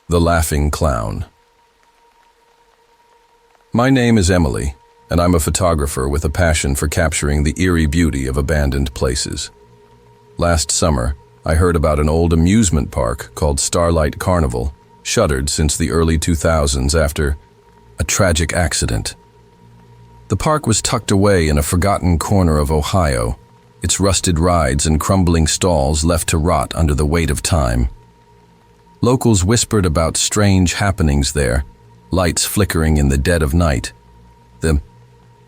The Laughing Clown. My name is Emily, and I'm a photographer with a passion for capturing the eerie beauty of abandoned places. Last summer, I heard about an old amusement park called Starlight Carnival, shuttered since the early 2000s after a tragic accident. The park was tucked away in a forgotten corner of Ohio, its rusted rides and crumbling stalls left to rot under the weight of time. Locals whispered about strange happenings there, lights flickering in the dead of night, the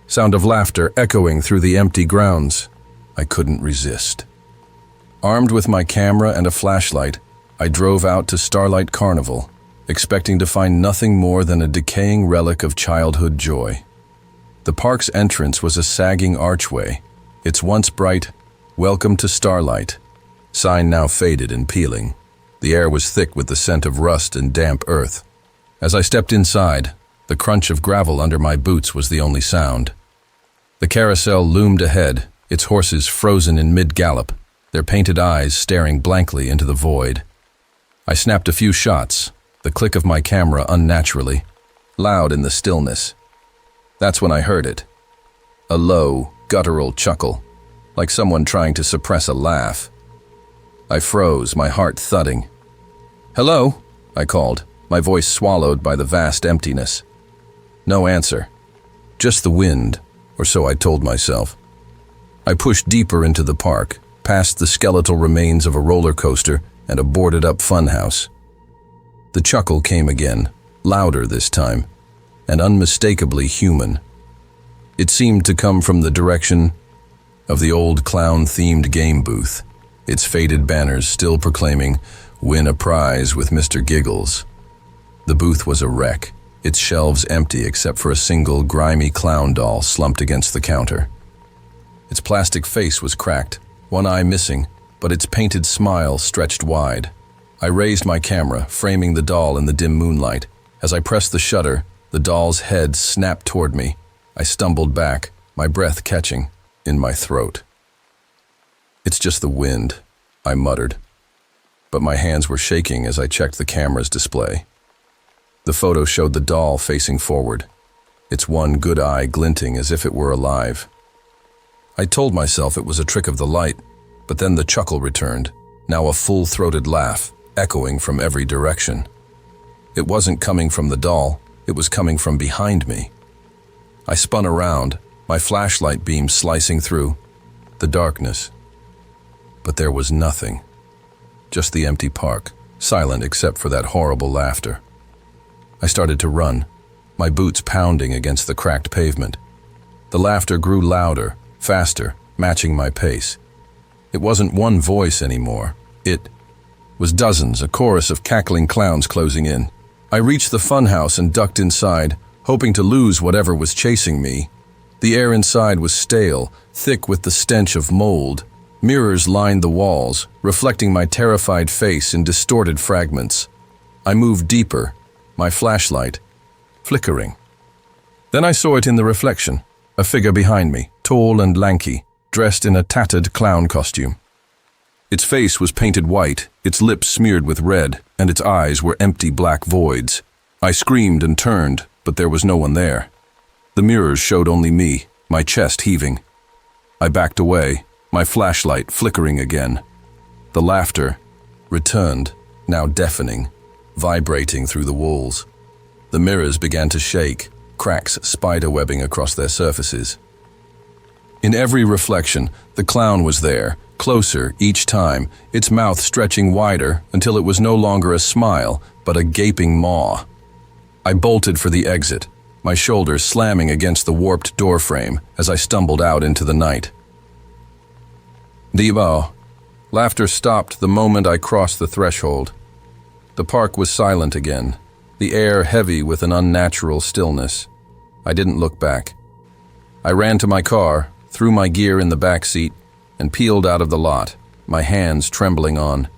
sound of laughter echoing through the empty grounds. I couldn't resist. Armed with my camera and a flashlight, I drove out to Starlight Carnival, expecting to find nothing more than a decaying relic of childhood joy. The park's entrance was a sagging archway, its once bright, "Welcome to Starlight" sign now faded and peeling. The air was thick with the scent of rust and damp earth. As I stepped inside, the crunch of gravel under my boots was the only sound. The carousel loomed ahead, its horses frozen in mid-gallop, their painted eyes staring blankly into the void. I snapped a few shots, the click of my camera unnaturally, loud in the stillness. That's when I heard it. A low, guttural chuckle, like someone trying to suppress a laugh. I froze, my heart thudding. "Hello?" I called, my voice swallowed by the vast emptiness. No answer. Just the wind, or so I told myself. I pushed deeper into the park, past the skeletal remains of a roller coaster and a boarded-up funhouse. The chuckle came again, louder this time, and unmistakably human. It seemed to come from the direction of the old clown-themed game booth, its faded banners still proclaiming, "Win a prize with Mr. Giggles." The booth was a wreck, its shelves empty except for a single grimy clown doll slumped against the counter. Its plastic face was cracked, one eye missing, but its painted smile stretched wide. I raised my camera, framing the doll in the dim moonlight. As I pressed the shutter, the doll's head snapped toward me. I stumbled back, my breath catching in my throat. "It's just the wind," I muttered, but my hands were shaking as I checked the camera's display. The photo showed the doll facing forward, its one good eye glinting as if it were alive. I told myself it was a trick of the light, but then the chuckle returned, now a full-throated laugh, echoing from every direction. It wasn't coming from the doll, it was coming from behind me. I spun around, my flashlight beam slicing through the darkness. But there was nothing. Just the empty park, silent except for that horrible laughter. I started to run, my boots pounding against the cracked pavement. The laughter grew louder, faster, matching my pace. It wasn't one voice anymore. It was dozens, a chorus of cackling clowns closing in. I reached the funhouse and ducked inside, hoping to lose whatever was chasing me. The air inside was stale, thick with the stench of mold. Mirrors lined the walls, reflecting my terrified face in distorted fragments. I moved deeper, my flashlight flickering. Then I saw it in the reflection, a figure behind me, tall and lanky, dressed in a tattered clown costume. Its face was painted white, its lips smeared with red, and its eyes were empty black voids. I screamed and turned, but there was no one there. The mirrors showed only me, my chest heaving. I backed away, my flashlight flickering again. The laughter returned, now deafening, vibrating through the walls. The mirrors began to shake, cracks spiderwebbing across their surfaces. In every reflection, the clown was there, closer each time, its mouth stretching wider until it was no longer a smile, but a gaping maw. I bolted for the exit, my shoulders slamming against the warped doorframe as I stumbled out into the night. Debo. Laughter stopped the moment I crossed the threshold. The park was silent again, the air heavy with an unnatural stillness. I didn't look back. I ran to my car, threw my gear in the back seat, and peeled out of the lot, my hands trembling on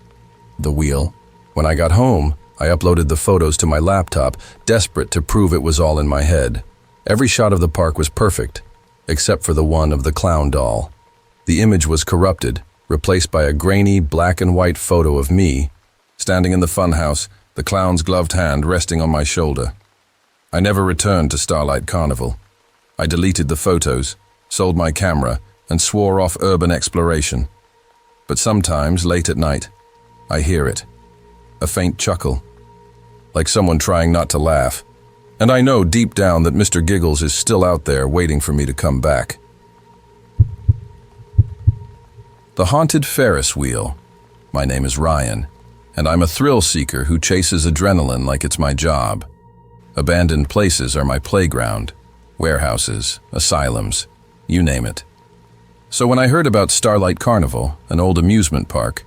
the wheel. When I got home, I uploaded the photos to my laptop, desperate to prove it was all in my head. Every shot of the park was perfect, except for the one of the clown doll. The image was corrupted, replaced by a grainy black and white photo of me, standing in the funhouse, the clown's gloved hand resting on my shoulder. I never returned to Starlight Carnival. I deleted the photos, sold my camera, and swore off urban exploration. But sometimes, late at night, I hear it. A faint chuckle, like someone trying not to laugh. And I know deep down that Mr. Giggles is still out there waiting for me to come back. The Haunted Ferris Wheel. My name is Ryan, and I'm a thrill seeker who chases adrenaline like it's my job. Abandoned places are my playground. Warehouses, asylums, you name it. So when I heard about Starlight Carnival, an old amusement park,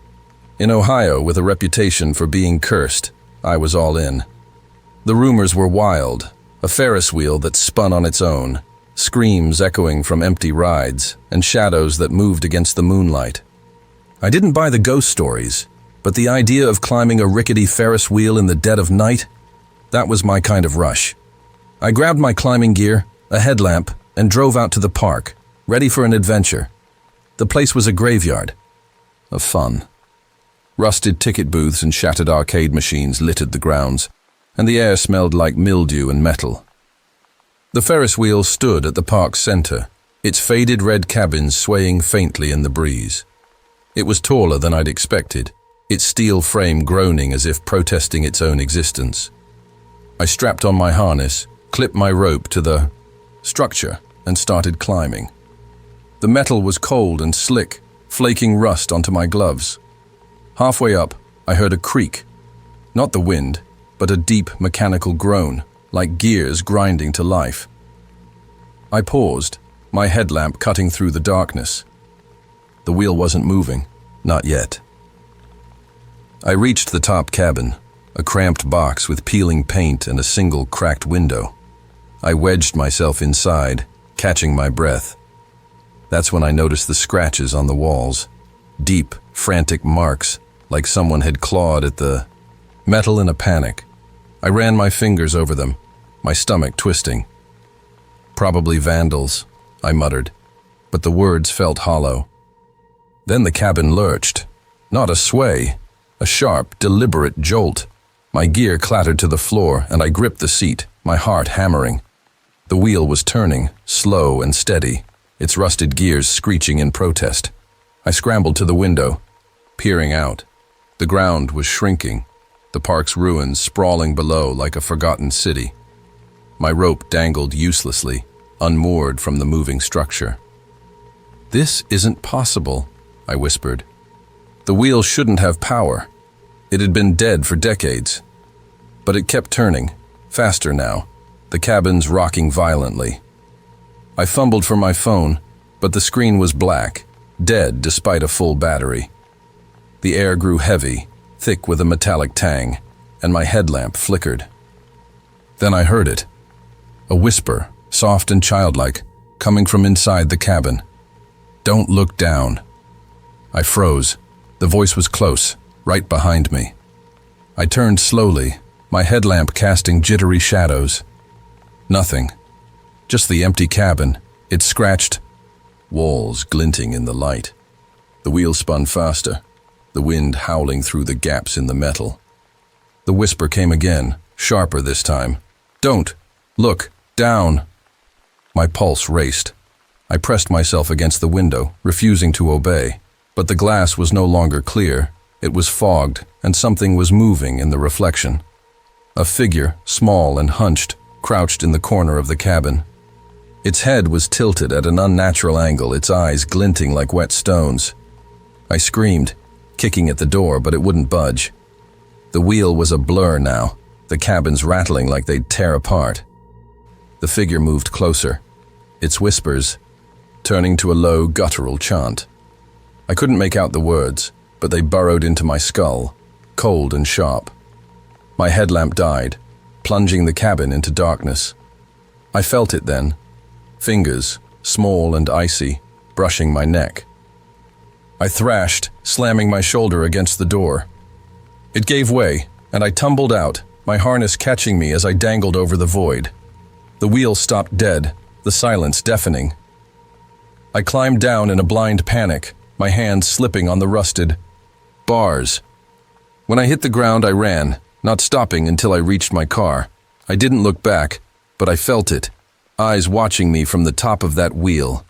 in Ohio with a reputation for being cursed, I was all in. The rumors were wild, a Ferris wheel that spun on its own, screams echoing from empty rides, and shadows that moved against the moonlight. I didn't buy the ghost stories, but the idea of climbing a rickety Ferris wheel in the dead of night, that was my kind of rush. I grabbed my climbing gear, a headlamp, and drove out to the park, ready for an adventure. The place was a graveyard of fun. Rusted ticket booths and shattered arcade machines littered the grounds, and the air smelled like mildew and metal. The Ferris wheel stood at the park's center, its faded red cabins swaying faintly in the breeze. It was taller than I'd expected, its steel frame groaning as if protesting its own existence. I strapped on my harness, clipped my rope to the structure, and started climbing. The metal was cold and slick, flaking rust onto my gloves. Halfway up, I heard a creak. Not the wind, but a deep mechanical groan, like gears grinding to life. I paused, my headlamp cutting through the darkness. The wheel wasn't moving, not yet. I reached the top cabin, a cramped box with peeling paint and a single cracked window. I wedged myself inside, catching my breath. That's when I noticed the scratches on the walls, deep, frantic marks, like someone had clawed at the metal in a panic. I ran my fingers over them, my stomach twisting. Probably vandals, I muttered, but the words felt hollow. Then the cabin lurched. Not a sway, a sharp, deliberate jolt. My gear clattered to the floor, and I gripped the seat, my heart hammering. The wheel was turning, slow and steady, its rusted gears screeching in protest. I scrambled to the window, peering out. The ground was shrinking, the park's ruins sprawling below like a forgotten city. My rope dangled uselessly, unmoored from the moving structure. "This isn't possible," I whispered. The wheel shouldn't have power. It had been dead for decades. But it kept turning, faster now, the cabins rocking violently. I fumbled for my phone, but the screen was black, dead despite a full battery. The air grew heavy, thick with a metallic tang, and my headlamp flickered. Then I heard it. A whisper, soft and childlike, coming from inside the cabin. "Don't look down." I froze. The voice was close, right behind me. I turned slowly, my headlamp casting jittery shadows. Nothing. Just the empty cabin, its scratched walls glinting in the light. The wheel spun faster, the wind howling through the gaps in the metal. The whisper came again, sharper this time. "Don't! Look! Down!" My pulse raced. I pressed myself against the window, refusing to obey. But the glass was no longer clear. It was fogged, and something was moving in the reflection. A figure, small and hunched, crouched in the corner of the cabin. Its head was tilted at an unnatural angle, its eyes glinting like wet stones. I screamed, kicking at the door, but it wouldn't budge. The wheel was a blur now, the cabins rattling like they'd tear apart. The figure moved closer, its whispers turning to a low, guttural chant. I couldn't make out the words, but they burrowed into my skull, cold and sharp. My headlamp died, plunging the cabin into darkness. I felt it then, fingers, small and icy, brushing my neck. I thrashed, slamming my shoulder against the door. It gave way, and I tumbled out, my harness catching me as I dangled over the void. The wheel stopped dead, the silence deafening. I climbed down in a blind panic, my hands slipping on the rusted bars. When I hit the ground, I ran, not stopping until I reached my car. I didn't look back, but I felt it, eyes watching me from the top of that wheel.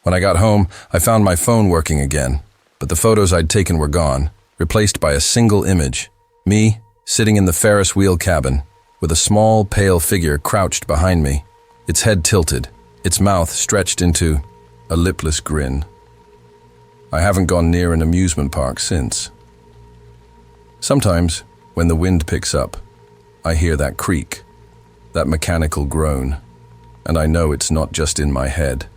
When I got home, I found my phone working again, but the photos I'd taken were gone, replaced by a single image. Me, sitting in the Ferris wheel cabin, with a small, pale figure crouched behind me, its head tilted, its mouth stretched into a lipless grin. I haven't gone near an amusement park since. Sometimes, when the wind picks up, I hear that creak, that mechanical groan, and I know it's not just in my head.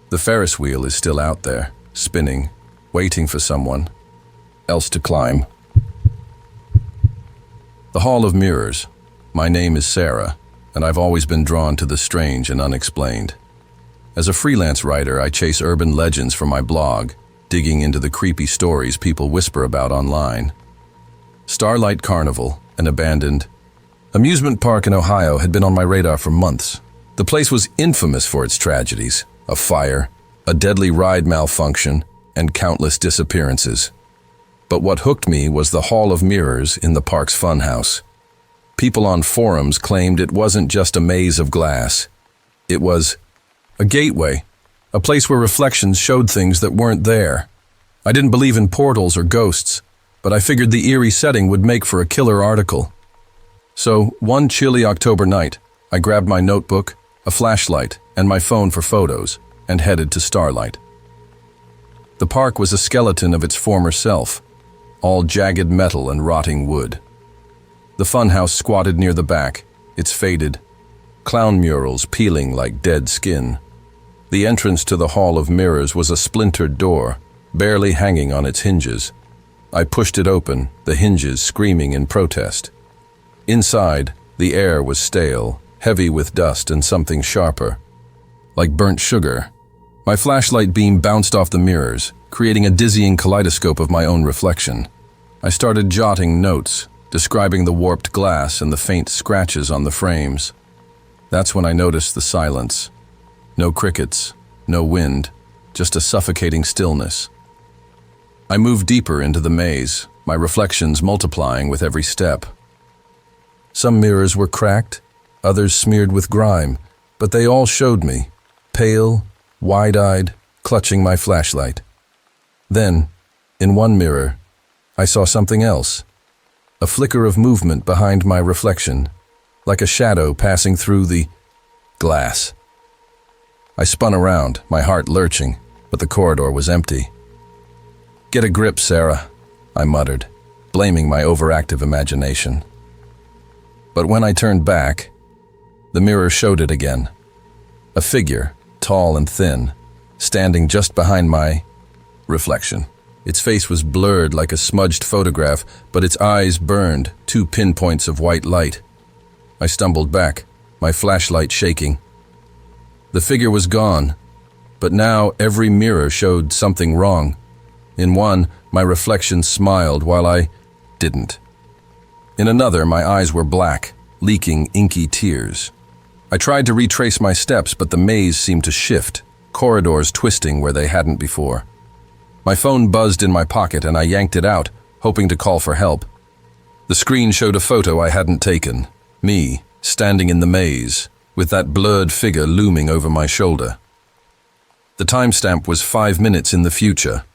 The Ferris wheel is still out there, spinning, waiting for someone else to climb. The Hall of Mirrors. My name is Sarah, and I've always been drawn to the strange and unexplained. As a freelance writer, I chase urban legends for my blog, digging into the creepy stories people whisper about online. Starlight Carnival, an abandoned amusement park in Ohio, had been on my radar for months. The place was infamous for its tragedies: a fire, a deadly ride malfunction, and countless disappearances. But what hooked me was the Hall of Mirrors in the park's funhouse. People on forums claimed it wasn't just a maze of glass. It was a gateway, a place where reflections showed things that weren't there. I didn't believe in portals or ghosts, but I figured the eerie setting would make for a killer article. So, one chilly October night, I grabbed my notebook, a flashlight, and my phone for photos, and headed to Starlight. The park was a skeleton of its former self, all jagged metal and rotting wood. The funhouse squatted near the back, its faded clown murals peeling like dead skin. The entrance to the Hall of Mirrors was a splintered door, barely hanging on its hinges. I pushed it open, the hinges screaming in protest. Inside, the air was stale, heavy with dust and something sharper, like burnt sugar. My flashlight beam bounced off the mirrors, creating a dizzying kaleidoscope of my own reflection. I started jotting notes, describing the warped glass and the faint scratches on the frames. That's when I noticed the silence. No crickets, no wind, just a suffocating stillness. I moved deeper into the maze, my reflections multiplying with every step. Some mirrors were cracked, others smeared with grime, but they all showed me, pale, wide-eyed, clutching my flashlight. Then, in one mirror, I saw something else, a flicker of movement behind my reflection, like a shadow passing through the glass. I spun around, my heart lurching, but the corridor was empty. "Get a grip, Sarah," I muttered, blaming my overactive imagination. But when I turned back, the mirror showed it again. A figure, tall and thin, standing just behind my reflection. Its face was blurred like a smudged photograph, but its eyes burned, 2 pinpoints of white light. I stumbled back, my flashlight shaking. The figure was gone, but now every mirror showed something wrong. In one, my reflection smiled while I didn't. In another, my eyes were black, leaking inky tears. I tried to retrace my steps, but the maze seemed to shift, corridors twisting where they hadn't before. My phone buzzed in my pocket and I yanked it out, hoping to call for help. The screen showed a photo I hadn't taken, me, standing in the maze, with that blurred figure looming over my shoulder. The timestamp was 5 minutes in the future.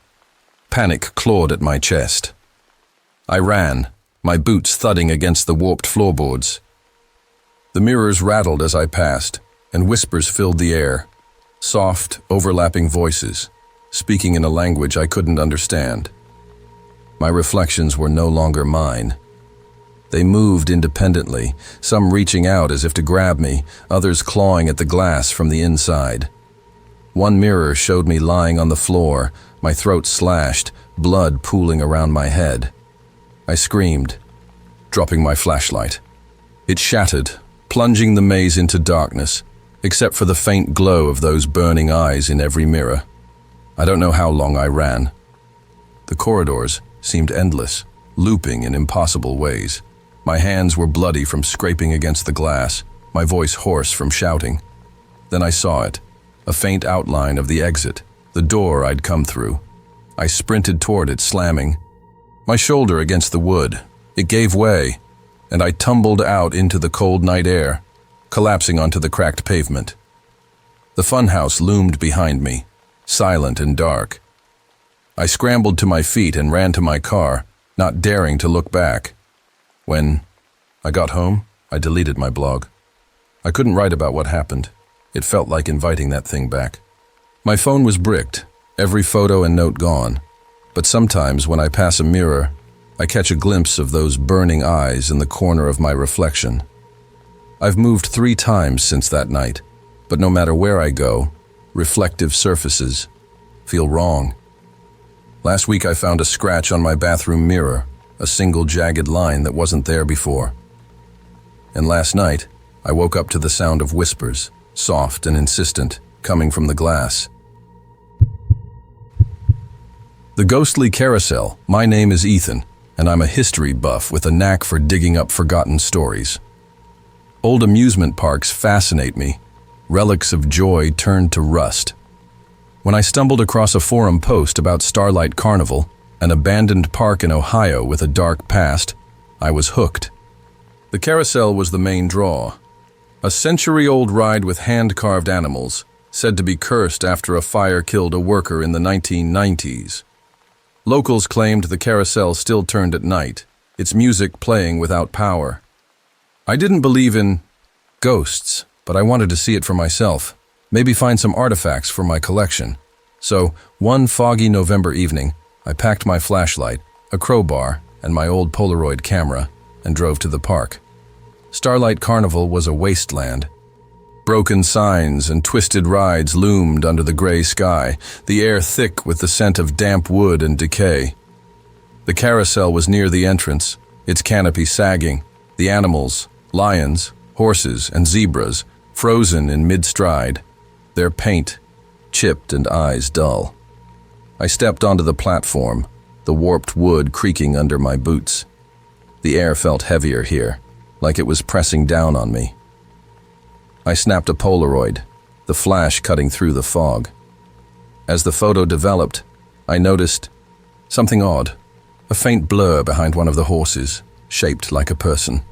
Panic clawed at my chest. I ran, my boots thudding against the warped floorboards. The mirrors rattled as I passed, and whispers filled the air, soft, overlapping voices, speaking in a language I couldn't understand. My reflections were no longer mine. They moved independently, some reaching out as if to grab me, others clawing at the glass from the inside. One mirror showed me lying on the floor, my throat slashed, blood pooling around my head. I screamed, dropping my flashlight. It shattered, plunging the maze into darkness, except for the faint glow of those burning eyes in every mirror. I don't know how long I ran. The corridors seemed endless, looping in impossible ways. My hands were bloody from scraping against the glass, my voice hoarse from shouting. Then I saw it, a faint outline of the exit, the door I'd come through. I sprinted toward it, slamming my shoulder against the wood, It gave way, and I tumbled out into the cold night air, collapsing onto the cracked pavement. The funhouse loomed behind me, silent and dark. I scrambled to my feet and ran to my car, not daring to look back. When I got home, I deleted my blog. I couldn't write about what happened. It felt like inviting that thing back. My phone was bricked, every photo and note gone. But sometimes when I pass a mirror, I catch a glimpse of those burning eyes in the corner of my reflection. I've moved 3 times since that night, but no matter where I go, reflective surfaces feel wrong. Last week I found a scratch on my bathroom mirror, a single jagged line that wasn't there before. And last night, I woke up to the sound of whispers, soft and insistent, coming from the glass. The ghostly carousel. My name is Ethan, and I'm a history buff with a knack for digging up forgotten stories. Old amusement parks fascinate me. Relics of joy turned to rust. When I stumbled across a forum post about Starlight Carnival, an abandoned park in Ohio with a dark past, I was hooked. The carousel was the main draw. A century-old ride with hand-carved animals, said to be cursed after a fire killed a worker in the 1990s. Locals claimed the carousel still turned at night, its music playing without power. I didn't believe in ghosts, but I wanted to see it for myself, maybe find some artifacts for my collection. So, one foggy November evening, I packed my flashlight, a crowbar, and my old Polaroid camera, and drove to the park. Starlight Carnival was a wasteland. Broken signs and twisted rides loomed under the gray sky, the air thick with the scent of damp wood and decay. The carousel was near the entrance, its canopy sagging, the animals, lions, horses, and zebras, frozen in mid-stride, their paint chipped and eyes dull. I stepped onto the platform, the warped wood creaking under my boots. The air felt heavier here, like it was pressing down on me. I snapped a Polaroid, the flash cutting through the fog. As the photo developed, I noticed something odd, a faint blur behind one of the horses, shaped like a person.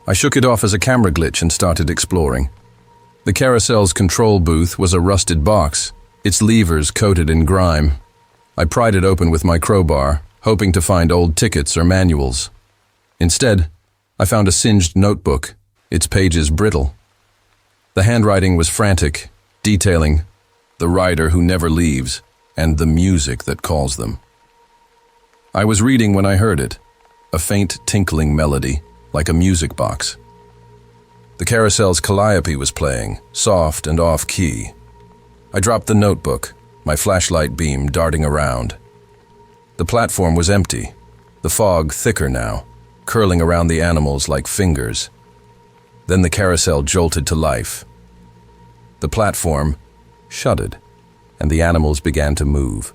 I shook it off as a camera glitch and started exploring. The carousel's control booth was a rusted box, its levers coated in grime. I pried it open with my crowbar, hoping to find old tickets or manuals. Instead, I found a singed notebook, its pages brittle. The handwriting was frantic, detailing the rider who never leaves and the music that calls them. I was reading when I heard it, a faint tinkling melody, like a music box. The carousel's calliope was playing, soft and off-key. I dropped the notebook, my flashlight beam darting around. The platform was empty, the fog thicker now, curling around the animals like fingers. Then the carousel jolted to life. The platform shuddered, and the animals began to move,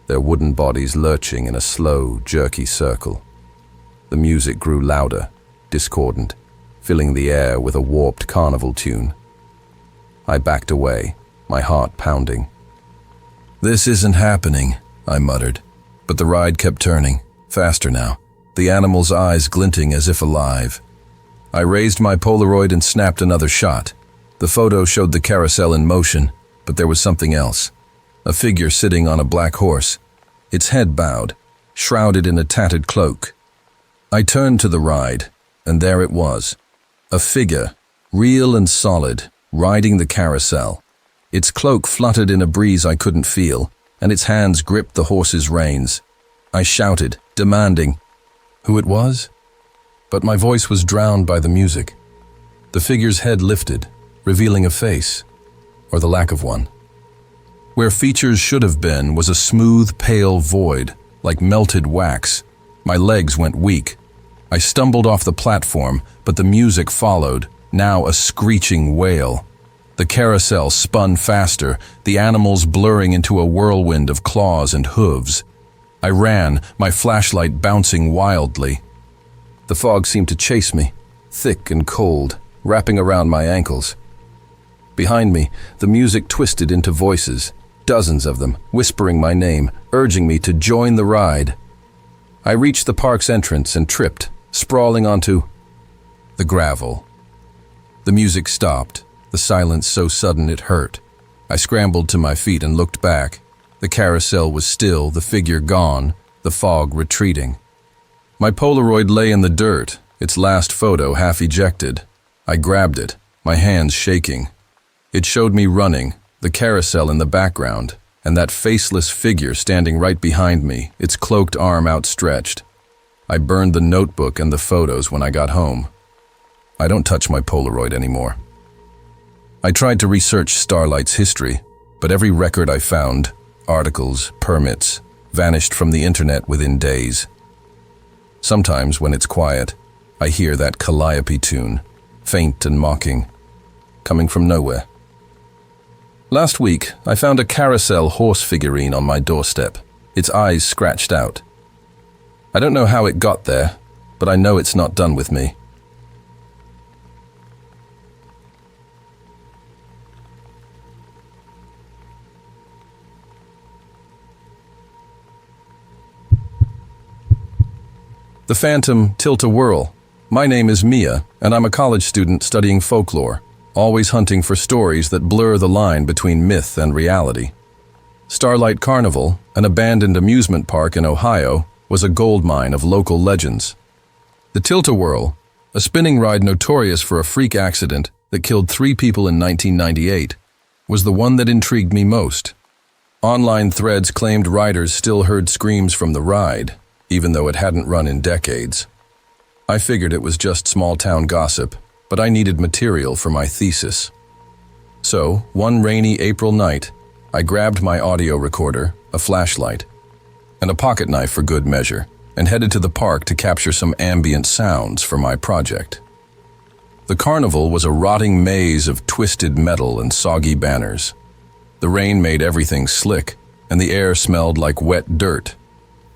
their wooden bodies lurching in a slow, jerky circle. The music grew louder, discordant, filling the air with a warped carnival tune. I backed away, my heart pounding. "This isn't happening," I muttered, but the ride kept turning, faster now, the animals' eyes glinting as if alive. I raised my Polaroid and snapped another shot. The photo showed the carousel in motion, but there was something else. A figure sitting on a black horse, its head bowed, shrouded in a tattered cloak. I turned to the ride, and there it was. A figure, real and solid, riding the carousel. Its cloak fluttered in a breeze I couldn't feel, and its hands gripped the horse's reins. I shouted, demanding who it was, but my voice was drowned by the music. The figure's head lifted, revealing a face, or the lack of one. Where features should have been was a smooth, pale void, like melted wax. My legs went weak. I stumbled off the platform, but the music followed, now a screeching wail. The carousel spun faster, the animals blurring into a whirlwind of claws and hooves. I ran, my flashlight bouncing wildly. The fog seemed to chase me, thick and cold, wrapping around my ankles. Behind me, the music twisted into voices, dozens of them, whispering my name, urging me to join the ride. I reached the park's entrance and tripped, sprawling onto the gravel. The music stopped, the silence so sudden it hurt. I scrambled to my feet and looked back. The carousel was still, the figure gone, the fog retreating. My Polaroid lay in the dirt, its last photo half ejected. I grabbed it, my hands shaking. It showed me running, the carousel in the background, and that faceless figure standing right behind me, its cloaked arm outstretched. I burned the notebook and the photos when I got home. I don't touch my Polaroid anymore. I tried to research Starlight's history, but every record I found, articles, permits, vanished from the internet within days. Sometimes, when it's quiet, I hear that calliope tune, faint and mocking, coming from nowhere. Last week, I found a carousel horse figurine on my doorstep, its eyes scratched out. I don't know how it got there, but I know it's not done with me. The Phantom Tilt-A-Whirl. My name is Mia, and I'm a college student studying folklore, always hunting for stories that blur the line between myth and reality. Starlight Carnival, an abandoned amusement park in Ohio, was a goldmine of local legends. The Tilt-A-Whirl, a spinning ride notorious for a freak accident that killed 3 people in 1998, was the one that intrigued me most. Online threads claimed riders still heard screams from the ride, even though it hadn't run in decades. I figured it was just small-town gossip, but I needed material for my thesis. So, one rainy April night, I grabbed my audio recorder, a flashlight, and a pocket knife for good measure, and headed to the park to capture some ambient sounds for my project. The carnival was a rotting maze of twisted metal and soggy banners. The rain made everything slick, and the air smelled like wet dirt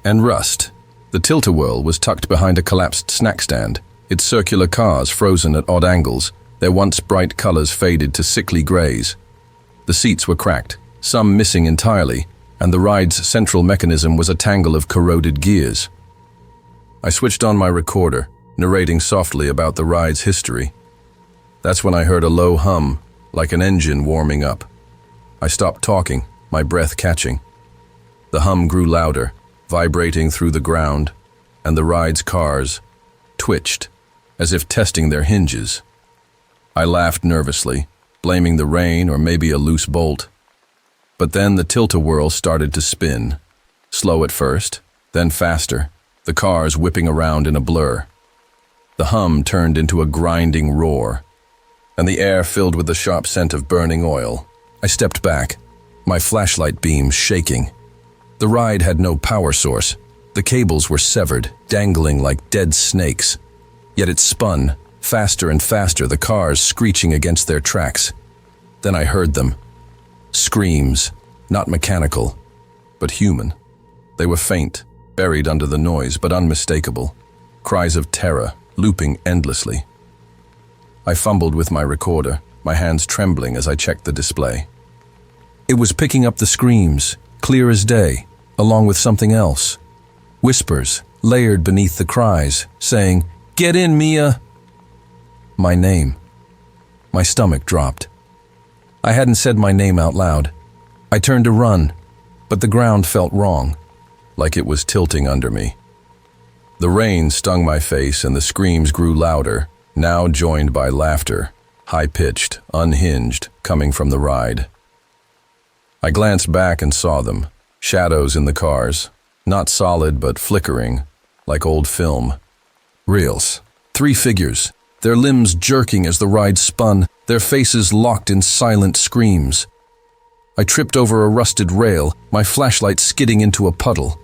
and rust. The Tilt-A-Whirl was tucked behind a collapsed snack stand, its circular cars frozen at odd angles, their once bright colors faded to sickly grays. The seats were cracked, some missing entirely, and the ride's central mechanism was a tangle of corroded gears. I switched on my recorder, narrating softly about the ride's history. That's when I heard a low hum, like an engine warming up. I stopped talking, my breath catching. The hum grew louder, vibrating through the ground, and the ride's cars twitched, as if testing their hinges. I laughed nervously, blaming the rain or maybe a loose bolt. But then the Tilt-A-Whirl started to spin, slow at first, then faster, the cars whipping around in a blur. The hum turned into a grinding roar, and the air filled with the sharp scent of burning oil. I stepped back, my flashlight beam shaking. The ride had no power source. The cables were severed, dangling like dead snakes. Yet it spun, faster and faster, the cars screeching against their tracks. Then I heard them. Screams, not mechanical, but human. They were faint, buried under the noise, but unmistakable. Cries of terror, looping endlessly. I fumbled with my recorder, my hands trembling as I checked the display. It was picking up the screams, clear as day, along with something else. Whispers, layered beneath the cries, saying, "Get in, Mia!" My name. My stomach dropped. I hadn't said my name out loud. I turned to run, but the ground felt wrong, like it was tilting under me. The rain stung my face and the screams grew louder, now joined by laughter, high-pitched, unhinged, coming from the ride. I glanced back and saw them. Shadows in the cars, not solid but flickering, like old film. Reels. 3 figures, their limbs jerking as the ride spun, their faces locked in silent screams. I tripped over a rusted rail, my flashlight skidding into a puddle.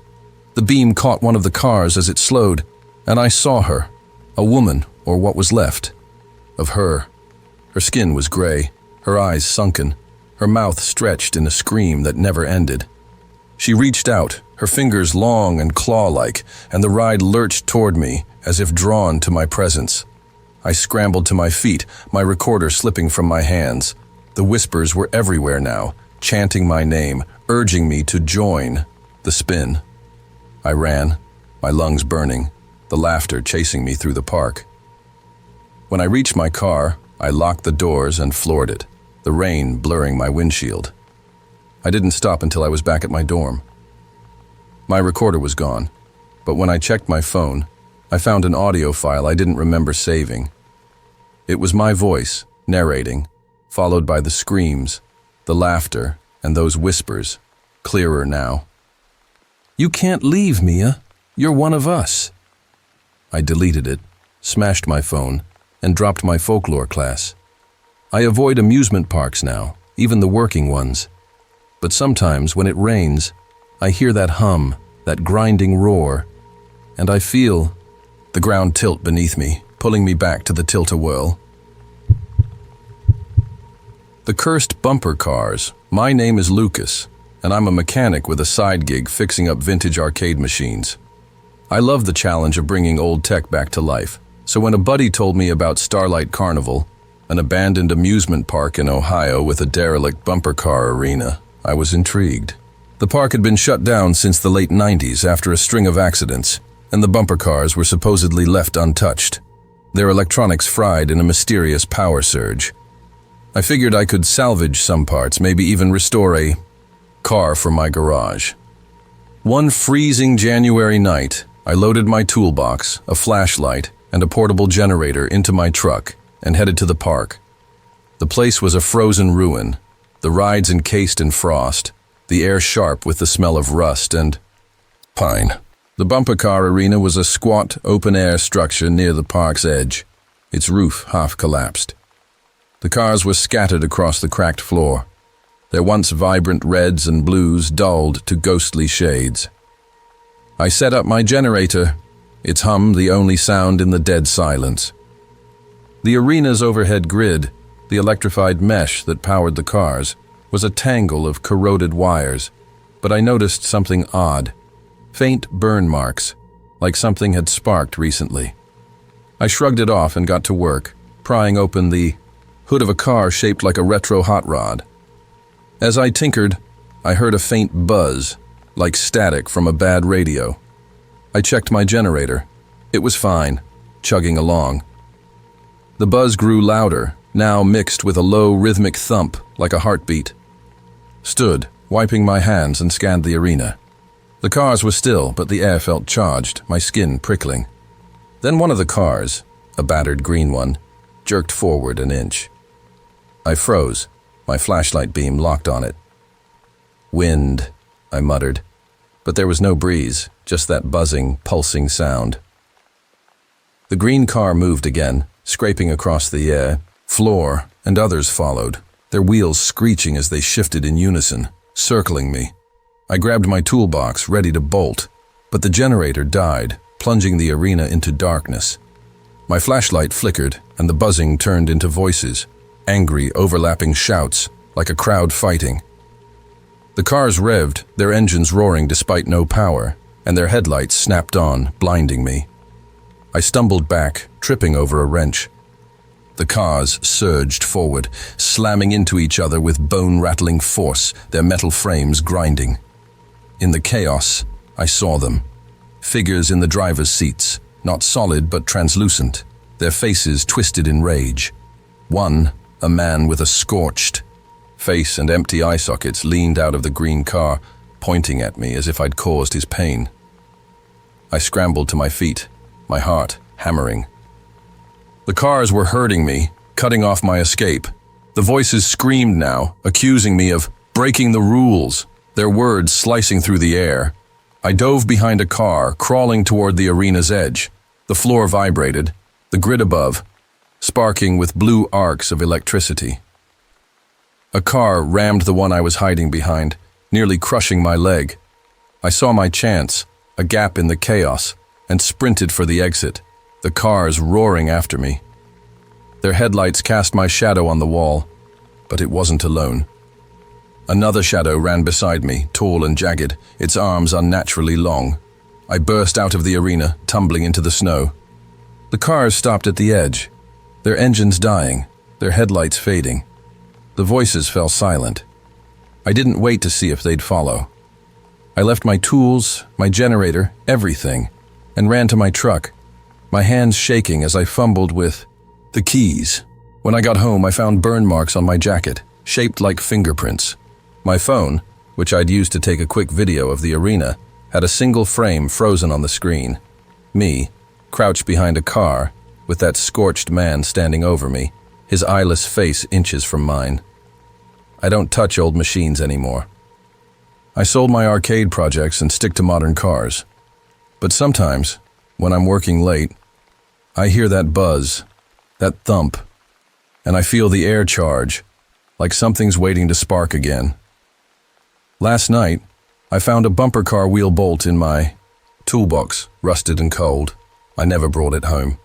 The beam caught one of the cars as it slowed, and I saw her, a woman, or what was left of her. Her skin was gray, her eyes sunken, her mouth stretched in a scream that never ended. She reached out, her fingers long and claw-like, and the ride lurched toward me, as if drawn to my presence. I scrambled to my feet, my recorder slipping from my hands. The whispers were everywhere now, chanting my name, urging me to join the spin. I ran, my lungs burning, the laughter chasing me through the park. When I reached my car, I locked the doors and floored it, the rain blurring my windshield. I didn't stop until I was back at my dorm. My recorder was gone, but when I checked my phone, I found an audio file I didn't remember saving. It was my voice, narrating, followed by the screams, the laughter, and those whispers, clearer now. "You can't leave, Mia. You're one of us." I deleted it, smashed my phone, and dropped my folklore class. I avoid amusement parks now, even the working ones. But sometimes when it rains, I hear that hum, that grinding roar, and I feel the ground tilt beneath me, pulling me back to the tilt-a-whirl. The cursed bumper cars. My name is Lucas, and I'm a mechanic with a side gig fixing up vintage arcade machines. I love the challenge of bringing old tech back to life, so when a buddy told me about Starlight Carnival, an abandoned amusement park in Ohio with a derelict bumper car arena, I was intrigued. The park had been shut down since the late 90s after a string of accidents, and the bumper cars were supposedly left untouched, their electronics fried in a mysterious power surge. I figured I could salvage some parts, maybe even restore a car from my garage. One freezing January night, I loaded my toolbox, a flashlight, and a portable generator into my truck and headed to the park. The place was a frozen ruin, the rides encased in frost, the air sharp with the smell of rust and pine. The bumper car arena was a squat, open-air structure near the park's edge, its roof half collapsed. The cars were scattered across the cracked floor, their once vibrant reds and blues dulled to ghostly shades. I set up my generator, its hum the only sound in the dead silence. The arena's overhead grid, the electrified mesh that powered the cars, was a tangle of corroded wires, but I noticed something odd. Faint burn marks, like something had sparked recently. I shrugged it off and got to work, prying open the hood of a car shaped like a retro hot rod. As I tinkered, I heard a faint buzz, like static from a bad radio. I checked my generator. It was fine, chugging along. The buzz grew louder, now mixed with a low rhythmic thump, like a heartbeat. Stood, wiping my hands, and scanned the arena. The cars were still, but the air felt charged, my skin prickling. Then one of the cars, a battered green one, jerked forward an inch. I froze, my flashlight beam locked on it. "Wind," I muttered, but there was no breeze, just that buzzing, pulsing sound. The green car moved again, scraping across the air, floor, and others followed, their wheels screeching as they shifted in unison, circling me. I grabbed my toolbox, ready to bolt, but the generator died, plunging the arena into darkness. My flashlight flickered, and the buzzing turned into voices, angry, overlapping shouts, like a crowd fighting. The cars revved, their engines roaring despite no power, and their headlights snapped on, blinding me. I stumbled back, tripping over a wrench. The cars surged forward, slamming into each other with bone-rattling force, their metal frames grinding. In the chaos, I saw them. Figures in the driver's seats, not solid but translucent, their faces twisted in rage. One, a man with a scorched face and empty eye sockets, leaned out of the green car, pointing at me as if I'd caused his pain. I scrambled to my feet, my heart hammering. The cars were hurting me, cutting off my escape. The voices screamed now, accusing me of breaking the rules, their words slicing through the air. I dove behind a car, crawling toward the arena's edge. The floor vibrated, the grid above, sparking with blue arcs of electricity. A car rammed the one I was hiding behind, nearly crushing my leg. I saw my chance, a gap in the chaos, and sprinted for the exit, the cars roaring after me. Their headlights cast my shadow on the wall, but it wasn't alone. Another shadow ran beside me, tall and jagged, its arms unnaturally long. I burst out of the arena, tumbling into the snow. The cars stopped at the edge, their engines dying, their headlights fading. The voices fell silent. I didn't wait to see if they'd follow. I left my tools, my generator, everything, and ran to my truck, my hands shaking as I fumbled with the keys. When I got home, I found burn marks on my jacket, shaped like fingerprints. My phone, which I'd used to take a quick video of the arena, had a single frame frozen on the screen. Me, crouched behind a car, with that scorched man standing over me, his eyeless face inches from mine. I don't touch old machines anymore. I sold my arcade projects and stick to modern cars. But sometimes, when I'm working late, I hear that buzz, that thump, and I feel the air charge, like something's waiting to spark again. Last night, I found a bumper car wheel bolt in my toolbox, rusted and cold. I never brought it home.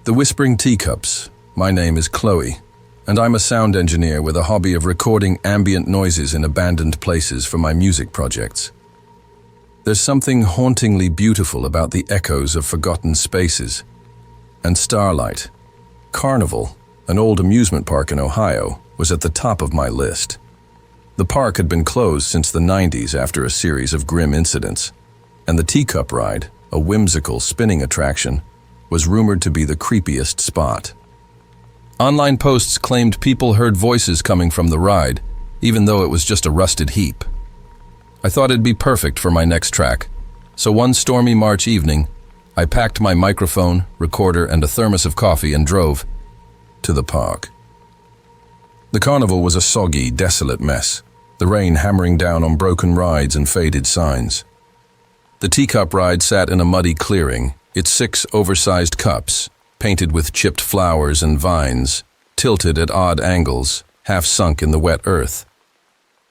The Whispering Teacups. My name is Chloe, and I'm a sound engineer with a hobby of recording ambient noises in abandoned places for my music projects. There's something hauntingly beautiful about the echoes of forgotten spaces. And Starlight, Carnival, an old amusement park in Ohio, was at the top of my list. The park had been closed since the 90s after a series of grim incidents, and the Teacup Ride, a whimsical spinning attraction, was rumored to be the creepiest spot. Online posts claimed people heard voices coming from the ride, even though it was just a rusted heap. I thought it'd be perfect for my next track, so one stormy March evening, I packed my microphone, recorder, and a thermos of coffee and drove to the park. The carnival was a soggy, desolate mess, the rain hammering down on broken rides and faded signs. The Teacup Ride sat in a muddy clearing, its 6 oversized cups, painted with chipped flowers and vines, tilted at odd angles, half sunk in the wet earth.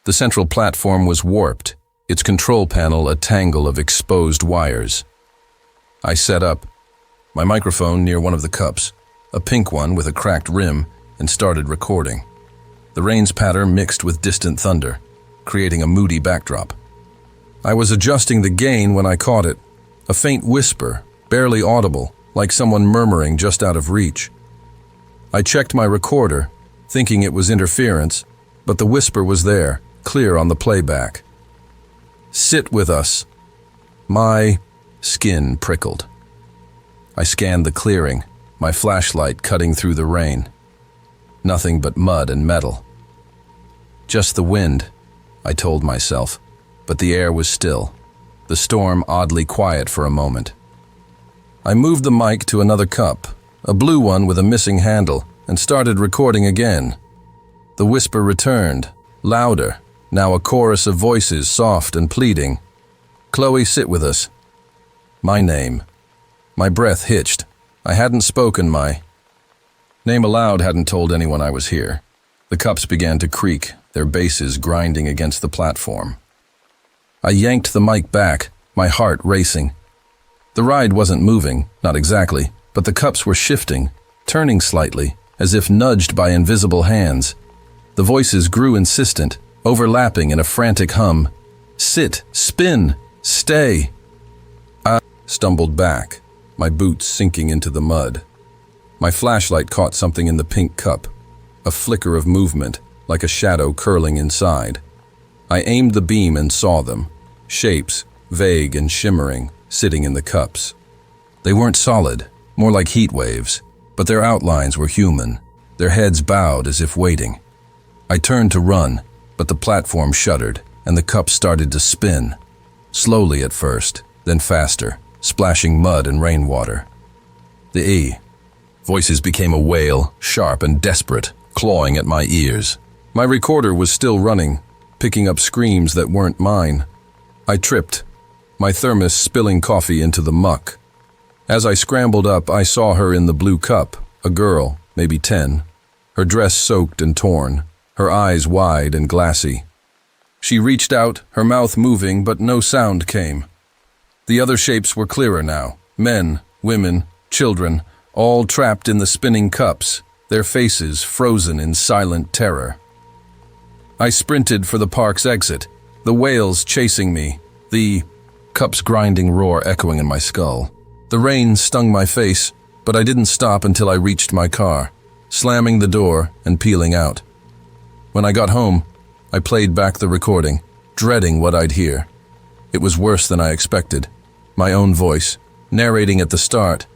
The central platform was warped, its control panel a tangle of exposed wires. I set up my microphone near one of the cups, a pink one with a cracked rim, and started recording. The rain's patter mixed with distant thunder, creating a moody backdrop. I was adjusting the gain when I caught it, a faint whisper, barely audible, like someone murmuring just out of reach. I checked my recorder, thinking it was interference, but the whisper was there, clear on the playback. "Sit with us." My skin prickled. I scanned the clearing, my flashlight cutting through the rain. Nothing but mud and metal. Just the wind, I told myself, but the air was still, the storm oddly quiet for a moment. I moved the mic to another cup, a blue one with a missing handle, and started recording again. The whisper returned, louder, now a chorus of voices, soft and pleading. "Chloe, sit with us." My name. My breath hitched. I hadn't spoken my name aloud, hadn't told anyone I was here. The cups began to creak, their bases grinding against the platform. I yanked the mic back, my heart racing. The ride wasn't moving, not exactly, but the cups were shifting, turning slightly, as if nudged by invisible hands. The voices grew insistent, overlapping in a frantic hum. "Sit, spin, stay." I stumbled back, my boots sinking into the mud. My flashlight caught something in the pink cup, a flicker of movement, like a shadow curling inside. I aimed the beam and saw them, shapes, vague and shimmering, sitting in the cups. They weren't solid, more like heat waves, but their outlines were human, their heads bowed as if waiting. I turned to run, but the platform shuddered, and the cups started to spin. Slowly at first, then faster, splashing mud and rainwater. The voices became a wail, sharp and desperate, clawing at my ears. My recorder was still running, picking up screams that weren't mine. I tripped, my thermos spilling coffee into the muck. As I scrambled up, I saw her in the blue cup, a girl, maybe 10, her dress soaked and torn, her eyes wide and glassy. She reached out, her mouth moving, but no sound came. The other shapes were clearer now, men, women, children, all trapped in the spinning cups, their faces frozen in silent terror. I sprinted for the park's exit, the wails chasing me, the cups' grinding roar echoing in my skull. The rain stung my face, but I didn't stop until I reached my car, slamming the door and peeling out. When I got home, I played back the recording, dreading what I'd hear. It was worse than I expected. My own voice, narrating at the start,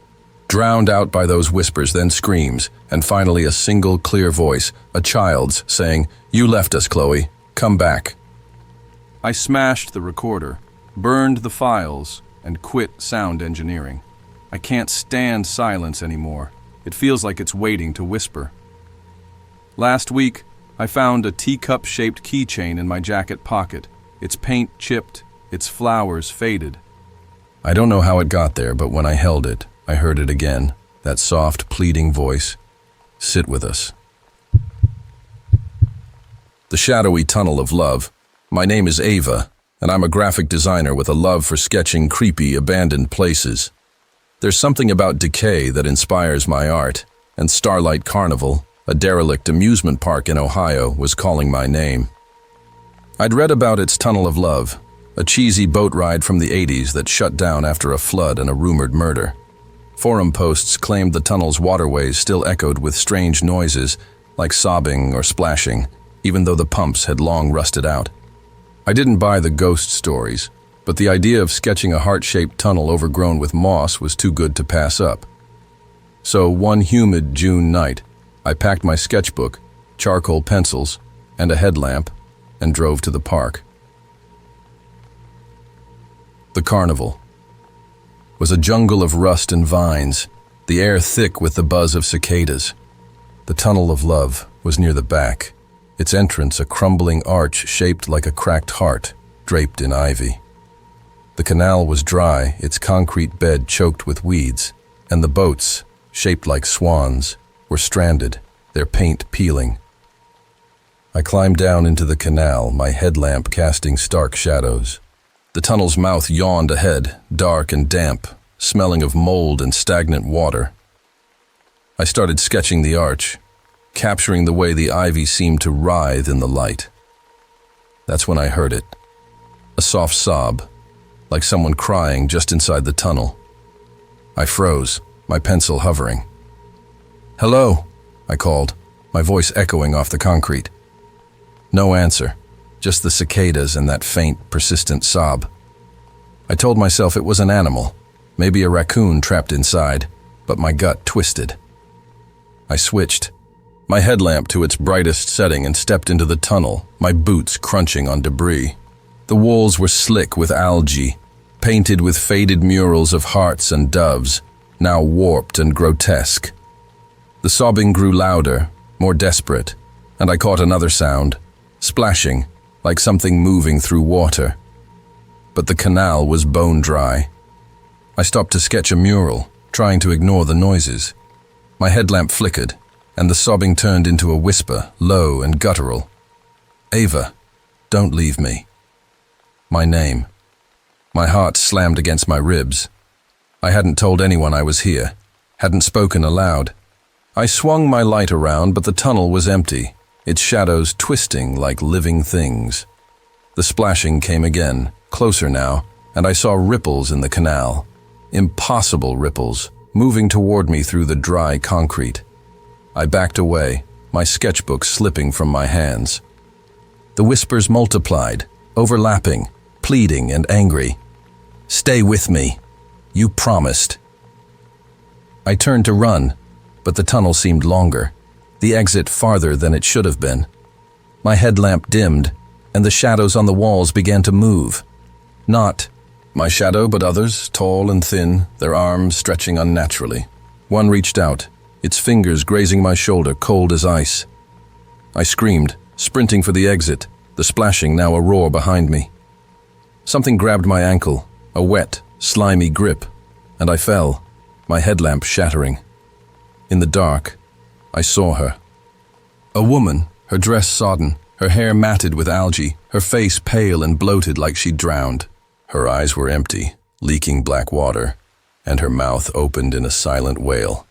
drowned out by those whispers, then screams, and finally a single clear voice, a child's, saying, "You left us, Chloe. Come back." I smashed the recorder, burned the files, and quit sound engineering. I can't stand silence anymore. It feels like it's waiting to whisper. Last week, I found a teacup-shaped keychain in my jacket pocket. Its paint chipped, its flowers faded. I don't know how it got there, but when I held it, I heard it again, that soft, pleading voice. "Sit with us." The shadowy tunnel of love. My name is Ava, and I'm a graphic designer with a love for sketching creepy, abandoned places. There's something about decay that inspires my art, and Starlight Carnival, a derelict amusement park in Ohio, was calling my name. I'd read about its tunnel of love, a cheesy boat ride from the 80s that shut down after a flood and a rumored murder. Forum posts claimed the tunnel's waterways still echoed with strange noises, like sobbing or splashing, even though the pumps had long rusted out. I didn't buy the ghost stories, but the idea of sketching a heart-shaped tunnel overgrown with moss was too good to pass up. So one humid June night, I packed my sketchbook, charcoal pencils, and a headlamp, and drove to the park. The carnival was a jungle of rust and vines, the air thick with the buzz of cicadas. The tunnel of love was near the back, its entrance a crumbling arch shaped like a cracked heart, draped in ivy. The canal was dry, its concrete bed choked with weeds, and the boats, shaped like swans, were stranded, their paint peeling. I climbed down into the canal, my headlamp casting stark shadows. The tunnel's mouth yawned ahead, dark and damp, smelling of mold and stagnant water. I started sketching the arch, capturing the way the ivy seemed to writhe in the light. That's when I heard it. A soft sob, like someone crying just inside the tunnel. I froze, my pencil hovering. "Hello," I called, my voice echoing off the concrete. No answer, just the cicadas and that faint, persistent sob. I told myself it was an animal, maybe a raccoon trapped inside, but my gut twisted. I switched my headlamp to its brightest setting and stepped into the tunnel, my boots crunching on debris. The walls were slick with algae, painted with faded murals of hearts and doves, now warped and grotesque. The sobbing grew louder, more desperate, and I caught another sound, splashing, like something moving through water. But the canal was bone dry. I stopped to sketch a mural, trying to ignore the noises. My headlamp flickered, and the sobbing turned into a whisper, low and guttural. "Ava, don't leave me." My name. My heart slammed against my ribs. I hadn't told anyone I was here, hadn't spoken aloud. I swung my light around, but the tunnel was empty, its shadows twisting like living things. The splashing came again, closer now, and I saw ripples in the canal. Impossible ripples, moving toward me through the dry concrete. I backed away, my sketchbook slipping from my hands. The whispers multiplied, overlapping, pleading and angry. "Stay with me. You promised." I turned to run, but the tunnel seemed longer, the exit farther than it should have been. My headlamp dimmed, and the shadows on the walls began to move. Not my shadow, but others, tall and thin, their arms stretching unnaturally. One reached out, its fingers grazing my shoulder, cold as ice. I screamed, sprinting for the exit, the splashing now a roar behind me. Something grabbed my ankle, a wet, slimy grip, and I fell, my headlamp shattering. In the dark, I saw her. A woman, her dress sodden, her hair matted with algae, her face pale and bloated like she'd drowned. Her eyes were empty, leaking black water, and her mouth opened in a silent wail.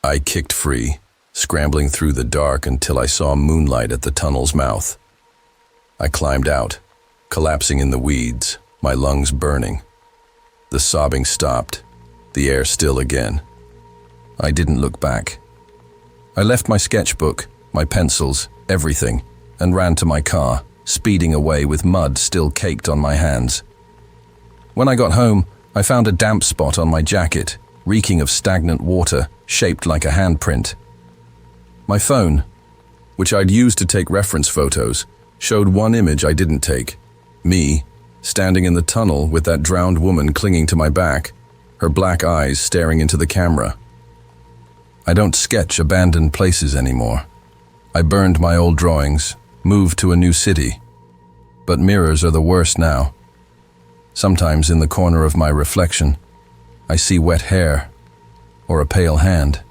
I kicked free, scrambling through the dark until I saw moonlight at the tunnel's mouth. I climbed out, collapsing in the weeds, my lungs burning. The sobbing stopped, the air still again. I didn't look back. I left my sketchbook, my pencils, everything, and ran to my car, speeding away with mud still caked on my hands. When I got home, I found a damp spot on my jacket, reeking of stagnant water, shaped like a handprint. My phone, which I'd used to take reference photos, showed one image I didn't take. Me, standing in the tunnel with that drowned woman clinging to my back, her black eyes staring into the camera. I don't sketch abandoned places anymore. I burned my old drawings, moved to a new city. But mirrors are the worst now. Sometimes in the corner of my reflection, I see wet hair or a pale hand.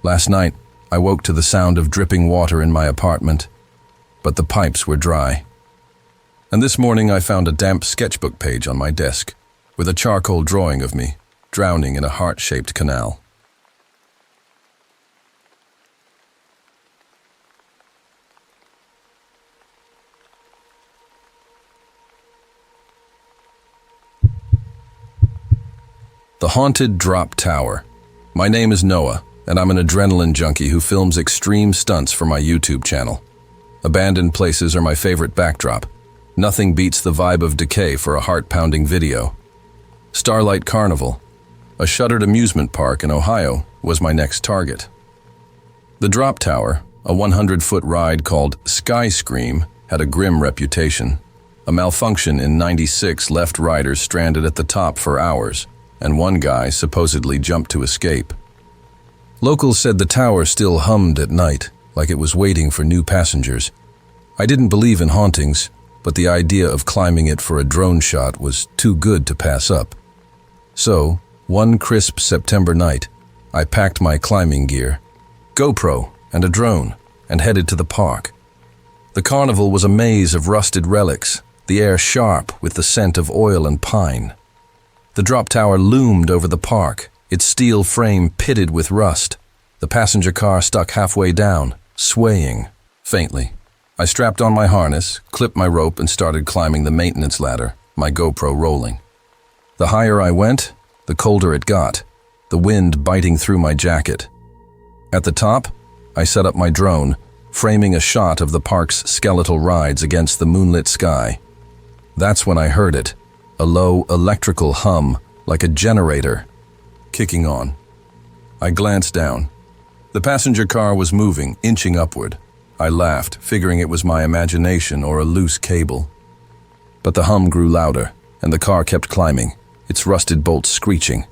Last night, I woke to the sound of dripping water in my apartment, but the pipes were dry. And this morning I found a damp sketchbook page on my desk with a charcoal drawing of me drowning in a heart-shaped canal. The Haunted Drop Tower. My name is Noah, and I'm an adrenaline junkie who films extreme stunts for my YouTube channel. Abandoned places are my favorite backdrop. Nothing beats the vibe of decay for a heart-pounding video. Starlight Carnival, a shuttered amusement park in Ohio, was my next target. The Drop Tower, a 100-foot ride called Sky Scream, had a grim reputation. A malfunction in '96 left riders stranded at the top for hours, and one guy supposedly jumped to escape. Locals said the tower still hummed at night, like it was waiting for new passengers. I didn't believe in hauntings, but the idea of climbing it for a drone shot was too good to pass up. So, one crisp September night, I packed my climbing gear, GoPro, and a drone, and headed to the park. The carnival was a maze of rusted relics, the air sharp with the scent of oil and pine. The drop tower loomed over the park, its steel frame pitted with rust, the passenger car stuck halfway down, swaying faintly. I strapped on my harness, clipped my rope, and started climbing the maintenance ladder, my GoPro rolling. The higher I went, the colder it got, the wind biting through my jacket. At the top, I set up my drone, framing a shot of the park's skeletal rides against the moonlit sky. That's when I heard it. A low electrical hum, like a generator, kicking on. I glanced down. The passenger car was moving, inching upward. I laughed, figuring it was my imagination or a loose cable. But the hum grew louder, and the car kept climbing, its rusted bolts screeching.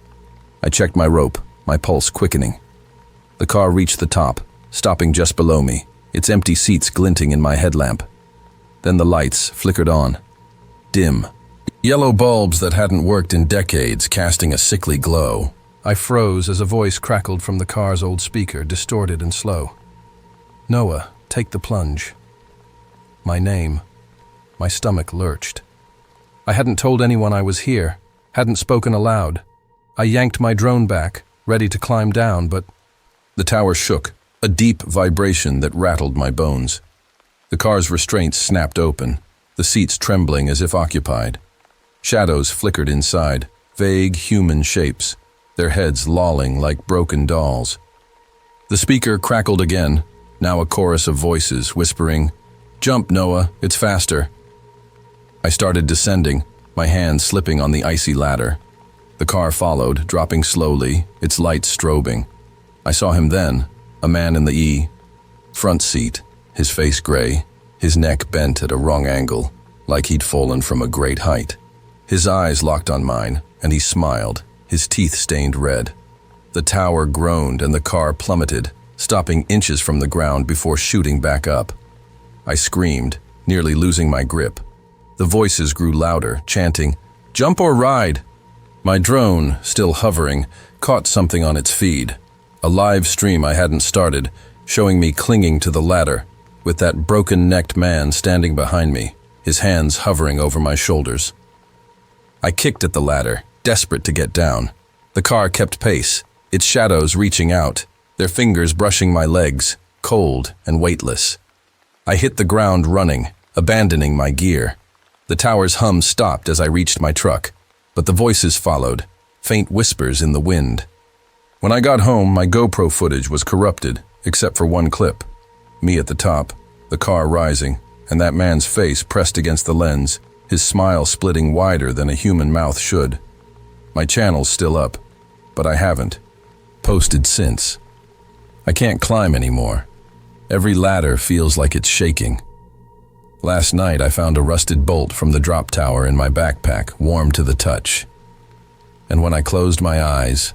I checked my rope, my pulse quickening. The car reached the top, stopping just below me, its empty seats glinting in my headlamp. Then the lights flickered on. Dim. Yellow bulbs that hadn't worked in decades casting a sickly glow. I froze as a voice crackled from the car's old speaker, distorted and slow. Noah, take the plunge. My name. My stomach lurched. I hadn't told anyone I was here, hadn't spoken aloud. I yanked my drone back, ready to climb down, but the tower shook, a deep vibration that rattled my bones. The car's restraints snapped open, the seats trembling as if occupied. Shadows flickered inside, vague human shapes, their heads lolling like broken dolls. The speaker crackled again, now a chorus of voices whispering, "Jump, Noah, it's faster." I started descending, my hands slipping on the icy ladder. The car followed, dropping slowly, its lights strobing. I saw him then, a man in the front seat, his face gray, his neck bent at a wrong angle, like he'd fallen from a great height. His eyes locked on mine, and he smiled, his teeth stained red. The tower groaned and the car plummeted, stopping inches from the ground before shooting back up. I screamed, nearly losing my grip. The voices grew louder, chanting, "Jump or ride!" My drone, still hovering, caught something on its feed. A live stream I hadn't started, showing me clinging to the ladder, with that broken-necked man standing behind me, his hands hovering over my shoulders. I kicked at the ladder, desperate to get down. The car kept pace, its shadows reaching out, their fingers brushing my legs, cold and weightless. I hit the ground running, abandoning my gear. The tower's hum stopped as I reached my truck, but the voices followed, faint whispers in the wind. When I got home, my GoPro footage was corrupted, except for one clip. Me at the top, the car rising, and that man's face pressed against the lens, his smile splitting wider than a human mouth should. My channel's still up, but I haven't posted since. I can't climb anymore. Every ladder feels like it's shaking. Last night I found a rusted bolt from the drop tower in my backpack, warm to the touch. And when I closed my eyes,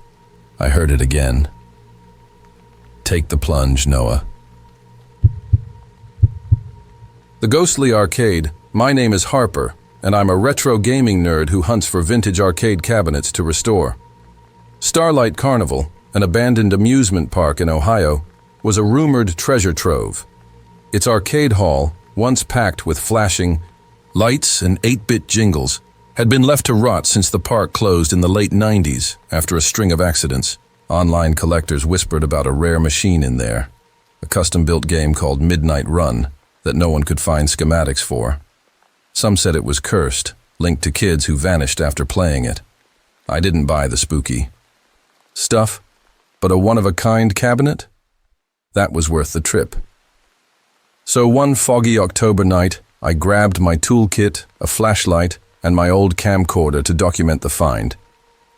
I heard it again. Take the plunge, Noah. The Ghostly Arcade. My name is Harper, and I'm a retro gaming nerd who hunts for vintage arcade cabinets to restore. Starlight Carnival, an abandoned amusement park in Ohio, was a rumored treasure trove. Its arcade hall, once packed with flashing lights and 8-bit jingles, had been left to rot since the park closed in the late 90s after a string of accidents. Online collectors whispered about a rare machine in there, a custom-built game called Midnight Run that no one could find schematics for. Some said it was cursed, linked to kids who vanished after playing it. I didn't buy the spooky stuff, but a one-of-a-kind cabinet? That was worth the trip. So one foggy October night, I grabbed my toolkit, a flashlight, and my old camcorder to document the find,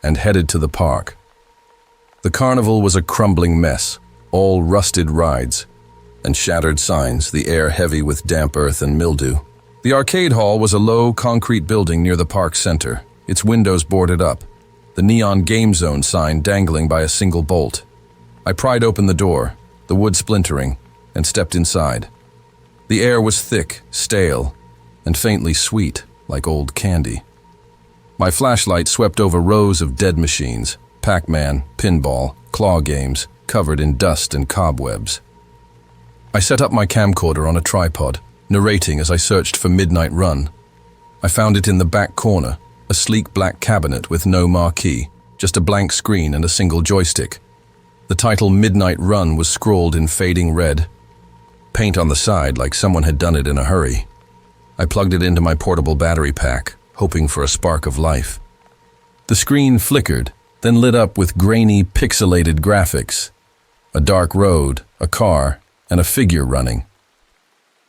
and headed to the park. The carnival was a crumbling mess, all rusted rides and shattered signs, the air heavy with damp earth and mildew. The arcade hall was a low, concrete building near the park center, its windows boarded up, the neon game zone sign dangling by a single bolt. I pried open the door, the wood splintering, and stepped inside. The air was thick, stale, and faintly sweet, like old candy. My flashlight swept over rows of dead machines, Pac-Man, pinball, claw games, covered in dust and cobwebs. I set up my camcorder on a tripod, narrating as I searched for Midnight Run. I found it in the back corner, a sleek black cabinet with no marquee, just a blank screen and a single joystick. The title Midnight Run was scrawled in fading red, paint on the side like someone had done it in a hurry. I plugged it into my portable battery pack, hoping for a spark of life. The screen flickered, then lit up with grainy, pixelated graphics. A dark road, a car, and a figure running.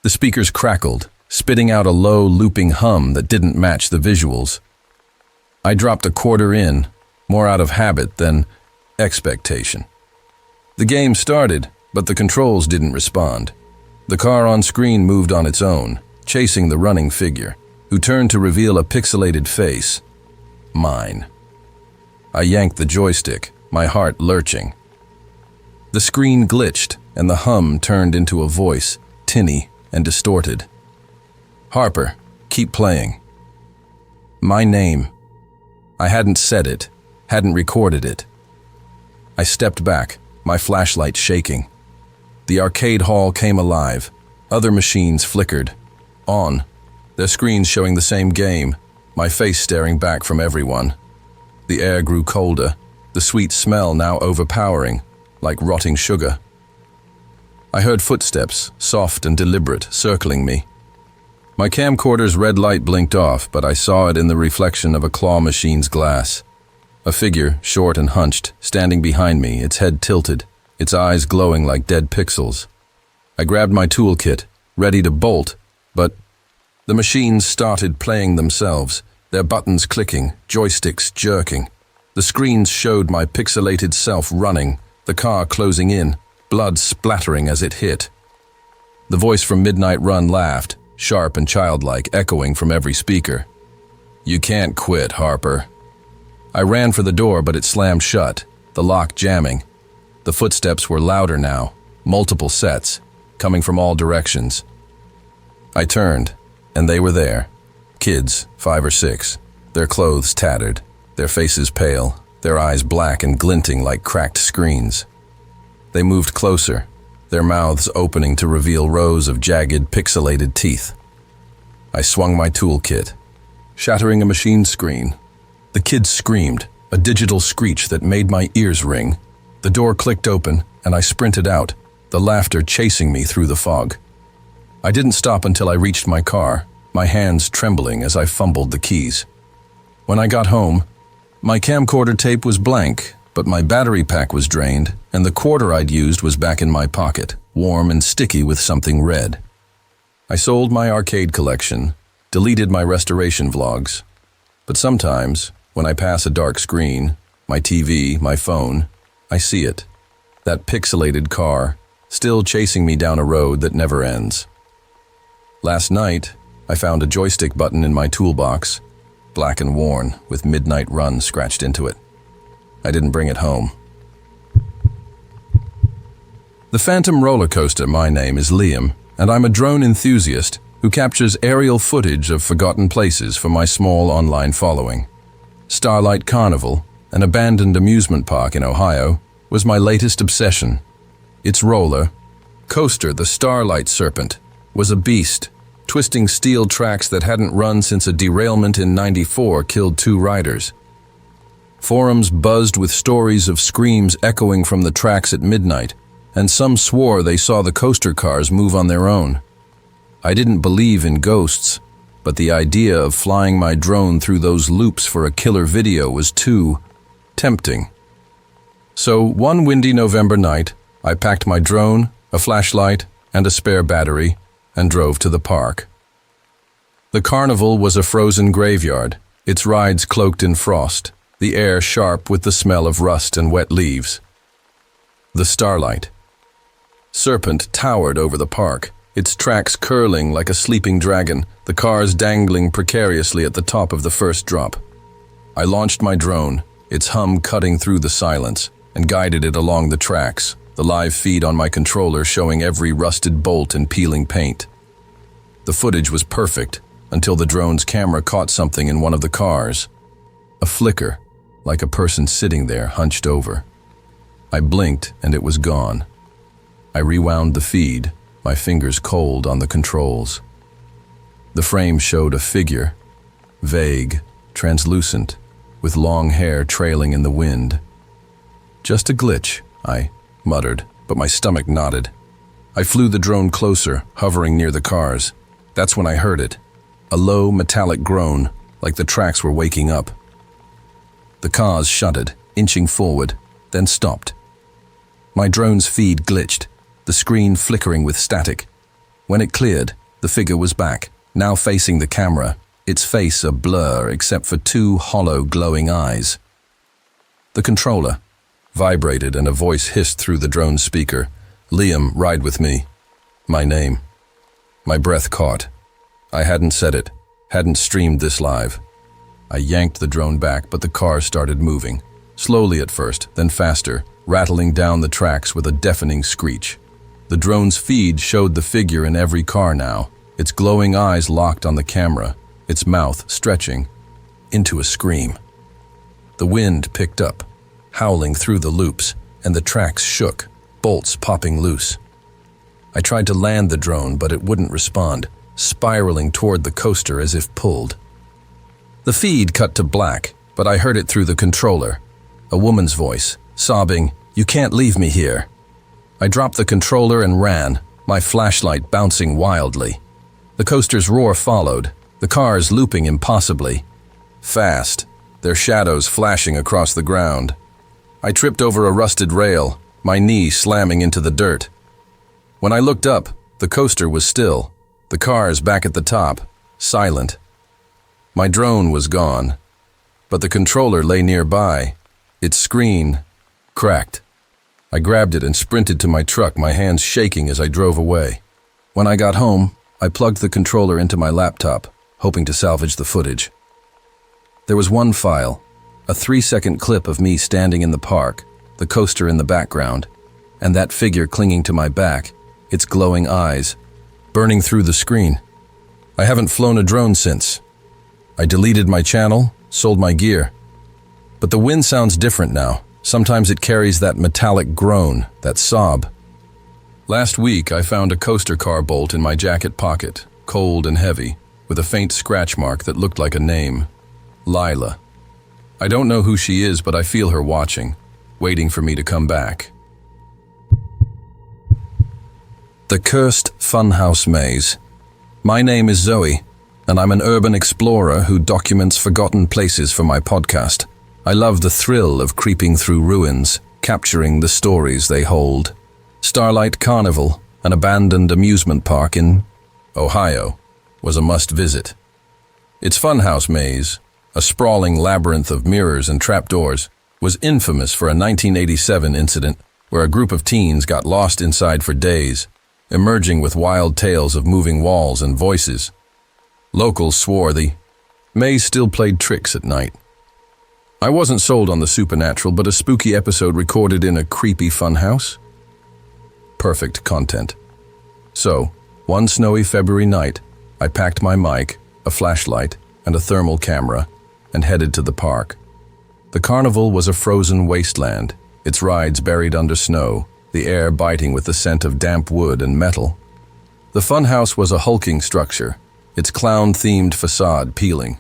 The speakers crackled, spitting out a low, looping hum that didn't match the visuals. I dropped a quarter in, more out of habit than expectation. The game started, but the controls didn't respond. The car on screen moved on its own, chasing the running figure, who turned to reveal a pixelated face. Mine. I yanked the joystick, my heart lurching. The screen glitched, and the hum turned into a voice, tinny and distorted. Harper, keep playing. My name. I hadn't said it, hadn't recorded it. I stepped back, my flashlight shaking. The arcade hall came alive. Other machines flickered. On. Their screens showing the same game, my face staring back from everyone. The air grew colder, the sweet smell now overpowering, like rotting sugar. I heard footsteps, soft and deliberate, circling me. My camcorder's red light blinked off, but I saw it in the reflection of a claw machine's glass. A figure, short and hunched, standing behind me, its head tilted, its eyes glowing like dead pixels. I grabbed my toolkit, ready to bolt, but the machines started playing themselves, their buttons clicking, joysticks jerking. The screens showed my pixelated self running, the car closing in, blood splattering as it hit. The voice from Midnight Run laughed, sharp and childlike, echoing from every speaker. You can't quit, Harper. I ran for the door, but it slammed shut, the lock jamming. The footsteps were louder now, multiple sets, coming from all directions. I turned, and they were there. Kids, 5 or 6, their clothes tattered, their faces pale, their eyes black and glinting like cracked screens. They moved closer, their mouths opening to reveal rows of jagged, pixelated teeth. I swung my toolkit, shattering a machine screen. The kids screamed, a digital screech that made my ears ring. The door clicked open, and I sprinted out, the laughter chasing me through the fog. I didn't stop until I reached my car, my hands trembling as I fumbled the keys. When I got home, my camcorder tape was blank, but my battery pack was drained, and the quarter I'd used was back in my pocket, warm and sticky with something red. I sold my arcade collection, deleted my restoration vlogs, but sometimes When I pass a dark screen, my TV, my phone, I see it. That pixelated car, still chasing me down a road that never ends. Last night, I found a joystick button in my toolbox, black and worn, with Midnight Run scratched into it. I didn't bring it home. The Phantom roller coaster, my name is Liam, and I'm a drone enthusiast who captures aerial footage of forgotten places for my small online following. Starlight Carnival, an abandoned amusement park in Ohio, was my latest obsession. Its roller coaster, the Starlight Serpent, was a beast, twisting steel tracks that hadn't run since a derailment in '94 killed 2 riders. Forums buzzed with stories of screams echoing from the tracks at midnight, and some swore they saw the coaster cars move on their own. I didn't believe in ghosts, but the idea of flying my drone through those loops for a killer video was too tempting. So one windy November night, I packed my drone, a flashlight, and a spare battery, and drove to the park. The carnival was a frozen graveyard, its rides cloaked in frost, the air sharp with the smell of rust and wet leaves. The Starlight Serpent towered over the park, its tracks curling like a sleeping dragon, the cars dangling precariously at the top of the first drop. I launched my drone, its hum cutting through the silence, and guided it along the tracks, the live feed on my controller showing every rusted bolt and peeling paint. The footage was perfect until the drone's camera caught something in one of the cars. A flicker, like a person sitting there hunched over. I blinked and it was gone. I rewound the feed, my fingers cold on the controls. The frame showed a figure, vague, translucent, with long hair trailing in the wind. Just a glitch, I muttered, but my stomach knotted. I flew the drone closer, hovering near the cars. That's when I heard it, a low metallic groan, like the tracks were waking up. The cars shuddered, inching forward, then stopped. My drone's feed glitched, the screen flickering with static. When it cleared, the figure was back, now facing the camera, its face a blur except for 2 hollow, glowing eyes. The controller vibrated and a voice hissed through the drone speaker. "Liam, ride with me." My name. My breath caught. I hadn't said it, hadn't streamed this live. I yanked the drone back, but the car started moving. Slowly at first, then faster, rattling down the tracks with a deafening screech. The drone's feed showed the figure in every car now, its glowing eyes locked on the camera, its mouth stretching into a scream. The wind picked up, howling through the loops, and the tracks shook, bolts popping loose. I tried to land the drone, but it wouldn't respond, spiraling toward the coaster as if pulled. The feed cut to black, but I heard it through the controller. A woman's voice, sobbing, "You can't leave me here." I dropped the controller and ran, my flashlight bouncing wildly. The coaster's roar followed, the cars looping impossibly. Fast, their shadows flashing across the ground. I tripped over a rusted rail, my knee slamming into the dirt. When I looked up, the coaster was still, the cars back at the top, silent. My drone was gone, but the controller lay nearby, its screen cracked. I grabbed it and sprinted to my truck, my hands shaking as I drove away. When I got home, I plugged the controller into my laptop, hoping to salvage the footage. There was one file, a 3-second clip of me standing in the park, the coaster in the background, and that figure clinging to my back, its glowing eyes, burning through the screen. I haven't flown a drone since. I deleted my channel, sold my gear. But the wind sounds different now. Sometimes it carries that metallic groan, that sob. Last week, I found a coaster car bolt in my jacket pocket, cold and heavy, with a faint scratch mark that looked like a name. Lila. I don't know who she is, but I feel her watching, waiting for me to come back. The Cursed Funhouse Maze. My name is Zoe, and I'm an urban explorer who documents forgotten places for my podcast. I love the thrill of creeping through ruins, capturing the stories they hold. Starlight Carnival, an abandoned amusement park in Ohio, was a must-visit. Its funhouse maze, a sprawling labyrinth of mirrors and trapdoors, was infamous for a 1987 incident where a group of teens got lost inside for days, emerging with wild tales of moving walls and voices. Locals swore the maze still played tricks at night. I wasn't sold on the supernatural, but a spooky episode recorded in a creepy funhouse? Perfect content. So, one snowy February night, I packed my mic, a flashlight, and a thermal camera, and headed to the park. The carnival was a frozen wasteland, its rides buried under snow, the air biting with the scent of damp wood and metal. The funhouse was a hulking structure, its clown-themed facade peeling,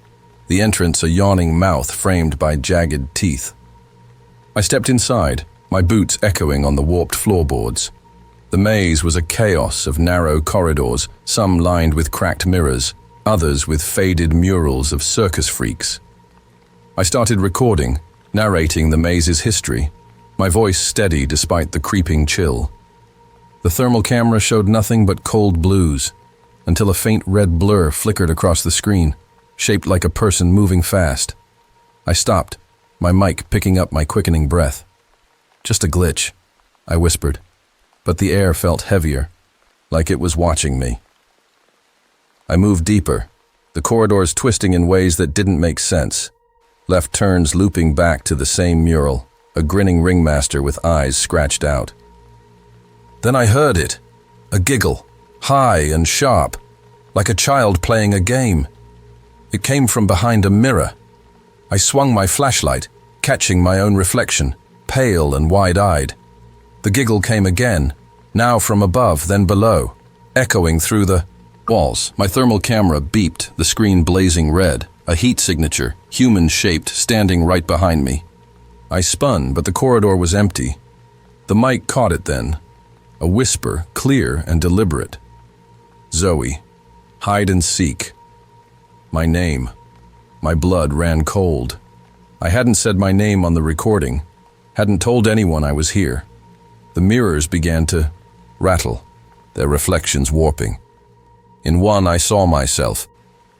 the entrance a yawning mouth framed by jagged teeth. I stepped inside, my boots echoing on the warped floorboards. The maze was a chaos of narrow corridors, some lined with cracked mirrors, others with faded murals of circus freaks. I started recording, narrating the maze's history, my voice steady despite the creeping chill. The thermal camera showed nothing but cold blues, until a faint red blur flickered across the screen, shaped like a person moving fast. I stopped, my mic picking up my quickening breath. "Just a glitch," I whispered, but the air felt heavier, like it was watching me. I moved deeper, the corridors twisting in ways that didn't make sense. Left turns looping back to the same mural, a grinning ringmaster with eyes scratched out. Then I heard it, a giggle, high and sharp, like a child playing a game. It came from behind a mirror. I swung my flashlight, catching my own reflection, pale and wide-eyed. The giggle came again, now from above, then below, echoing through the walls. My thermal camera beeped, the screen blazing red, a heat signature, human-shaped, standing right behind me. I spun, but the corridor was empty. The mic caught it then, a whisper, clear and deliberate. "Zoe, hide and seek." My name. My blood ran cold. I hadn't said my name on the recording, hadn't told anyone I was here. The mirrors began to rattle, their reflections warping. In one I saw myself,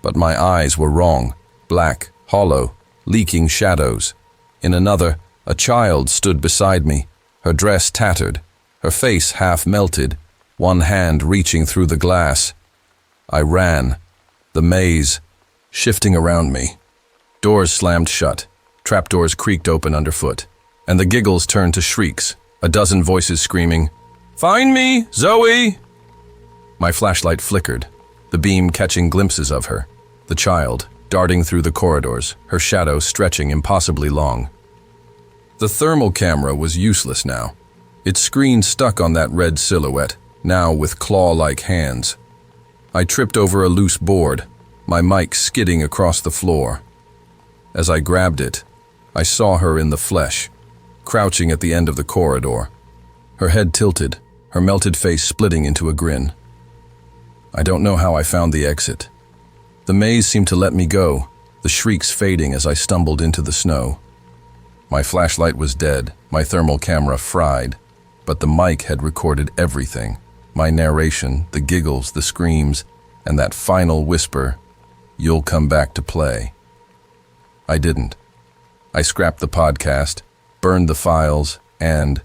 but my eyes were wrong, black, hollow, leaking shadows. In another, a child stood beside me, her dress tattered, her face half melted, one hand reaching through the glass. I ran, the maze, shifting around me. Doors slammed shut, trapdoors creaked open underfoot, and the giggles turned to shrieks, a dozen voices screaming, "Find me, Zoe!" My flashlight flickered, the beam catching glimpses of her, the child, darting through the corridors, her shadow stretching impossibly long. The thermal camera was useless now. Its screen stuck on that red silhouette, now with claw-like hands. I tripped over a loose board, my mic skidding across the floor. As I grabbed it, I saw her in the flesh, crouching at the end of the corridor, her head tilted, her melted face splitting into a grin. I don't know how I found the exit. The maze seemed to let me go, the shrieks fading as I stumbled into the snow. My flashlight was dead, my thermal camera fried, but the mic had recorded everything. My narration, the giggles, the screams, and that final whisper, "You'll come back to play." I didn't. I scrapped the podcast, burned the files, and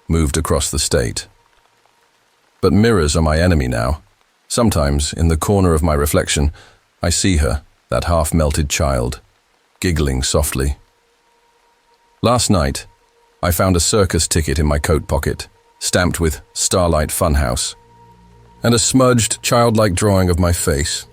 moved across the state. But mirrors are my enemy now. Sometimes, in the corner of my reflection, I see her, that half-melted child, giggling softly. Last night, I found a circus ticket in my coat pocket, stamped with Starlight Funhouse, and a smudged, childlike drawing of my face.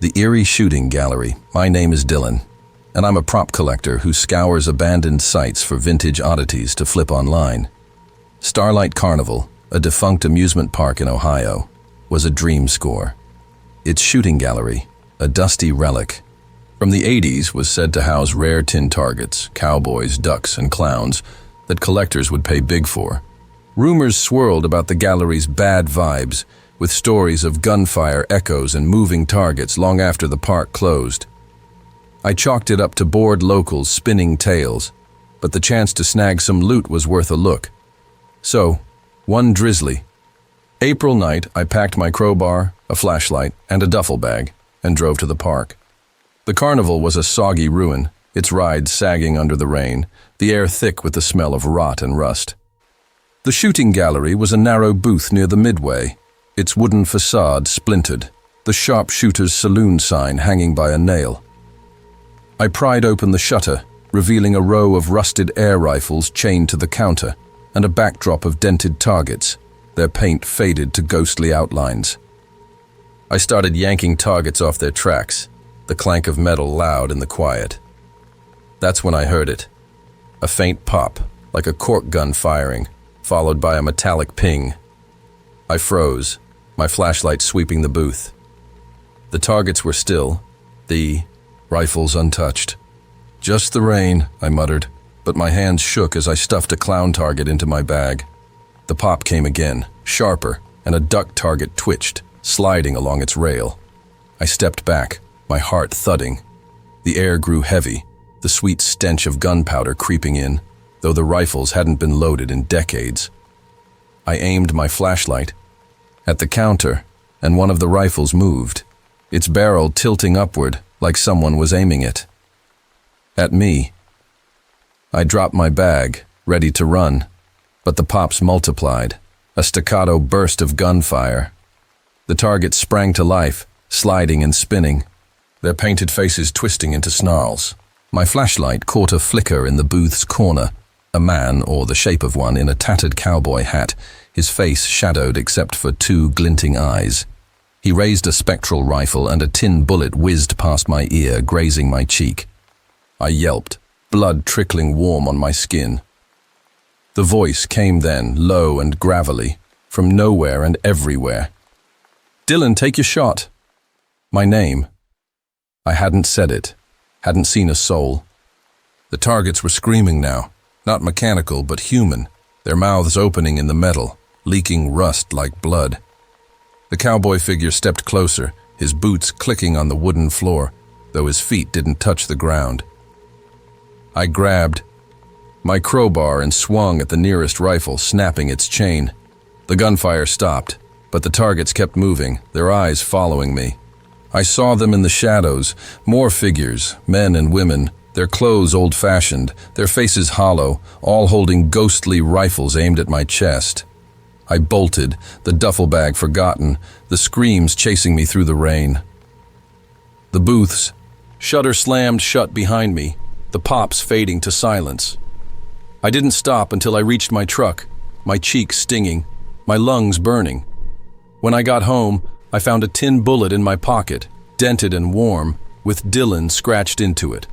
The Eerie Shooting Gallery. My name is Dylan, and I'm a prop collector who scours abandoned sites for vintage oddities to flip online. Starlight Carnival, a defunct amusement park in Ohio, was a dream score. Its shooting gallery, a dusty relic from the 80s, was said to house rare tin targets, cowboys, ducks, and clowns that collectors would pay big for. Rumors swirled about the gallery's bad vibes, with stories of gunfire echoes and moving targets long after the park closed. I chalked it up to bored locals spinning tales, but the chance to snag some loot was worth a look. So, one drizzly April night, I packed my crowbar, a flashlight, and a duffel bag, and drove to the park. The carnival was a soggy ruin, its rides sagging under the rain, the air thick with the smell of rot and rust. The shooting gallery was a narrow booth near the midway, its wooden facade splintered, the sharpshooter's saloon sign hanging by a nail. I pried open the shutter, revealing a row of rusted air rifles chained to the counter, and a backdrop of dented targets, their paint faded to ghostly outlines. I started yanking targets off their tracks, the clank of metal loud in the quiet. That's when I heard it. A faint pop, like a cork gun firing, followed by a metallic ping. I froze, my flashlight sweeping the booth. The targets were still, the rifles untouched. "Just the rain," I muttered, but my hands shook as I stuffed a clown target into my bag. The pop came again, sharper, and a duck target twitched, sliding along its rail. I stepped back, my heart thudding. The air grew heavy, the sweet stench of gunpowder creeping in, though the rifles hadn't been loaded in decades. I aimed my flashlight at the counter, and one of the rifles moved, its barrel tilting upward like someone was aiming it. At me. I dropped my bag, ready to run, but the pops multiplied, a staccato burst of gunfire. The targets sprang to life, sliding and spinning, their painted faces twisting into snarls. My flashlight caught a flicker in the booth's corner, a man, or the shape of one, in a tattered cowboy hat, his face shadowed except for two glinting eyes. He raised a spectral rifle and a tin bullet whizzed past my ear, grazing my cheek. I yelped, blood trickling warm on my skin. The voice came then, low and gravelly, from nowhere and everywhere. "Dylan, take your shot." My name. I hadn't said it, hadn't seen a soul. The targets were screaming now, not mechanical but human, their mouths opening in the metal, leaking rust like blood. The cowboy figure stepped closer, his boots clicking on the wooden floor, though his feet didn't touch the ground. I grabbed my crowbar and swung at the nearest rifle, snapping its chain. The gunfire stopped, but the targets kept moving, their eyes following me. I saw them in the shadows, more figures, men and women, their clothes old-fashioned, their faces hollow, all holding ghostly rifles aimed at my chest. I bolted, the duffel bag forgotten, the screams chasing me through the rain. The booth's shutter slammed shut behind me, the pops fading to silence. I didn't stop until I reached my truck, my cheeks stinging, my lungs burning. When I got home, I found a tin bullet in my pocket, dented and warm, with Dylan scratched into it.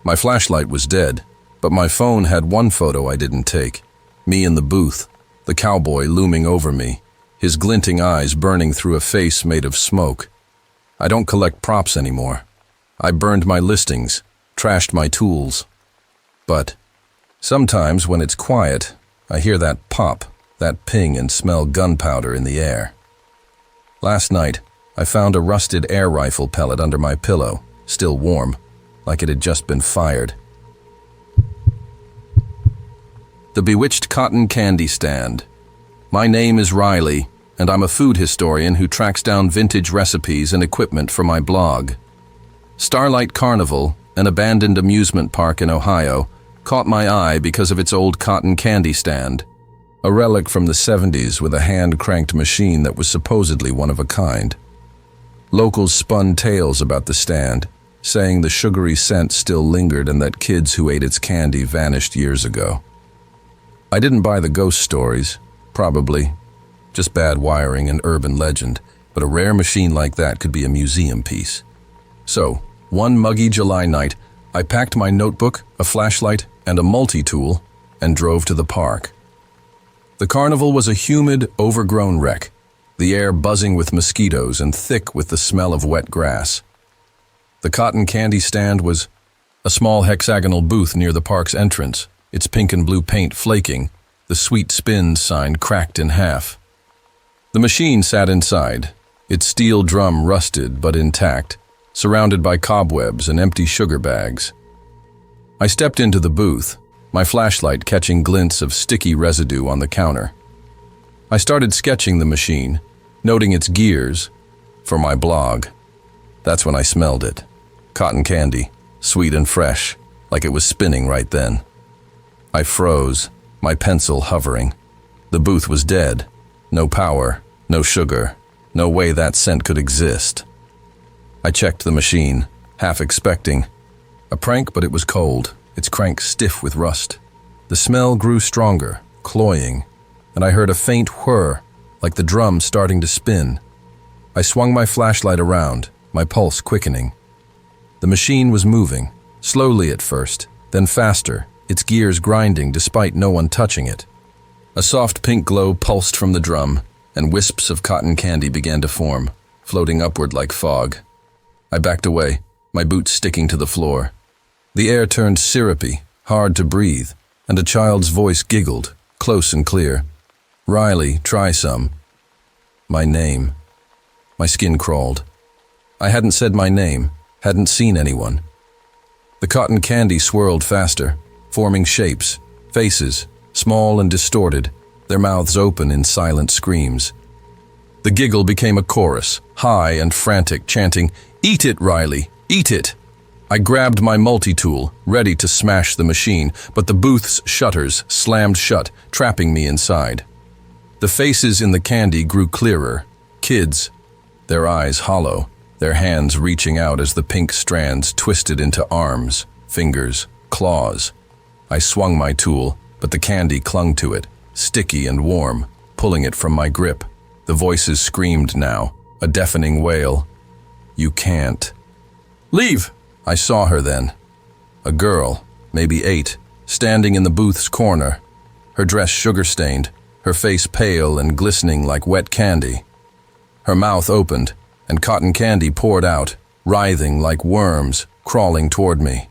My flashlight was dead, but my phone had one photo I didn't take. Me in the booth, the cowboy looming over me, his glinting eyes burning through a face made of smoke. I don't collect props anymore. I burned my listings, trashed my tools. But sometimes when it's quiet, I hear that pop, that ping, and smell gunpowder in the air. Last night, I found a rusted air rifle pellet under my pillow, still warm, like it had just been fired. The Bewitched Cotton Candy Stand. My name is Riley, and I'm a food historian who tracks down vintage recipes and equipment for my blog. Starlight Carnival, an abandoned amusement park in Ohio, caught my eye because of its old cotton candy stand, a relic from the 70s with a hand-cranked machine that was supposedly one of a kind. Locals spun tales about the stand, saying the sugary scent still lingered and that kids who ate its candy vanished years ago. I didn't buy the ghost stories, probably, just bad wiring and urban legend, but a rare machine like that could be a museum piece. So, one muggy July night, I packed my notebook, a flashlight, and a multi-tool, and drove to the park. The carnival was a humid, overgrown wreck, the air buzzing with mosquitoes and thick with the smell of wet grass. The cotton candy stand was a small hexagonal booth near the park's entrance, its pink and blue paint flaking, the Sweet Spins sign cracked in half. The machine sat inside, its steel drum rusted but intact, surrounded by cobwebs and empty sugar bags. I stepped into the booth, my flashlight catching glints of sticky residue on the counter. I started sketching the machine, noting its gears for my blog. That's when I smelled it. Cotton candy, sweet and fresh, like it was spinning right then. I froze, my pencil hovering. The booth was dead. No power, no sugar, no way that scent could exist. I checked the machine, half expecting a prank, but it was cold, its crank stiff with rust. The smell grew stronger, cloying, and I heard a faint whir, like the drum starting to spin. I swung my flashlight around, my pulse quickening. The machine was moving, slowly at first, then faster, its gears grinding despite no one touching it. A soft pink glow pulsed from the drum, and wisps of cotton candy began to form, floating upward like fog. I backed away, my boots sticking to the floor. The air turned syrupy, hard to breathe, and a child's voice giggled, close and clear. "Riley, try some." My name. My skin crawled. I hadn't said my name, hadn't seen anyone. The cotton candy swirled faster, forming shapes, faces, small and distorted, their mouths open in silent screams. The giggle became a chorus, high and frantic, chanting, "Eat it, Riley, eat it." I grabbed my multi-tool, ready to smash the machine, but the booth's shutters slammed shut, trapping me inside. The faces in the candy grew clearer, kids, their eyes hollow, their hands reaching out as the pink strands twisted into arms, fingers, claws. I swung my tool, but the candy clung to it, sticky and warm, pulling it from my grip. The voices screamed now, a deafening wail. "You can't." "Leave!" I saw her then. A girl, maybe 8, standing in the booth's corner, her dress sugar-stained, her face pale and glistening like wet candy. Her mouth opened, and cotton candy poured out, writhing like worms, crawling toward me.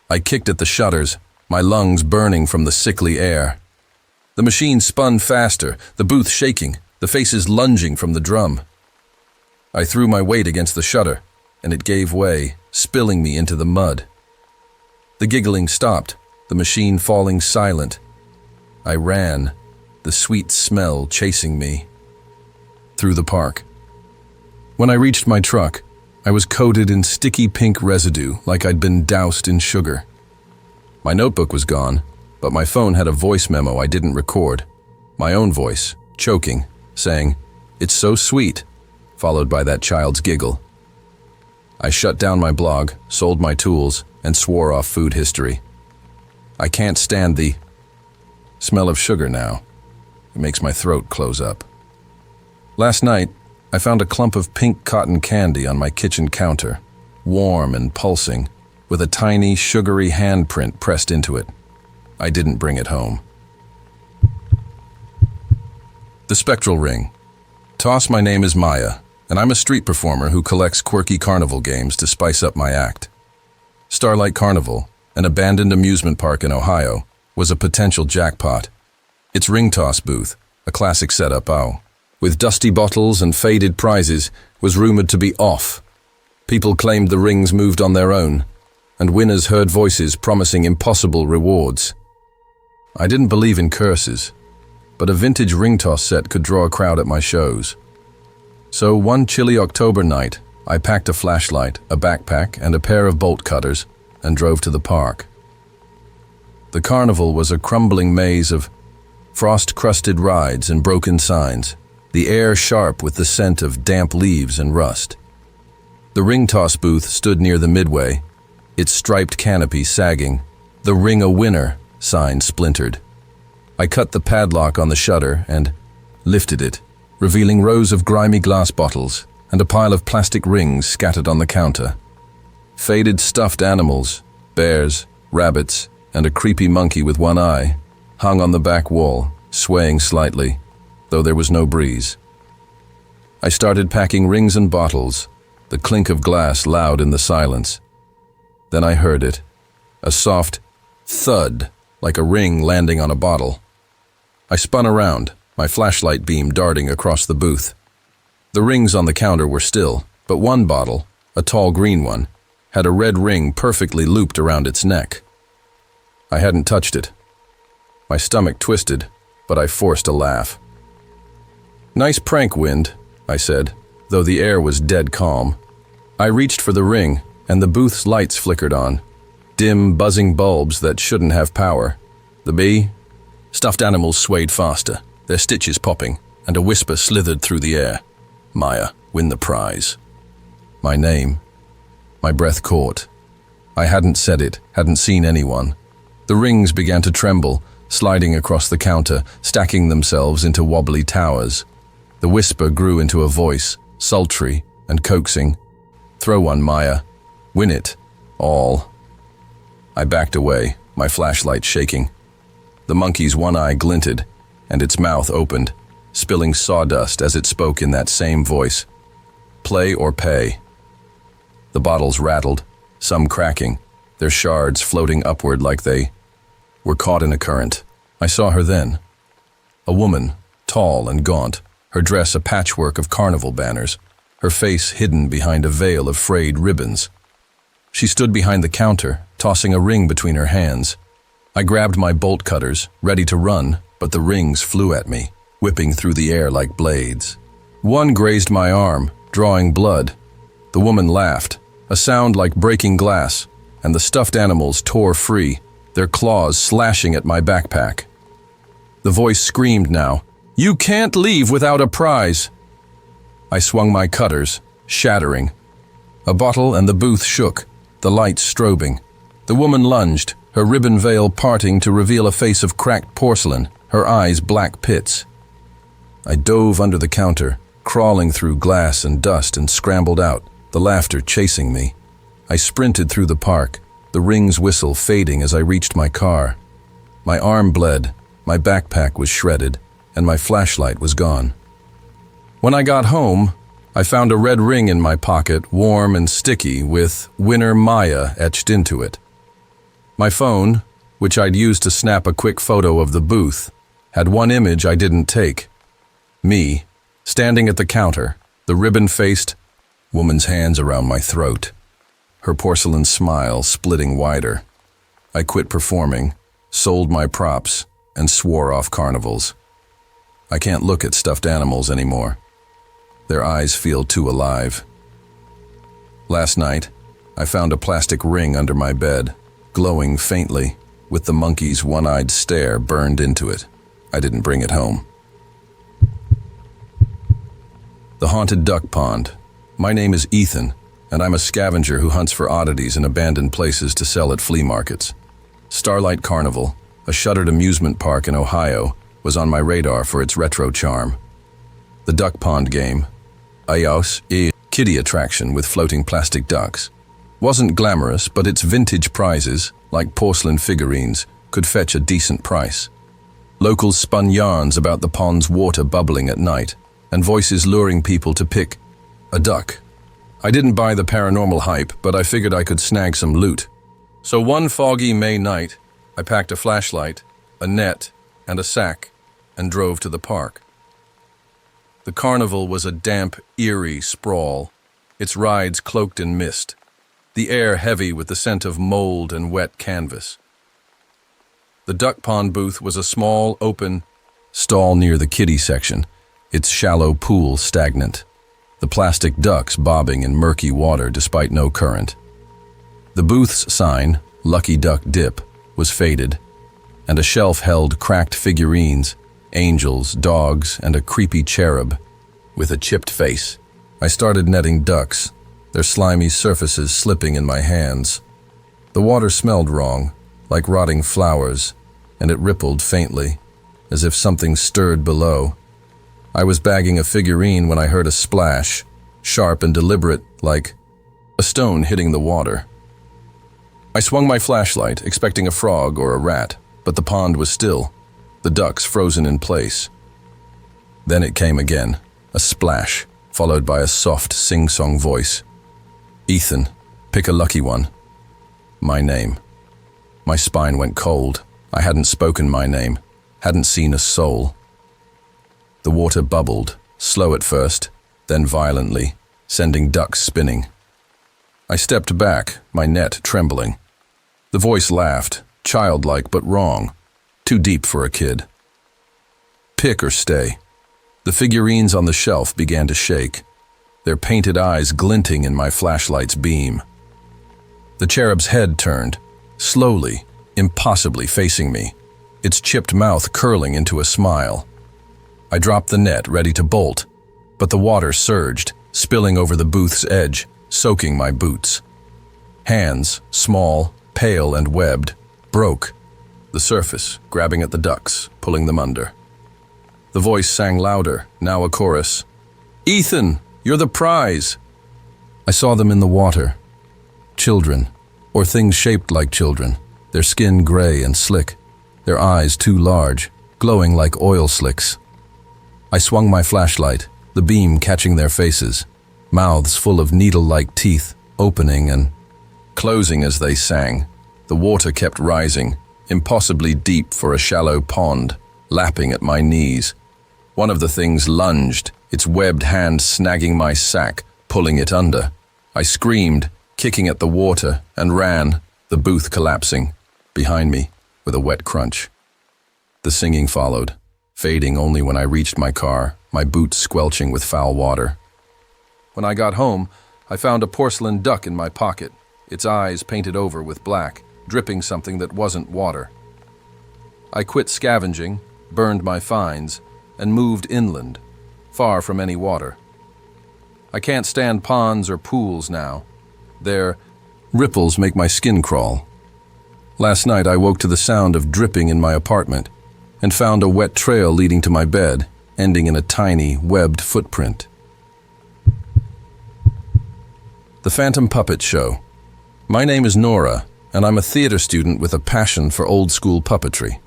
I kicked at the shutters, my lungs burning from the sickly air. The machine spun faster, the booth shaking, the faces lunging from the drum. I threw my weight against the shutter, and it gave way, spilling me into the mud. The giggling stopped, the machine falling silent. I ran, the sweet smell chasing me, through the park. When I reached my truck, I was coated in sticky pink residue like I'd been doused in sugar. My notebook was gone, but my phone had a voice memo I didn't record. My own voice, choking, saying, "It's so sweet," followed by that child's giggle. I shut down my blog, sold my tools, and swore off food history. I can't stand the smell of sugar now. It makes my throat close up. Last night, I found a clump of pink cotton candy on my kitchen counter, warm and pulsing, with a tiny, sugary handprint pressed into it. I didn't bring it home. The Spectral Ring. Toss, my name is Maya, and I'm a street performer who collects quirky carnival games to spice up my act. Starlight Carnival, an abandoned amusement park in Ohio, was a potential jackpot. Its ring toss booth, a classic setup, with dusty bottles and faded prizes, was rumored to be off. People claimed the rings moved on their own, and winners heard voices promising impossible rewards. I didn't believe in curses, but a vintage ring toss set could draw a crowd at my shows. So one chilly October night, I packed a flashlight, a backpack, and a pair of bolt cutters, and drove to the park. The carnival was a crumbling maze of frost-crusted rides and broken signs, the air sharp with the scent of damp leaves and rust. The ring toss booth stood near the midway, its striped canopy sagging, the "Ring a Winner" sign splintered. I cut the padlock on the shutter and lifted it, revealing rows of grimy glass bottles and a pile of plastic rings scattered on the counter. Faded stuffed animals, bears, rabbits, and a creepy monkey with one eye, hung on the back wall, swaying slightly, though there was no breeze. I started packing rings and bottles, the clink of glass loud in the silence. Then I heard it, a soft thud, like a ring landing on a bottle. I spun around, my flashlight beam darting across the booth. The rings on the counter were still, but one bottle, a tall green one, had a red ring perfectly looped around its neck. I hadn't touched it. My stomach twisted, but I forced a laugh. "Nice prank, Wind," I said, though the air was dead calm. I reached for the ring, and the booth's lights flickered on. Dim, buzzing bulbs that shouldn't have power. The bee? Stuffed animals swayed faster, their stitches popping, and a whisper slithered through the air. "Maya, win the prize." My name. My breath caught. I hadn't said it, hadn't seen anyone. The rings began to tremble, sliding across the counter, stacking themselves into wobbly towers. The whisper grew into a voice, sultry and coaxing. "Throw one, Maya. Win it. All." I backed away, my flashlight shaking. The monkey's one eye glinted, and its mouth opened, spilling sawdust as it spoke in that same voice. "Play or pay." The bottles rattled, some cracking, their shards floating upward like they were caught in a current. I saw her then. A woman, tall and gaunt, her dress a patchwork of carnival banners, her face hidden behind a veil of frayed ribbons. She stood behind the counter, tossing a ring between her hands. I grabbed my bolt cutters, ready to run, but the rings flew at me, whipping through the air like blades. One grazed my arm, drawing blood. The woman laughed, a sound like breaking glass, and the stuffed animals tore free, their claws slashing at my backpack. The voice screamed now, "You can't leave without a prize!" I swung my cutters, shattering. A bottle and the booth shook, the lights strobing. The woman lunged, her ribbon veil parting to reveal a face of cracked porcelain, her eyes black pits. I dove under the counter, crawling through glass and dust, and scrambled out, the laughter chasing me. I sprinted through the park, the ring's whistle fading as I reached my car. My arm bled, my backpack was shredded, and my flashlight was gone. When I got home, I found a red ring in my pocket, warm and sticky, with "Winner Maya" etched into it. My phone, which I'd used to snap a quick photo of the booth, had one image I didn't take. Me, standing at the counter, the ribbon-faced woman's hands around my throat, her porcelain smile splitting wider. I quit performing, sold my props, and swore off carnivals. I can't look at stuffed animals anymore. Their eyes feel too alive. Last night, I found a plastic ring under my bed, glowing faintly, with the monkey's one-eyed stare burned into it. I didn't bring it home. The Haunted Duck Pond. My name is Ethan, and I'm a scavenger who hunts for oddities in abandoned places to sell at flea markets. Starlight Carnival, a shuttered amusement park in Ohio, was on my radar for its retro charm. The duck pond game, a kiddie attraction with floating plastic ducks, wasn't glamorous, but its vintage prizes, like porcelain figurines, could fetch a decent price. Locals spun yarns about the pond's water bubbling at night, and voices luring people to pick a duck. I didn't buy the paranormal hype, but I figured I could snag some loot. So one foggy May night, I packed a flashlight, a net, and a sack, and drove to the park. The carnival was a damp, eerie sprawl, its rides cloaked in mist, the air heavy with the scent of mold and wet canvas. The duck pond booth was a small, open stall near the kiddie section, its shallow pool stagnant, the plastic ducks bobbing in murky water despite no current. The booth's sign, "Lucky Duck Dip," was faded, and a shelf held cracked figurines, angels, dogs, and a creepy cherub with a chipped face. I started netting ducks, their slimy surfaces slipping in my hands. The water smelled wrong, like rotting flowers, and it rippled faintly, as if something stirred below. I was bagging a figurine when I heard a splash, sharp and deliberate, like a stone hitting the water. I swung my flashlight, expecting a frog or a rat, but the pond was still, the ducks frozen in place. Then it came again, a splash, followed by a soft sing-song voice. "Ethan, pick a lucky one." My name. My spine went cold. I hadn't spoken my name, hadn't seen a soul. The water bubbled, slow at first, then violently, sending ducks spinning. I stepped back, my net trembling. The voice laughed, Childlike but wrong. Too deep for a kid. Pick or stay. The figurines on the shelf began to shake, their painted eyes glinting in my flashlight's beam. The cherub's head turned, slowly, impossibly facing me, its chipped mouth curling into a smile. I dropped the net, ready to bolt, but the water surged, spilling over the booth's edge, soaking my boots. Hands, small, pale and webbed, broke the surface, grabbing at the ducks, pulling them under. The voice sang louder, now a chorus. "Ethan, you're the prize!" I saw them in the water. Children, or things shaped like children, their skin gray and slick, their eyes too large, glowing like oil slicks. I swung my flashlight, the beam catching their faces, mouths full of needle-like teeth, opening and closing as they sang. The water kept rising, impossibly deep for a shallow pond, lapping at my knees. One of the things lunged, its webbed hand snagging my sack, pulling it under. I screamed, kicking at the water, and ran, the booth collapsing, behind me, with a wet crunch. The singing followed, fading only when I reached my car, my boots squelching with foul water. When I got home, I found a porcelain duck in my pocket, its eyes painted over with black, dripping something that wasn't water. I quit scavenging, burned my finds, and moved inland, far from any water. I can't stand ponds or pools now. Their ripples make my skin crawl. Last night I woke to the sound of dripping in my apartment and found a wet trail leading to my bed, ending in a tiny, webbed footprint. The Phantom Puppet Show. My name is Nora, and I'm a theater student with a passion for old-school puppetry.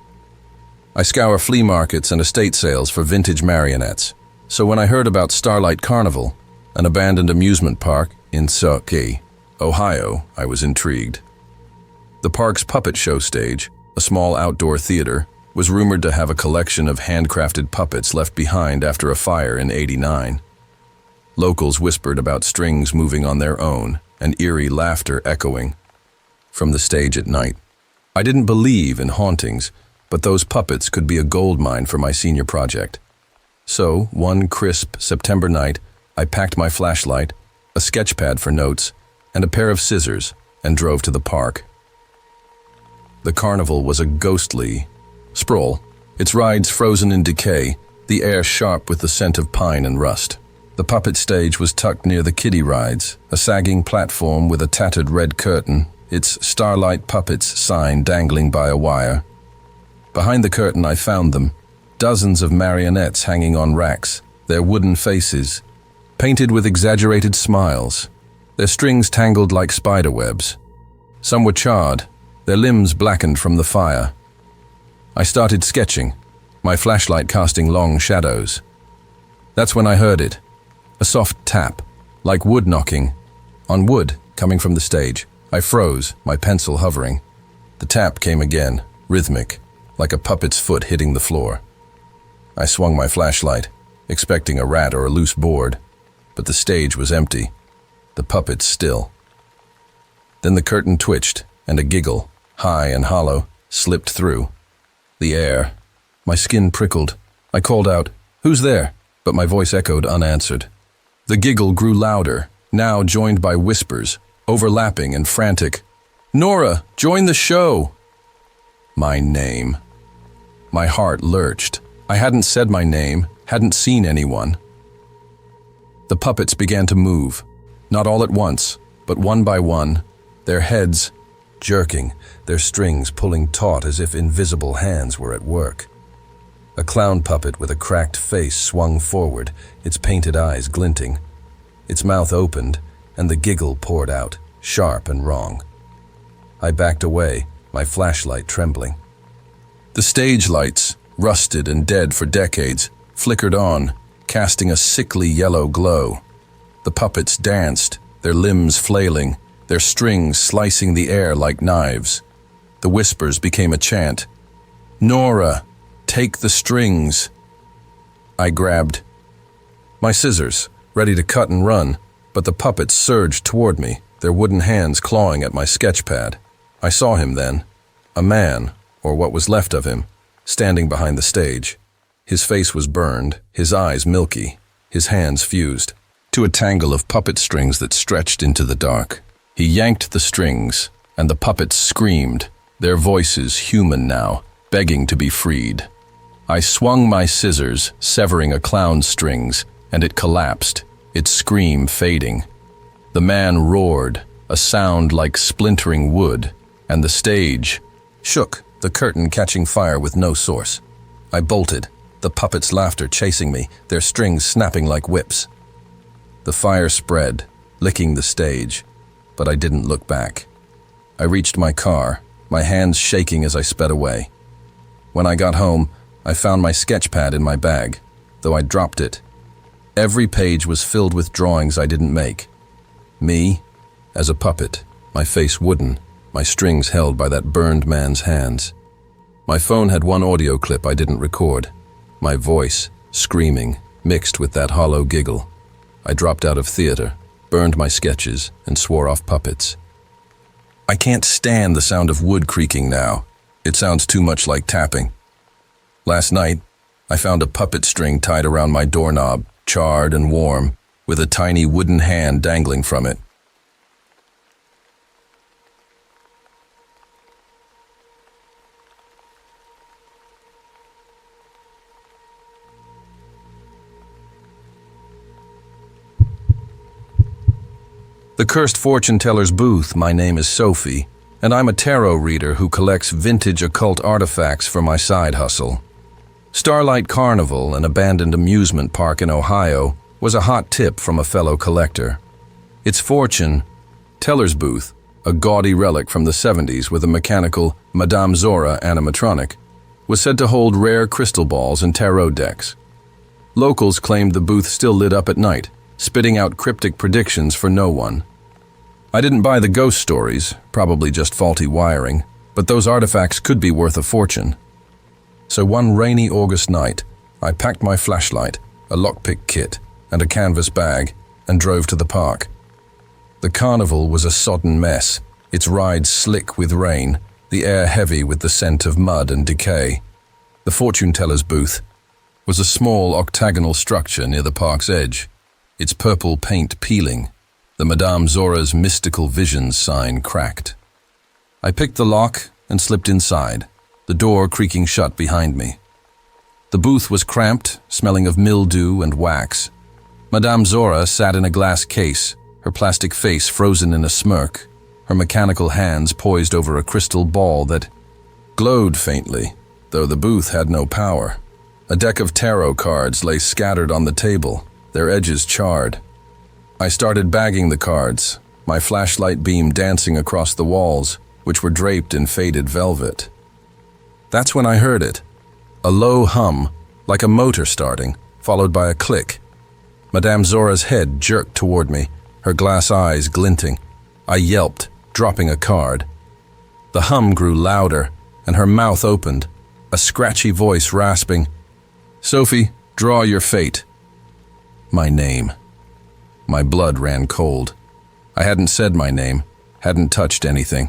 I scour flea markets and estate sales for vintage marionettes, so when I heard about Starlight Carnival, an abandoned amusement park in Saukee, Ohio, I was intrigued. The park's puppet show stage, a small outdoor theater, was rumored to have a collection of handcrafted puppets left behind after a fire in '89. Locals whispered about strings moving on their own and eerie laughter echoing from the stage at night. I didn't believe in hauntings, but those puppets could be a goldmine for my senior project. So, one crisp September night, I packed my flashlight, a sketch pad for notes, and a pair of scissors, and drove to the park. The carnival was a ghostly sprawl, its rides frozen in decay, the air sharp with the scent of pine and rust. The puppet stage was tucked near the kiddie rides, a sagging platform with a tattered red curtain, its Starlight Puppets sign dangling by a wire. Behind the curtain I found them, dozens of marionettes hanging on racks, their wooden faces painted with exaggerated smiles, their strings tangled like spider webs. Some were charred, their limbs blackened from the fire. I started sketching, my flashlight casting long shadows. That's when I heard it, a soft tap, like wood knocking, on wood coming from the stage. I froze, my pencil hovering. The tap came again, rhythmic, like a puppet's foot hitting the floor. I swung my flashlight, expecting a rat or a loose board, but the stage was empty, the puppets still. Then the curtain twitched, and a giggle, high and hollow, slipped through. The air. My skin prickled. I called out, "Who's there?" But my voice echoed unanswered. The giggle grew louder, now joined by whispers, overlapping and frantic. "Nora, join the show!" My name. My heart lurched. I hadn't said my name, hadn't seen anyone. The puppets began to move, not all at once, but one by one, their heads jerking, their strings pulling taut as if invisible hands were at work. A clown puppet with a cracked face swung forward, its painted eyes glinting. Its mouth opened, and the giggle poured out, sharp and wrong. I backed away, my flashlight trembling. The stage lights, rusted and dead for decades, flickered on, casting a sickly yellow glow. The puppets danced, their limbs flailing, their strings slicing the air like knives. The whispers became a chant. "Nora, take the strings." I grabbed my scissors, ready to cut and run, but the puppets surged toward me, their wooden hands clawing at my sketch pad. I saw him then, a man, or what was left of him, standing behind the stage. His face was burned, his eyes milky, his hands fused to a tangle of puppet strings that stretched into the dark. He yanked the strings, and the puppets screamed, their voices human now, begging to be freed. I swung my scissors, severing a clown's strings, and it collapsed, its scream fading. The man roared, a sound like splintering wood, and the stage shook, the curtain catching fire with no source. I bolted, the puppets' laughter chasing me, their strings snapping like whips. The fire spread, licking the stage, but I didn't look back. I reached my car, my hands shaking as I sped away. When I got home, I found my sketch pad in my bag, though I dropped it. Every page was filled with drawings I didn't make. Me, as a puppet, my face wooden, my strings held by that burned man's hands. My phone had one audio clip I didn't record. My voice, screaming, mixed with that hollow giggle. I dropped out of theater, burned my sketches, and swore off puppets. I can't stand the sound of wood creaking now. It sounds too much like tapping. Last night, I found a puppet string tied around my doorknob, charred and warm, with a tiny wooden hand dangling from it. The Cursed Fortune Teller's booth. My name is Sophie, and I'm a tarot reader who collects vintage occult artifacts for my side hustle. Starlight Carnival, an abandoned amusement park in Ohio, was a hot tip from a fellow collector. Its fortune teller's booth, a gaudy relic from the 70s with a mechanical Madame Zora animatronic, was said to hold rare crystal balls and tarot decks. Locals claimed the booth still lit up at night, spitting out cryptic predictions for no one. I didn't buy the ghost stories, probably just faulty wiring, but those artifacts could be worth a fortune. So one rainy August night, I packed my flashlight, a lockpick kit, and a canvas bag, and drove to the park. The carnival was a sodden mess, its rides slick with rain, the air heavy with the scent of mud and decay. The fortune teller's booth was a small octagonal structure near the park's edge, its purple paint peeling, the Madame Zora's mystical visions sign cracked. I picked the lock and slipped inside, the door creaking shut behind me. The booth was cramped, smelling of mildew and wax. Madame Zora sat in a glass case, her plastic face frozen in a smirk, her mechanical hands poised over a crystal ball that glowed faintly, though the booth had no power. A deck of tarot cards lay scattered on the table, their edges charred. I started bagging the cards, my flashlight beam dancing across the walls, which were draped in faded velvet. That's when I heard it. A low hum, like a motor starting, followed by a click. Madame Zora's head jerked toward me, her glass eyes glinting. I yelped, dropping a card. The hum grew louder, and her mouth opened, a scratchy voice rasping, "Sophie, draw your fate." My name. My blood ran cold. I hadn't said my name, hadn't touched anything.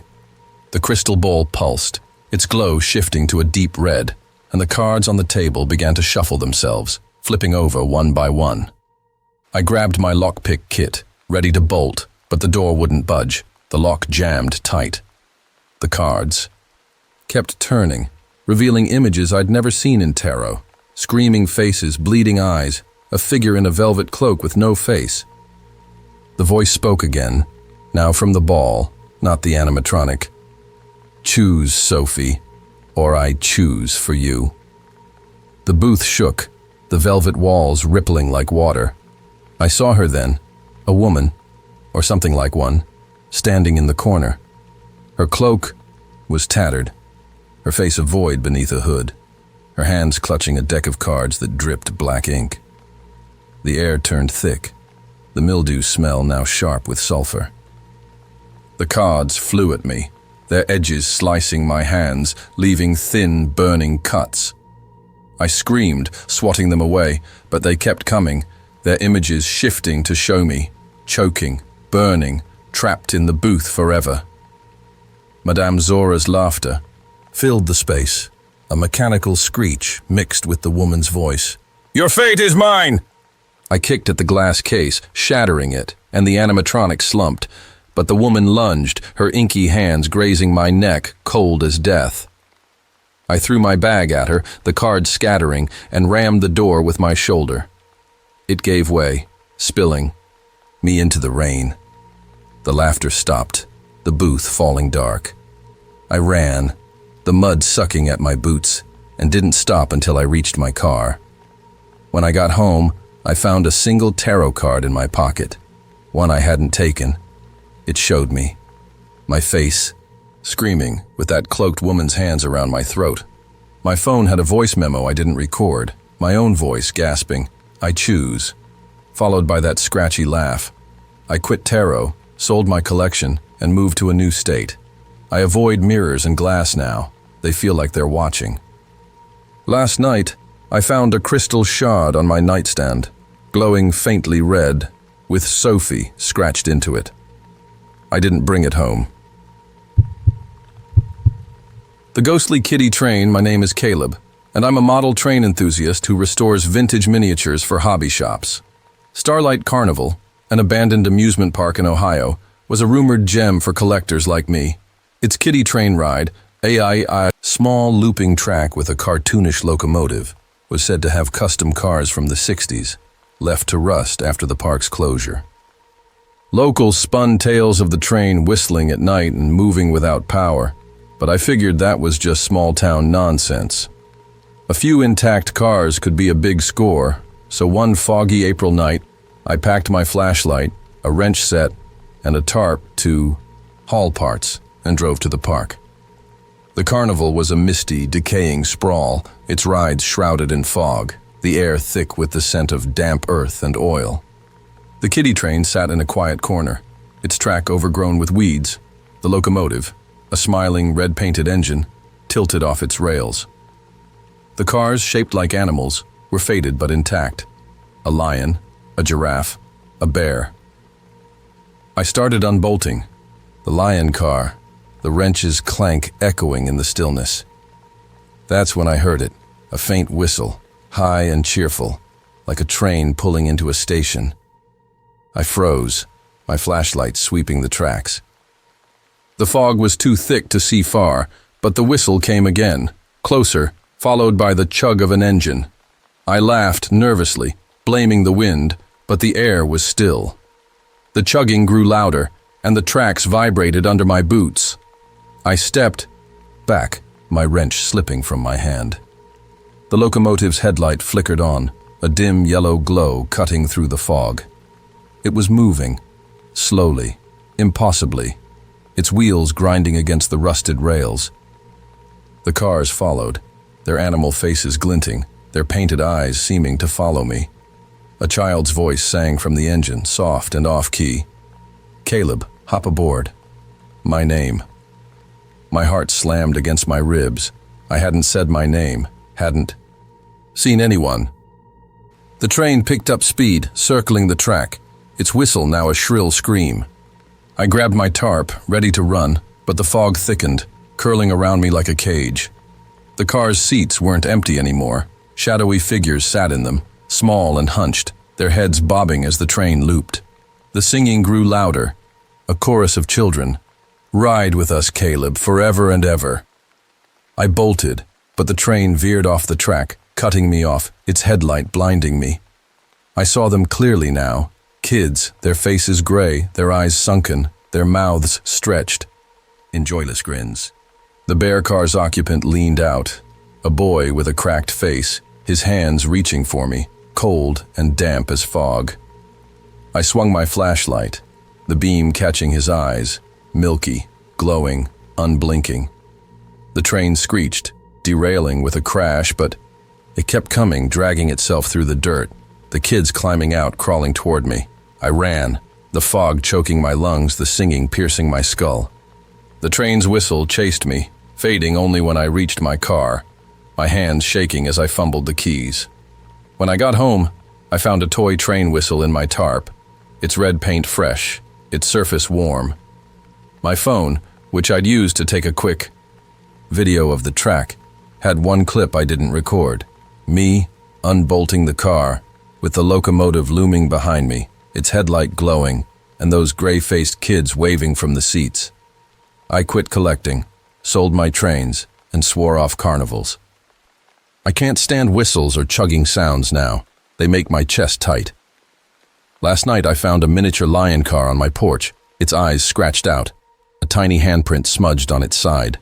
The crystal ball pulsed, its glow shifting to a deep red, and the cards on the table began to shuffle themselves, flipping over one by one. I grabbed my lockpick kit, ready to bolt, but the door wouldn't budge. The lock jammed tight. The cards kept turning, revealing images I'd never seen in tarot. Screaming faces, bleeding eyes, a figure in a velvet cloak with no face. The voice spoke again, now from the ball, not the animatronic. "Choose, Sophie, or I choose for you." The booth shook, the velvet walls rippling like water. I saw her then, a woman, or something like one, standing in the corner. Her cloak was tattered, her face a void beneath a hood, her hands clutching a deck of cards that dripped black ink. The air turned thick, the mildew smell now sharp with sulfur. The cards flew at me, their edges slicing my hands, leaving thin, burning cuts. I screamed, swatting them away, but they kept coming, their images shifting to show me, choking, burning, trapped in the booth forever. Madame Zora's laughter, filled the space, a mechanical screech mixed with the woman's voice. "Your fate is mine!" I kicked at the glass case, shattering it, and the animatronic slumped, but the woman lunged, her inky hands grazing my neck, cold as death. I threw my bag at her, the cards scattering, and rammed the door with my shoulder. It gave way, spilling me into the rain. The laughter stopped, the booth falling dark. I ran, the mud sucking at my boots, and didn't stop until I reached my car. When I got home, I found a single tarot card in my pocket, one I hadn't taken. It showed me. My face, screaming, with that cloaked woman's hands around my throat. My phone had a voice memo I didn't record, my own voice gasping, "I choose," followed by that scratchy laugh. I quit tarot, sold my collection, and moved to a new state. I avoid mirrors and glass now. They feel like they're watching. Last night, I found a crystal shard on my nightstand, glowing faintly red, with Sophie scratched into it. I didn't bring it home. The ghostly kiddie train, my name is Caleb, and I'm a model train enthusiast who restores vintage miniatures for hobby shops. Starlight Carnival, an abandoned amusement park in Ohio, was a rumored gem for collectors like me. Its kiddie train ride, a small looping track with a cartoonish locomotive, was said to have custom cars from the 60s, left to rust after the park's closure. Locals spun tales of the train whistling at night and moving without power, but I figured that was just small-town nonsense. A few intact cars could be a big score, so one foggy April night, I packed my flashlight, a wrench set, and a tarp to haul parts and drove to the park. The carnival was a misty, decaying sprawl, its rides shrouded in fog, the air thick with the scent of damp earth and oil. The kiddie train sat in a quiet corner, its track overgrown with weeds, the locomotive, a smiling red-painted engine, tilted off its rails. The cars, shaped like animals, were faded but intact. A lion, a giraffe, a bear. I started unbolting. The lion car, the wrench's clank echoing in the stillness. That's when I heard it, a faint whistle, high and cheerful, like a train pulling into a station. I froze, my flashlight sweeping the tracks. The fog was too thick to see far, but the whistle came again, closer, followed by the chug of an engine. I laughed nervously, blaming the wind, but the air was still. The chugging grew louder, and the tracks vibrated under my boots. I stepped back, my wrench slipping from my hand. The locomotive's headlight flickered on, a dim yellow glow cutting through the fog. It was moving, slowly, impossibly, its wheels grinding against the rusted rails. The cars followed, their animal faces glinting, their painted eyes seeming to follow me. A child's voice sang from the engine, soft and off-key. "Caleb, hop aboard." My name. My heart slammed against my ribs. I hadn't said my name, hadn't seen anyone. The train picked up speed, circling the track, its whistle now a shrill scream. I grabbed my tarp, ready to run, but the fog thickened, curling around me like a cage. The car's seats weren't empty anymore. Shadowy figures sat in them, small and hunched, their heads bobbing as the train looped. The singing grew louder, a chorus of children. "Ride with us, Caleb, forever and ever." I bolted, but the train veered off the track, cutting me off, its headlight blinding me. I saw them clearly now, kids, their faces gray, their eyes sunken, their mouths stretched in joyless grins. The bear car's occupant leaned out, a boy with a cracked face, his hands reaching for me, cold and damp as fog. I swung my flashlight, the beam catching his eyes, milky, glowing, unblinking. The train screeched, derailing with a crash, but it kept coming, dragging itself through the dirt, the kids climbing out, crawling toward me. I ran, the fog choking my lungs, the singing piercing my skull. The train's whistle chased me, fading only when I reached my car, my hands shaking as I fumbled the keys. When I got home, I found a toy train whistle in my tarp, its red paint fresh, its surface warm. My phone, which I'd used to take a quick video of the track, had one clip I didn't record. Me, unbolting the car, with the locomotive looming behind me, its headlight glowing, and those gray-faced kids waving from the seats. I quit collecting, sold my trains, and swore off carnivals. I can't stand whistles or chugging sounds now. They make my chest tight. Last night I found a miniature lion car on my porch, its eyes scratched out, a tiny handprint smudged on its side.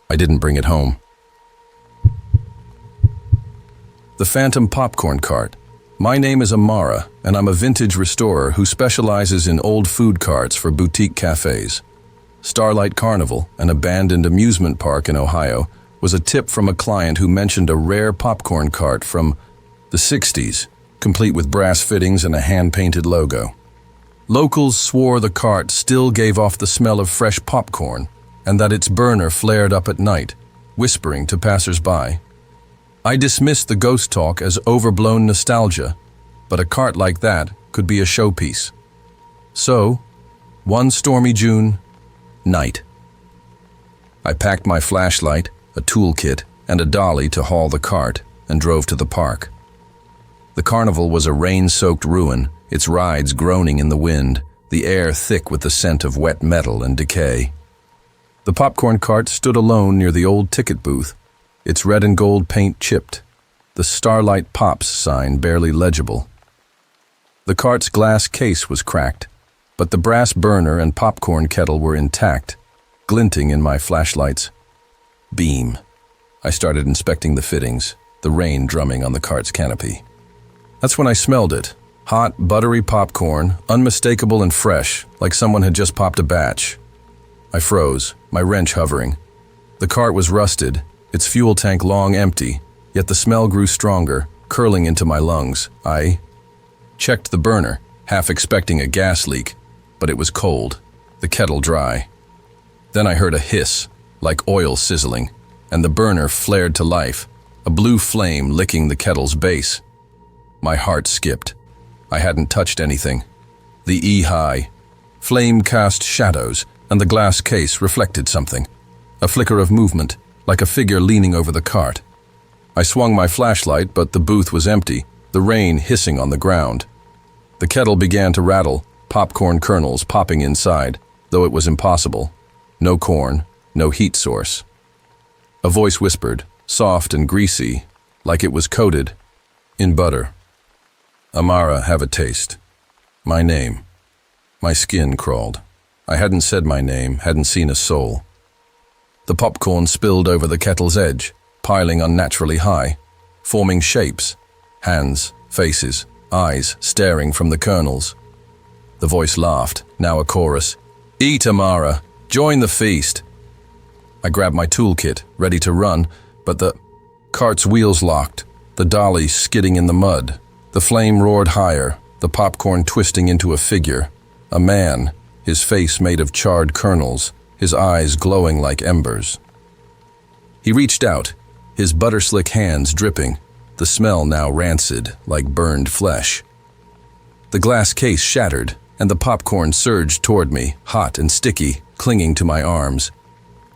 I didn't bring it home. The Phantom Popcorn Cart. My name is Amara, and I'm a vintage restorer who specializes in old food carts for boutique cafes. Starlight Carnival, an abandoned amusement park in Ohio, was a tip from a client who mentioned a rare popcorn cart from the 60s, complete with brass fittings and a hand-painted logo. Locals swore the cart still gave off the smell of fresh popcorn and that its burner flared up at night, whispering to passers-by. I dismissed the ghost talk as overblown nostalgia, but a cart like that could be a showpiece. So, one stormy June night, I packed my flashlight, a toolkit, and a dolly to haul the cart and drove to the park. The carnival was a rain-soaked ruin, its rides groaning in the wind, the air thick with the scent of wet metal and decay. The popcorn cart stood alone near the old ticket booth, its red and gold paint chipped, the Starlight Pops sign barely legible. The cart's glass case was cracked, but the brass burner and popcorn kettle were intact, glinting in my flashlight's beam. I started inspecting the fittings, the rain drumming on the cart's canopy. That's when I smelled it. Hot, buttery popcorn, unmistakable and fresh, like someone had just popped a batch. I froze, my wrench hovering. The cart was rusted, its fuel tank long empty, yet the smell grew stronger, curling into my lungs. I checked the burner, half expecting a gas leak, but it was cold, the kettle dry. Then I heard a hiss, like oil sizzling, and the burner flared to life, a blue flame licking the kettle's base. My heart skipped. I hadn't touched anything. The E-high. Flame cast shadows, and the glass case reflected something. A flicker of movement, like a figure leaning over the cart. I swung my flashlight, but the booth was empty, the rain hissing on the ground. The kettle began to rattle, popcorn kernels popping inside, though it was impossible. No corn, no heat source. A voice whispered, soft and greasy, like it was coated in butter. Amara, have a taste. My name. My skin crawled. I hadn't said my name, hadn't seen a soul. The popcorn spilled over the kettle's edge, piling unnaturally high, forming shapes, hands, faces, eyes staring from the kernels. The voice laughed, now a chorus. Eat, Amara, join the feast. I grabbed my toolkit, ready to run, but the cart's wheels locked, the dolly skidding in the mud. The flame roared higher, the popcorn twisting into a figure, a man, his face made of charred kernels, his eyes glowing like embers. He reached out, his butter-slick hands dripping, the smell now rancid, like burned flesh. The glass case shattered, and the popcorn surged toward me, hot and sticky, clinging to my arms.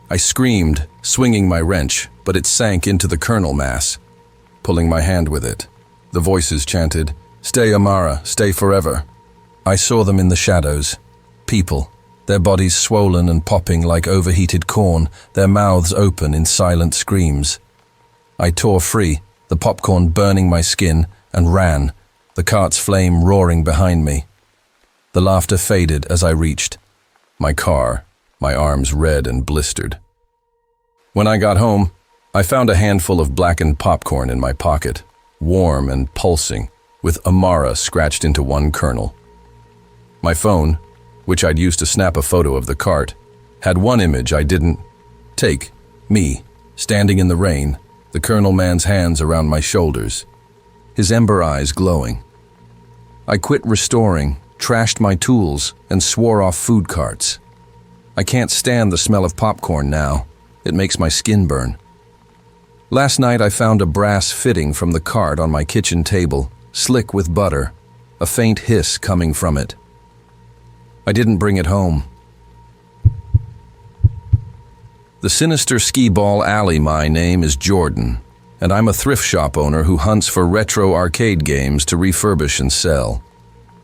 I screamed, swinging my wrench, but it sank into the kernel mass, pulling my hand with it. The voices chanted, "Stay, Amara, stay forever." I saw them in the shadows. People, their bodies swollen and popping like overheated corn, their mouths open in silent screams. I tore free, the popcorn burning my skin, and ran, the cart's flame roaring behind me. The laughter faded as I reached my car, my arms red and blistered. When I got home, I found a handful of blackened popcorn in my pocket, warm and pulsing, with Amara scratched into one kernel. My phone, which I'd used to snap a photo of the cart, had one image I didn't take, me, standing in the rain, the kernel man's hands around my shoulders, his ember eyes glowing. I quit restoring, trashed my tools, and swore off food carts. I can't stand the smell of popcorn now. It makes my skin burn. Last night I found a brass fitting from the cart on my kitchen table, slick with butter, a faint hiss coming from it. I didn't bring it home. The sinister skee-ball alley. My name is Jordan, and I'm a thrift shop owner who hunts for retro arcade games to refurbish and sell.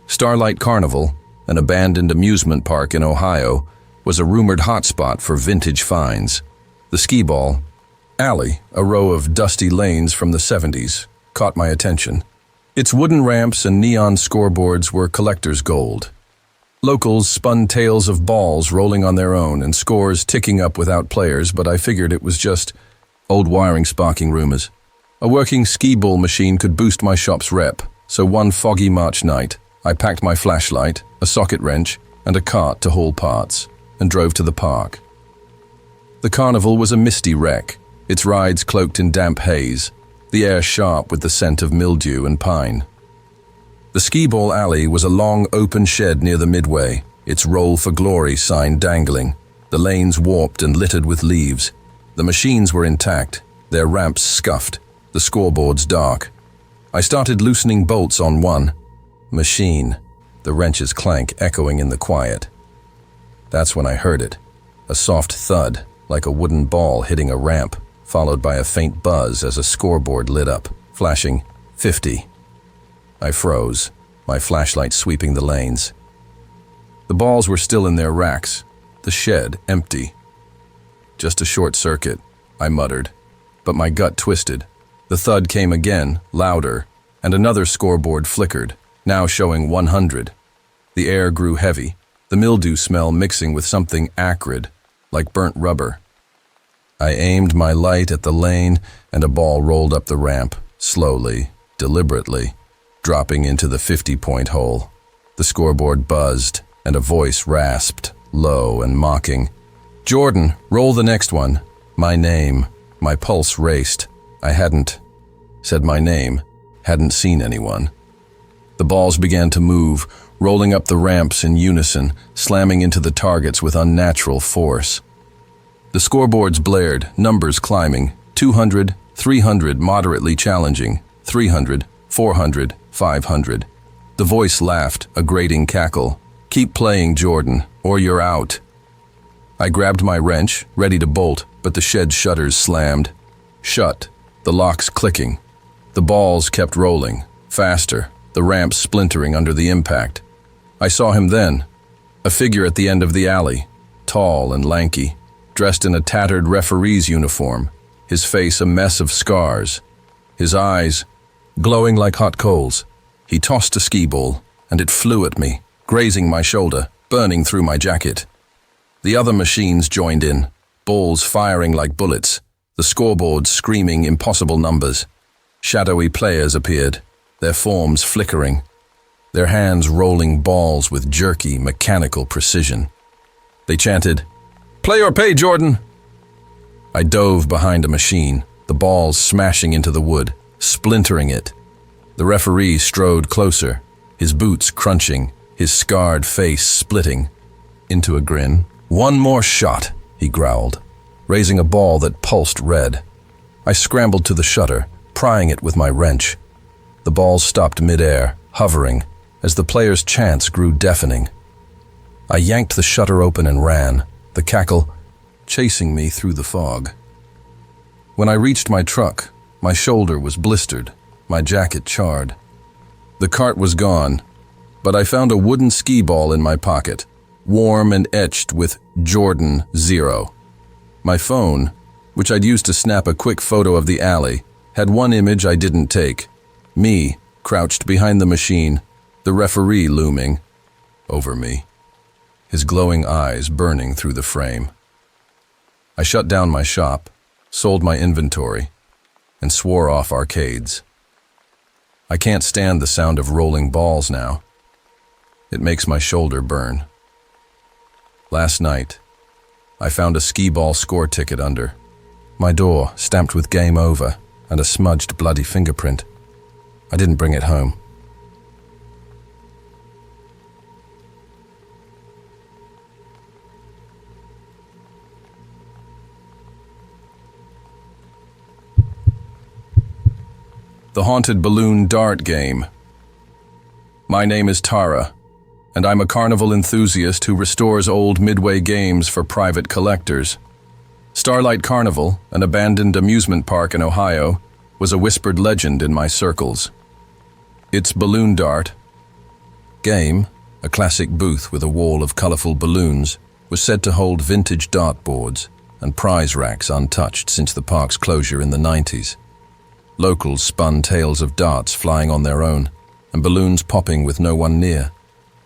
Starlight Carnival, an abandoned amusement park in Ohio, was a rumored hotspot for vintage finds. The skee-ball alley, a row of dusty lanes from the 70s, caught my attention. Its wooden ramps and neon scoreboards were collector's gold. Locals spun tales of balls rolling on their own and scores ticking up without players, but I figured it was just old wiring sparking rumors. A working skee-ball machine could boost my shop's rep, so one foggy March night, I packed my flashlight, a socket wrench, and a cart to haul parts, and drove to the park. The carnival was a misty wreck, its rides cloaked in damp haze, the air sharp with the scent of mildew and pine. The skee-ball alley was a long open shed near the midway, its Roll for Glory sign dangling, the lanes warped and littered with leaves. The machines were intact, their ramps scuffed, the scoreboards dark. I started loosening bolts on one machine, the wrench's clank echoing in the quiet. That's when I heard it, a soft thud, like a wooden ball hitting a ramp, followed by a faint buzz as a scoreboard lit up, flashing 50. I froze, my flashlight sweeping the lanes. The balls were still in their racks, the shed empty. Just a short circuit, I muttered, but my gut twisted. The thud came again, louder, and another scoreboard flickered, now showing 100. The air grew heavy, the mildew smell mixing with something acrid, like burnt rubber. I aimed my light at the lane, and a ball rolled up the ramp, slowly, deliberately, dropping into the 50-point hole. The scoreboard buzzed, and a voice rasped, low and mocking. "Jordan, roll the next one." My name. My pulse raced. I hadn't said my name, hadn't seen anyone. The balls began to move, rolling up the ramps in unison, slamming into the targets with unnatural force. The scoreboards blared, numbers climbing, 200, 300 moderately challenging, 300, 400, 500. The voice laughed, a grating cackle. "Keep playing, Jordan, or you're out." I grabbed my wrench, ready to bolt, but the shed shutters slammed. Shut, the locks clicking. The balls kept rolling, faster, the ramp splintering under the impact. I saw him then, a figure at the end of the alley, tall and lanky, dressed in a tattered referee's uniform, his face a mess of scars, his eyes glowing like hot coals. He tossed a skee-ball, and it flew at me, grazing my shoulder, burning through my jacket. The other machines joined in, balls firing like bullets, the scoreboards screaming impossible numbers. Shadowy players appeared, their forms flickering, their hands rolling balls with jerky, mechanical precision. They chanted, "Play or pay, Jordan!" I dove behind a machine, the balls smashing into the wood, splintering it. The referee strode closer, his boots crunching, his scarred face splitting. Into a grin. "One more shot," he growled, raising a ball that pulsed red. I scrambled to the shutter, prying it with my wrench. The balls stopped midair, hovering, as the players' chants grew deafening. I yanked the shutter open and ran, the cackle chasing me through the fog. When I reached my truck, my shoulder was blistered, my jacket charred. The cart was gone, but I found a wooden skee-ball in my pocket, warm and etched with Jordan 0. My phone, which I'd used to snap a quick photo of the alley, had one image I didn't take. Me, crouched behind the machine, the referee looming over me, his glowing eyes burning through the frame. I shut down my shop, sold my inventory, and swore off arcades. I can't stand the sound of rolling balls now. It makes my shoulder burn. Last night, I found a skee-ball score ticket under my door, stamped with "Game Over" and a smudged bloody fingerprint. I didn't bring it home. The Haunted Balloon Dart Game. My name is Tara, and I'm a carnival enthusiast who restores old Midway games for private collectors. Starlight Carnival, an abandoned amusement park in Ohio, was a whispered legend in my circles. Its balloon dart game, a classic booth with a wall of colorful balloons, was said to hold vintage dartboards and prize racks untouched since the park's closure in the 90s. Locals spun tales of darts flying on their own and balloons popping with no one near.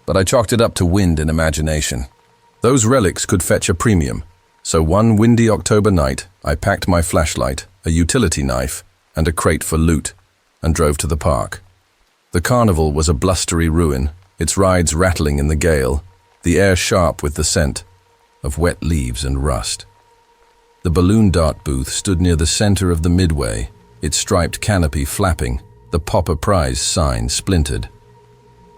But I chalked it up to wind and imagination. Those relics could fetch a premium, so one windy October night, I packed my flashlight, a utility knife, and a crate for loot, and drove to the park. The carnival was a blustery ruin, its rides rattling in the gale, the air sharp with the scent of wet leaves and rust. The balloon dart booth stood near the center of the midway, its striped canopy flapping, the Popper Prize sign splintered.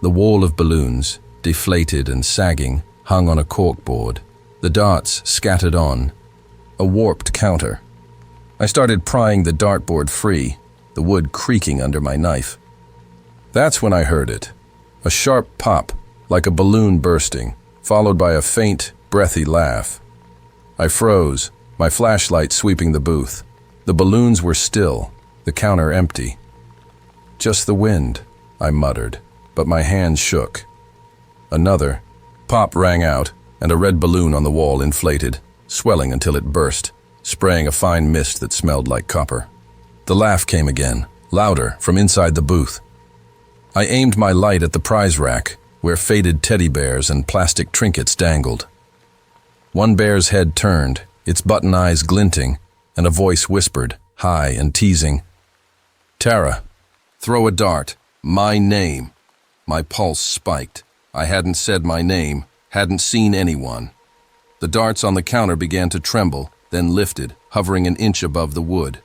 The wall of balloons, deflated and sagging, hung on a corkboard, the darts scattered on, a warped counter. I started prying the dartboard free, the wood creaking under my knife. That's when I heard it. A sharp pop, like a balloon bursting, followed by a faint, breathy laugh. I froze, my flashlight sweeping the booth. The balloons were still, the counter empty. Just the wind, I muttered, but my hands shook. Another pop rang out, and a red balloon on the wall inflated, swelling until it burst, spraying a fine mist that smelled like copper. The laugh came again, louder, from inside the booth. I aimed my light at the prize rack, where faded teddy bears and plastic trinkets dangled. One bear's head turned, its button eyes glinting, and a voice whispered, high and teasing, "Tara, throw a dart. My name." My pulse spiked. I hadn't said my name, hadn't seen anyone. The darts on the counter began to tremble, then lifted, hovering an inch above the wood.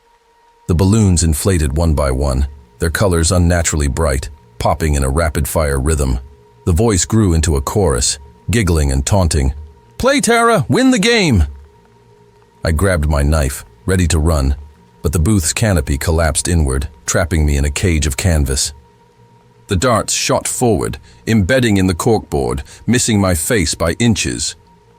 The balloons inflated one by one, their colors unnaturally bright, popping in a rapid-fire rhythm. The voice grew into a chorus, giggling and taunting. "Play, Tara! Win the game!" I grabbed my knife, ready to run, but the booth's canopy collapsed inward, trapping me in a cage of canvas. The darts shot forward, embedding in the corkboard, missing my face by inches.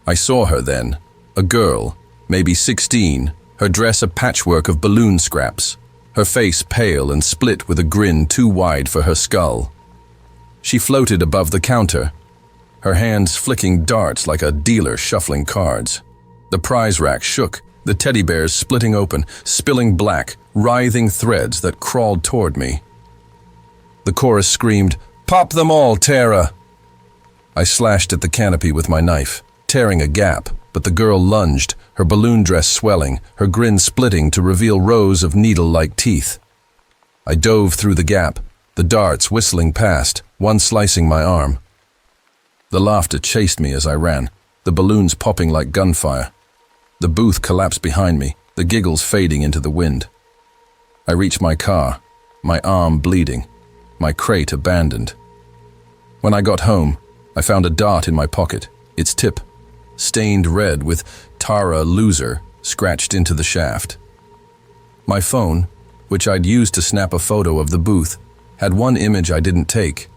I saw her then, a girl, maybe 16, her dress a patchwork of balloon scraps, her face pale and split with a grin too wide for her skull. She floated above the counter, her hands flicking darts like a dealer shuffling cards. The prize rack shook, the teddy bears splitting open, spilling black, writhing threads that crawled toward me. The chorus screamed, "Pop them all, Tara!" I slashed at the canopy with my knife, tearing a gap, but the girl lunged, her balloon dress swelling, her grin splitting to reveal rows of needle-like teeth. I dove through the gap, the darts whistling past, one slicing my arm. The laughter chased me as I ran, the balloons popping like gunfire. The booth collapsed behind me, the giggles fading into the wind. I reached my car, my arm bleeding, my crate abandoned. When I got home, I found a dart in my pocket, its tip stained red with "Tara Loser" scratched into the shaft. My phone, which I'd used to snap a photo of the booth, had one image I didn't take.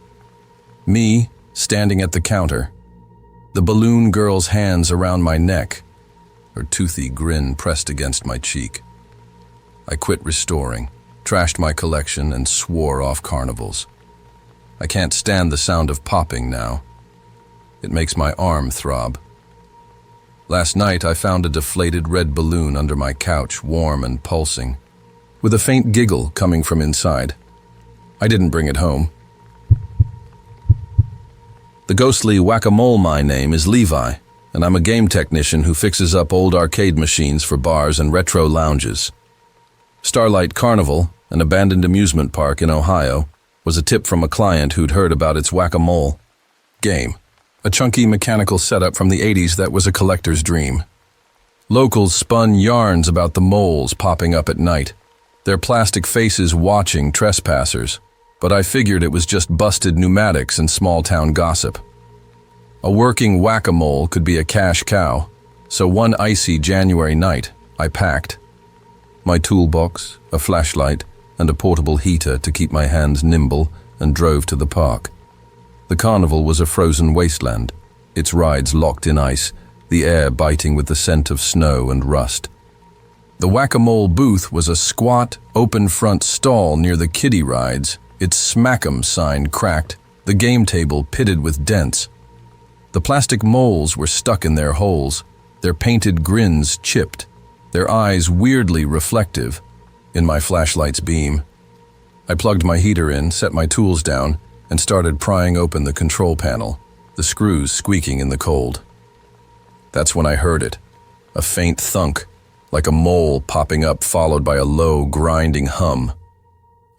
Me, standing at the counter, the balloon girl's hands around my neck, her toothy grin pressed against my cheek. I quit restoring, trashed my collection, and swore off carnivals. I can't stand the sound of popping now. It makes my arm throb. Last night I found a deflated red balloon under my couch, warm and pulsing, with a faint giggle coming from inside. I didn't bring it home. The ghostly whack-a-mole my name is Levi, and I'm a game technician who fixes up old arcade machines for bars and retro lounges. Starlight Carnival, an abandoned amusement park in Ohio, was a tip from a client who'd heard about its whack-a-mole game, a chunky mechanical setup from the 80s that was a collector's dream. Locals spun yarns about the moles popping up at night, their plastic faces watching trespassers, but I figured it was just busted pneumatics and small-town gossip. A working whack-a-mole could be a cash cow, so one icy January night, I packed my toolbox, a flashlight, and a portable heater to keep my hands nimble, and drove to the park. The carnival was a frozen wasteland, its rides locked in ice, the air biting with the scent of snow and rust, The whack-a-mole booth was a squat, open-front stall near the kiddie rides, its smack-'em sign cracked, the game table pitted with dents. The plastic moles were stuck in their holes, their painted grins chipped, their eyes weirdly reflective in my flashlight's beam. I plugged my heater in, set my tools down, and started prying open the control panel, the screws squeaking in the cold. That's when I heard it, a faint thunk, like a mole popping up followed by a low, grinding hum.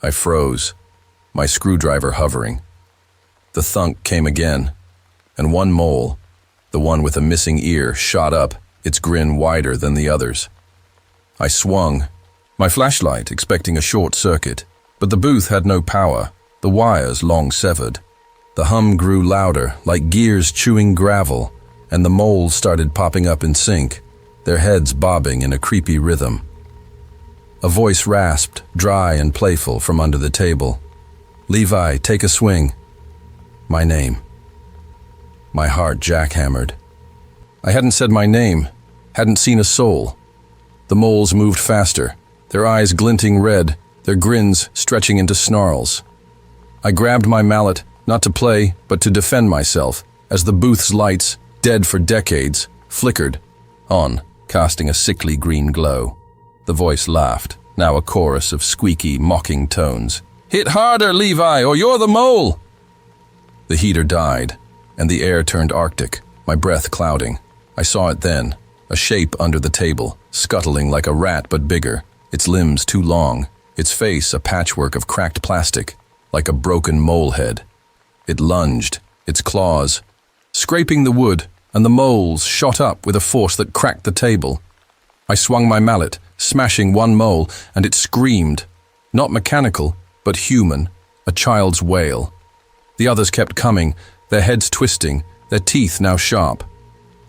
I froze, my screwdriver hovering. The thunk came again, and one mole, the one with a missing ear, shot up, its grin wider than the others. I swung, my flashlight expecting a short circuit, but the booth had no power, the wires long severed. The hum grew louder, like gears chewing gravel, and the moles started popping up in sync, their heads bobbing in a creepy rhythm. A voice rasped, dry and playful, from under the table. "Levi, take a swing." My name. My heart jackhammered. I hadn't said my name, hadn't seen a soul. The moles moved faster, their eyes glinting red, their grins stretching into snarls. I grabbed my mallet, not to play, but to defend myself, as the booth's lights, dead for decades, flickered on, casting a sickly green glow. The voice laughed, now a chorus of squeaky, mocking tones. "Hit harder, Levi, or you're the mole!" The heater died, and the air turned arctic, my breath clouding. I saw it then, a shape under the table, scuttling like a rat but bigger, its limbs too long, its face a patchwork of cracked plastic, like a broken mole head. It lunged, its claws, scraping the wood, and the moles shot up with a force that cracked the table. I swung my mallet, smashing one mole, and it screamed, not mechanical, but human, a child's wail. The others kept coming, their heads twisting, their teeth now sharp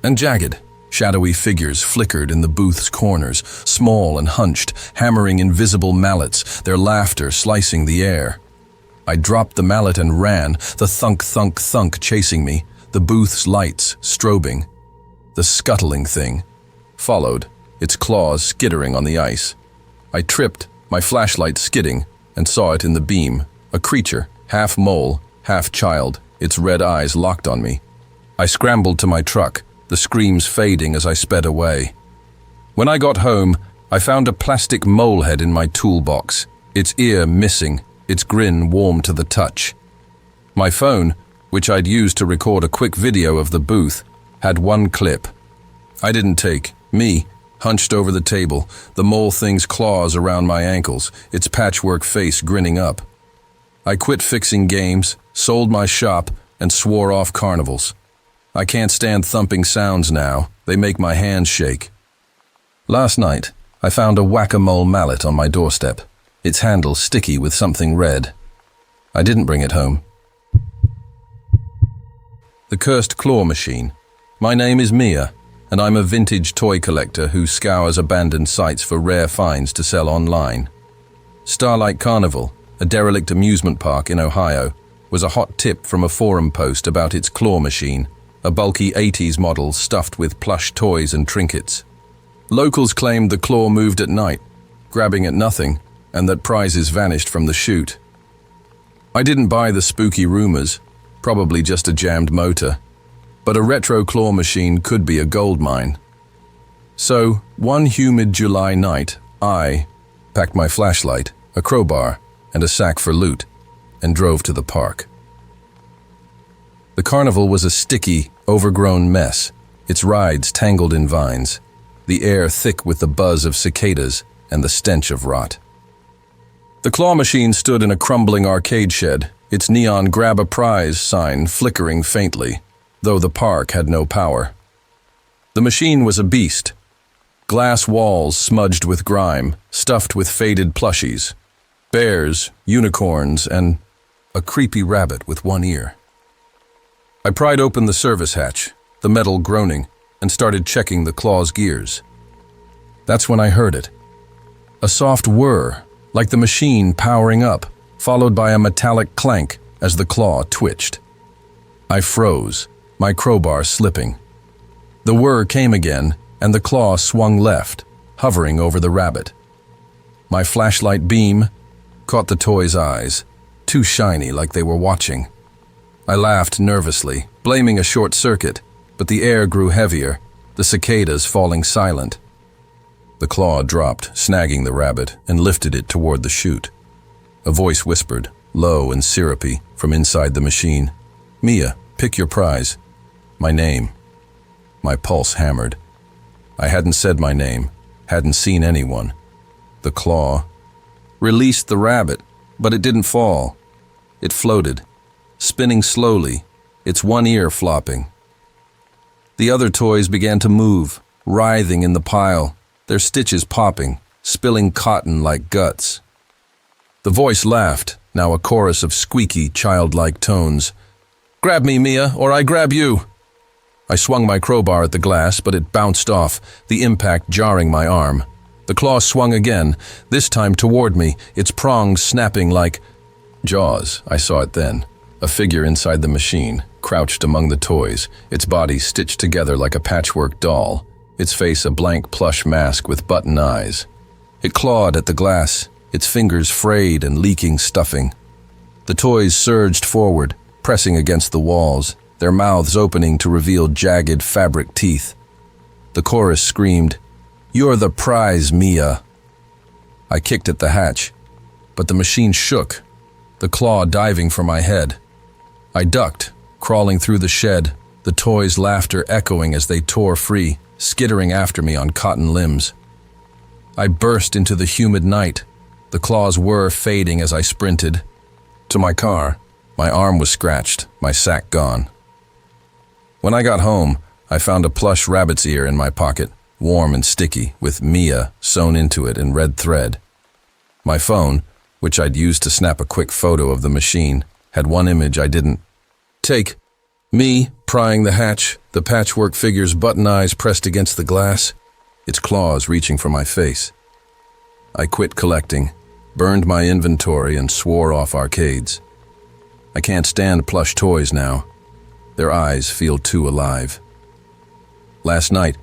and jagged. Shadowy figures flickered in the booth's corners, small and hunched, hammering invisible mallets, their laughter slicing the air. I dropped the mallet and ran, the thunk, thunk, thunk chasing me, the booth's lights strobing. The scuttling thing followed, its claws skittering on the ice. I tripped, my flashlight skidding, and saw it in the beam, a creature, half mole, half child, its red eyes locked on me. I scrambled to my truck, the screams fading as I sped away. When I got home, I found a plastic mole head in my toolbox, its ear missing, its grin warm to the touch. My phone, which I'd used to record a quick video of the booth, had one clip. I didn't take, me, hunched over the table, the mole thing's claws around my ankles, its patchwork face grinning up. I quit fixing games, sold my shop, and swore off carnivals. I can't stand thumping sounds now, they make my hands shake. Last night, I found a whack-a-mole mallet on my doorstep, its handle sticky with something red. I didn't bring it home. The cursed claw machine. My name is Mia, and I'm a vintage toy collector who scours abandoned sites for rare finds to sell online. Starlight Carnival, a derelict amusement park in Ohio, was a hot tip from a forum post about its claw machine, a bulky 80s model stuffed with plush toys and trinkets. Locals claimed the claw moved at night, grabbing at nothing, and that prizes vanished from the chute. I didn't buy the spooky rumors, probably just a jammed motor, but a retro claw machine could be a gold mine. So, one humid July night, I packed my flashlight, a crowbar, and a sack for loot, and drove to the park. The carnival was a sticky, overgrown mess, its rides tangled in vines, the air thick with the buzz of cicadas and the stench of rot. The claw machine stood in a crumbling arcade shed, its neon grab a prize sign flickering faintly, though the park had no power. The machine was a beast. Glass walls smudged with grime, stuffed with faded plushies, bears, unicorns, and a creepy rabbit with one ear. I pried open the service hatch, the metal groaning, and started checking the claw's gears. That's when I heard it. A soft whir, like the machine powering up, followed by a metallic clank as the claw twitched. I froze, my crowbar slipping. The whir came again, and the claw swung left, hovering over the rabbit. My flashlight beam caught the toy's eyes, too shiny like they were watching. I laughed nervously, blaming a short circuit, but the air grew heavier, the cicadas falling silent. The claw dropped, snagging the rabbit, and lifted it toward the chute. A voice whispered, low and syrupy, from inside the machine. "Mia, pick your prize." My name. My pulse hammered. I hadn't said my name, hadn't seen anyone. The claw released the rabbit, but it didn't fall. It floated, spinning slowly, its one ear flopping. The other toys began to move, writhing in the pile, their stitches popping, spilling cotton like guts. The voice laughed, now a chorus of squeaky, childlike tones. "Grab me, Mia, or I grab you." I swung my crowbar at the glass, but it bounced off, the impact jarring my arm. The claw swung again, this time toward me, its prongs snapping like jaws. I saw it then. A figure inside the machine, crouched among the toys, its body stitched together like a patchwork doll, its face a blank plush mask with button eyes. It clawed at the glass, its fingers frayed and leaking stuffing. The toys surged forward, pressing against the walls, their mouths opening to reveal jagged fabric teeth. The chorus screamed, "You're the prize, Mia." I kicked at the hatch, but the machine shook, the claw diving for my head. I ducked, crawling through the shed, the toys' laughter echoing as they tore free, skittering after me on cotton limbs. I burst into the humid night, the claws' whir fading as I sprinted. To my car, my arm was scratched, my sack gone. When I got home, I found a plush rabbit's ear in my pocket, warm and sticky, with Mia sewn into it in red thread. My phone, which I'd used to snap a quick photo of the machine, had one image I didn't take. Me, prying the hatch, the patchwork figure's button eyes pressed against the glass, its claws reaching for my face. I quit collecting, burned my inventory, and swore off arcades. I can't stand plush toys now. Their eyes feel too alive. Last night,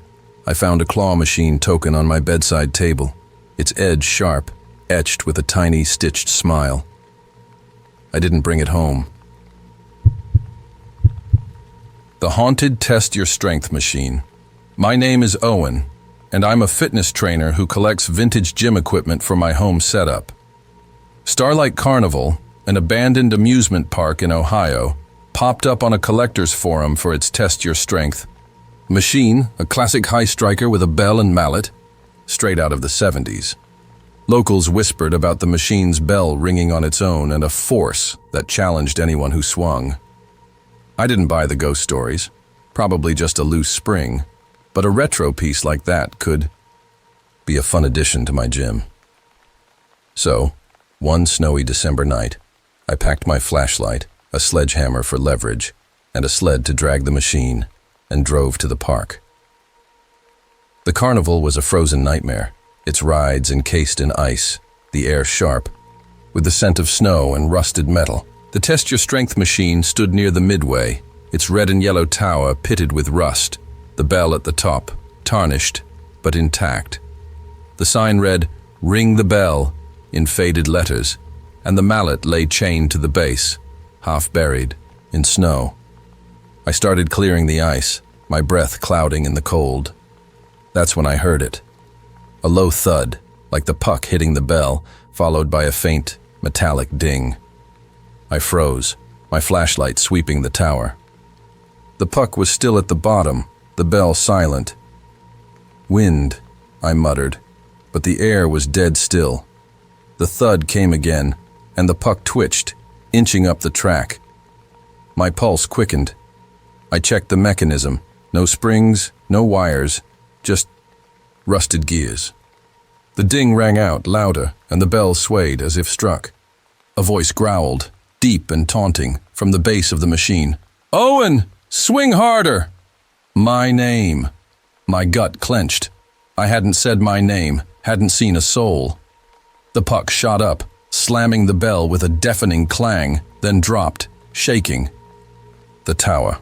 I found a claw machine token on my bedside table, its edge sharp, etched with a tiny stitched smile. I didn't bring it home. The Haunted Test Your Strength Machine. My name is Owen, and I'm a fitness trainer who collects vintage gym equipment for my home setup. Starlight Carnival, an abandoned amusement park in Ohio, popped up on a collector's forum for its Test Your Strength. Machine, a classic high striker with a bell and mallet, straight out of the 70s. Locals whispered about the machine's bell ringing on its own and a force that challenged anyone who swung. I didn't buy the ghost stories, probably just a loose spring, but a retro piece like that could be a fun addition to my gym. So, one snowy December night, I packed my flashlight, a sledgehammer for leverage, and a sled to drag the machine, and drove to the park. The carnival was a frozen nightmare, its rides encased in ice, the air sharp, with the scent of snow and rusted metal. The Test Your Strength machine stood near the midway, its red and yellow tower pitted with rust, the bell at the top, tarnished, but intact. The sign read, "Ring the bell," in faded letters, and the mallet lay chained to the base, half buried in snow. I started clearing the ice, my breath clouding in the cold. That's when I heard it. A low thud, like the puck hitting the bell, followed by a faint, metallic ding. I froze, my flashlight sweeping the tower. The puck was still at the bottom, the bell silent. "Wind," I muttered, but the air was dead still. The thud came again, and the puck twitched, inching up the track. My pulse quickened. I checked the mechanism. No springs, no wires, just rusted gears. The ding rang out louder, and the bell swayed as if struck. A voice growled, deep and taunting, from the base of the machine. "Owen, swing harder!" My name. My gut clenched. I hadn't said my name, hadn't seen a soul. The puck shot up, slamming the bell with a deafening clang, then dropped, shaking. The tower.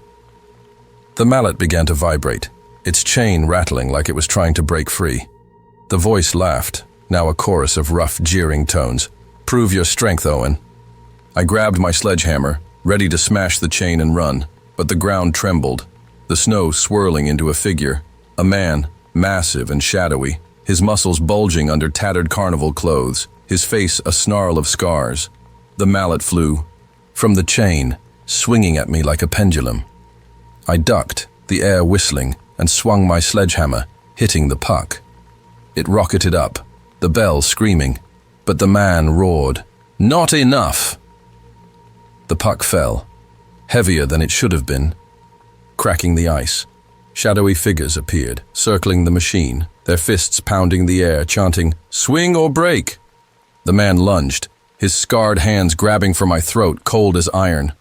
The mallet began to vibrate, its chain rattling like it was trying to break free. The voice laughed, now a chorus of rough, jeering tones. "Prove your strength, Owen." I grabbed my sledgehammer, ready to smash the chain and run, but the ground trembled, the snow swirling into a figure, a man, massive and shadowy, his muscles bulging under tattered carnival clothes, his face a snarl of scars. The mallet flew from the chain, swinging at me like a pendulum. I ducked, the air whistling, and swung my sledgehammer, hitting the puck. It rocketed up, the bell screaming, but the man roared, "Not enough!" The puck fell, heavier than it should have been. Cracking the ice, shadowy figures appeared, circling the machine, their fists pounding the air, chanting, "Swing or break!" The man lunged, his scarred hands grabbing for my throat, cold as iron.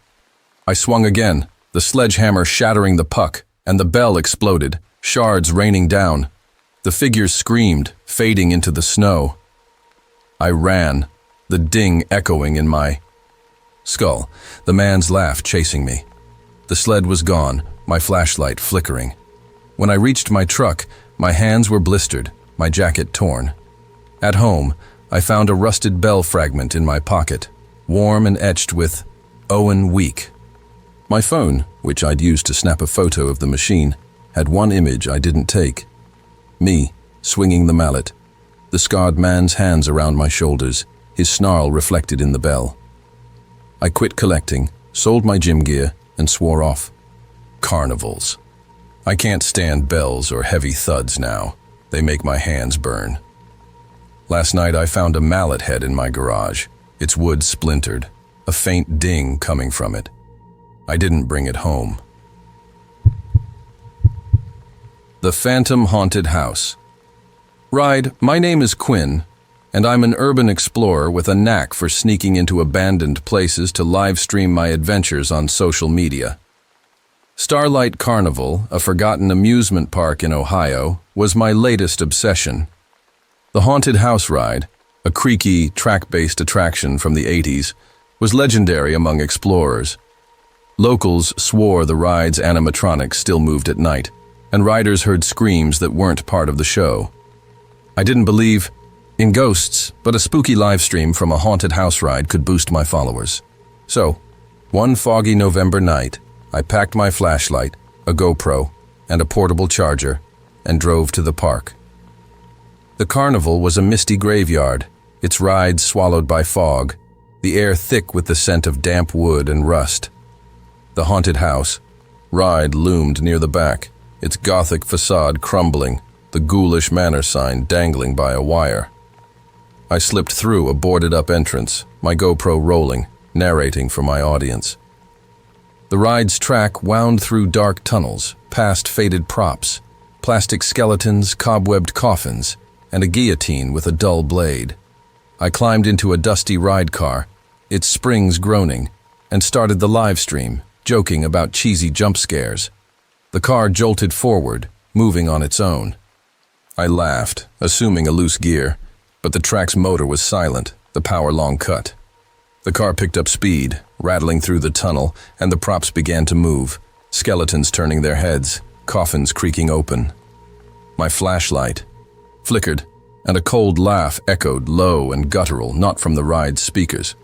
I swung again, the sledgehammer shattering the puck, and the bell exploded, shards raining down. The figures screamed, fading into the snow. I ran, the ding echoing in my skull, the man's laugh chasing me. The sled was gone, my flashlight flickering. When I reached my truck, my hands were blistered, my jacket torn. At home, I found a rusted bell fragment in my pocket, warm and etched with "Owen Weak." My phone, which I'd used to snap a photo of the machine, had one image I didn't take. Me, swinging the mallet, the scarred man's hands around my shoulders, his snarl reflected in the bell. I quit collecting, sold my gym gear, and swore off. Carnivals. I can't stand bells or heavy thuds now. They make my hands burn. Last night I found a mallet head in my garage, its wood splintered, a faint ding coming from it. I didn't bring it home. The Phantom Haunted House. Ride, my name is Quinn, and I'm an urban explorer with a knack for sneaking into abandoned places to live stream my adventures on social media. Starlight Carnival, a forgotten amusement park in Ohio, was my latest obsession. The haunted house ride, a creaky, track-based attraction from the 80s, was legendary among explorers. Locals swore the ride's animatronics still moved at night, and riders heard screams that weren't part of the show. I didn't believe in ghosts, but a spooky livestream from a haunted house ride could boost my followers. So, one foggy November night, I packed my flashlight, a GoPro, and a portable charger, and drove to the park. The carnival was a misty graveyard, its rides swallowed by fog, the air thick with the scent of damp wood and rust. The haunted house ride loomed near the back, its gothic facade crumbling, the ghoulish manor sign dangling by a wire. I slipped through a boarded-up entrance, my GoPro rolling, narrating for my audience. The ride's track wound through dark tunnels, past faded props, plastic skeletons, cobwebbed coffins, and a guillotine with a dull blade. I climbed into a dusty ride car, its springs groaning, and started the live stream, joking about cheesy jump scares. The car jolted forward, moving on its own. I laughed, assuming a loose gear, but the track's motor was silent, the power long cut. The car picked up speed, rattling through the tunnel, and the props began to move, skeletons turning their heads, coffins creaking open. My flashlight flickered, and a cold laugh echoed low and guttural, not from the ride's speakers.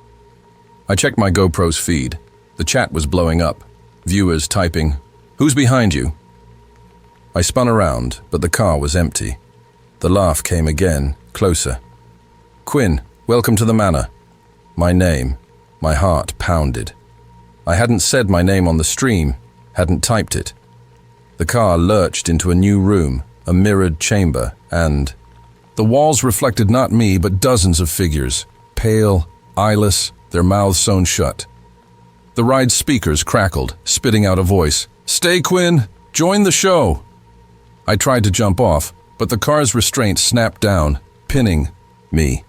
I checked my GoPro's feed. The chat was blowing up, viewers typing, "Who's behind you?" I spun around, but the car was empty. The laugh came again, closer. "Quinn, welcome to the manor." My name, my heart pounded. I hadn't said my name on the stream, hadn't typed it. The car lurched into a new room, a mirrored chamber, and the walls reflected not me, but dozens of figures, pale, eyeless, their mouths sewn shut. The ride's speakers crackled, spitting out a voice. "Stay, Quinn! Join the show!" I tried to jump off, but the car's restraint snapped down, pinning me.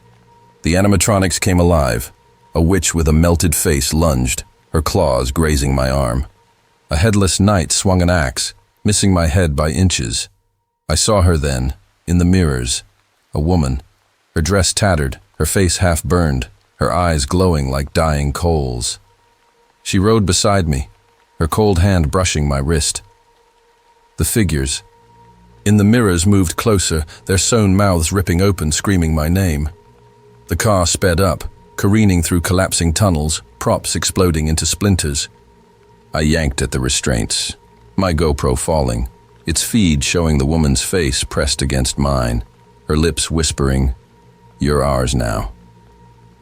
The animatronics came alive. A witch with a melted face lunged, her claws grazing my arm. A headless knight swung an axe, missing my head by inches. I saw her then, in the mirrors, a woman, her dress tattered, her face half burned, her eyes glowing like dying coals. She rode beside me, her cold hand brushing my wrist. The figures, In the mirrors moved closer, their sewn mouths ripping open, screaming my name. The car sped up, careening through collapsing tunnels, props exploding into splinters. I yanked at the restraints, my GoPro falling, its feed showing the woman's face pressed against mine, her lips whispering, "You're ours now."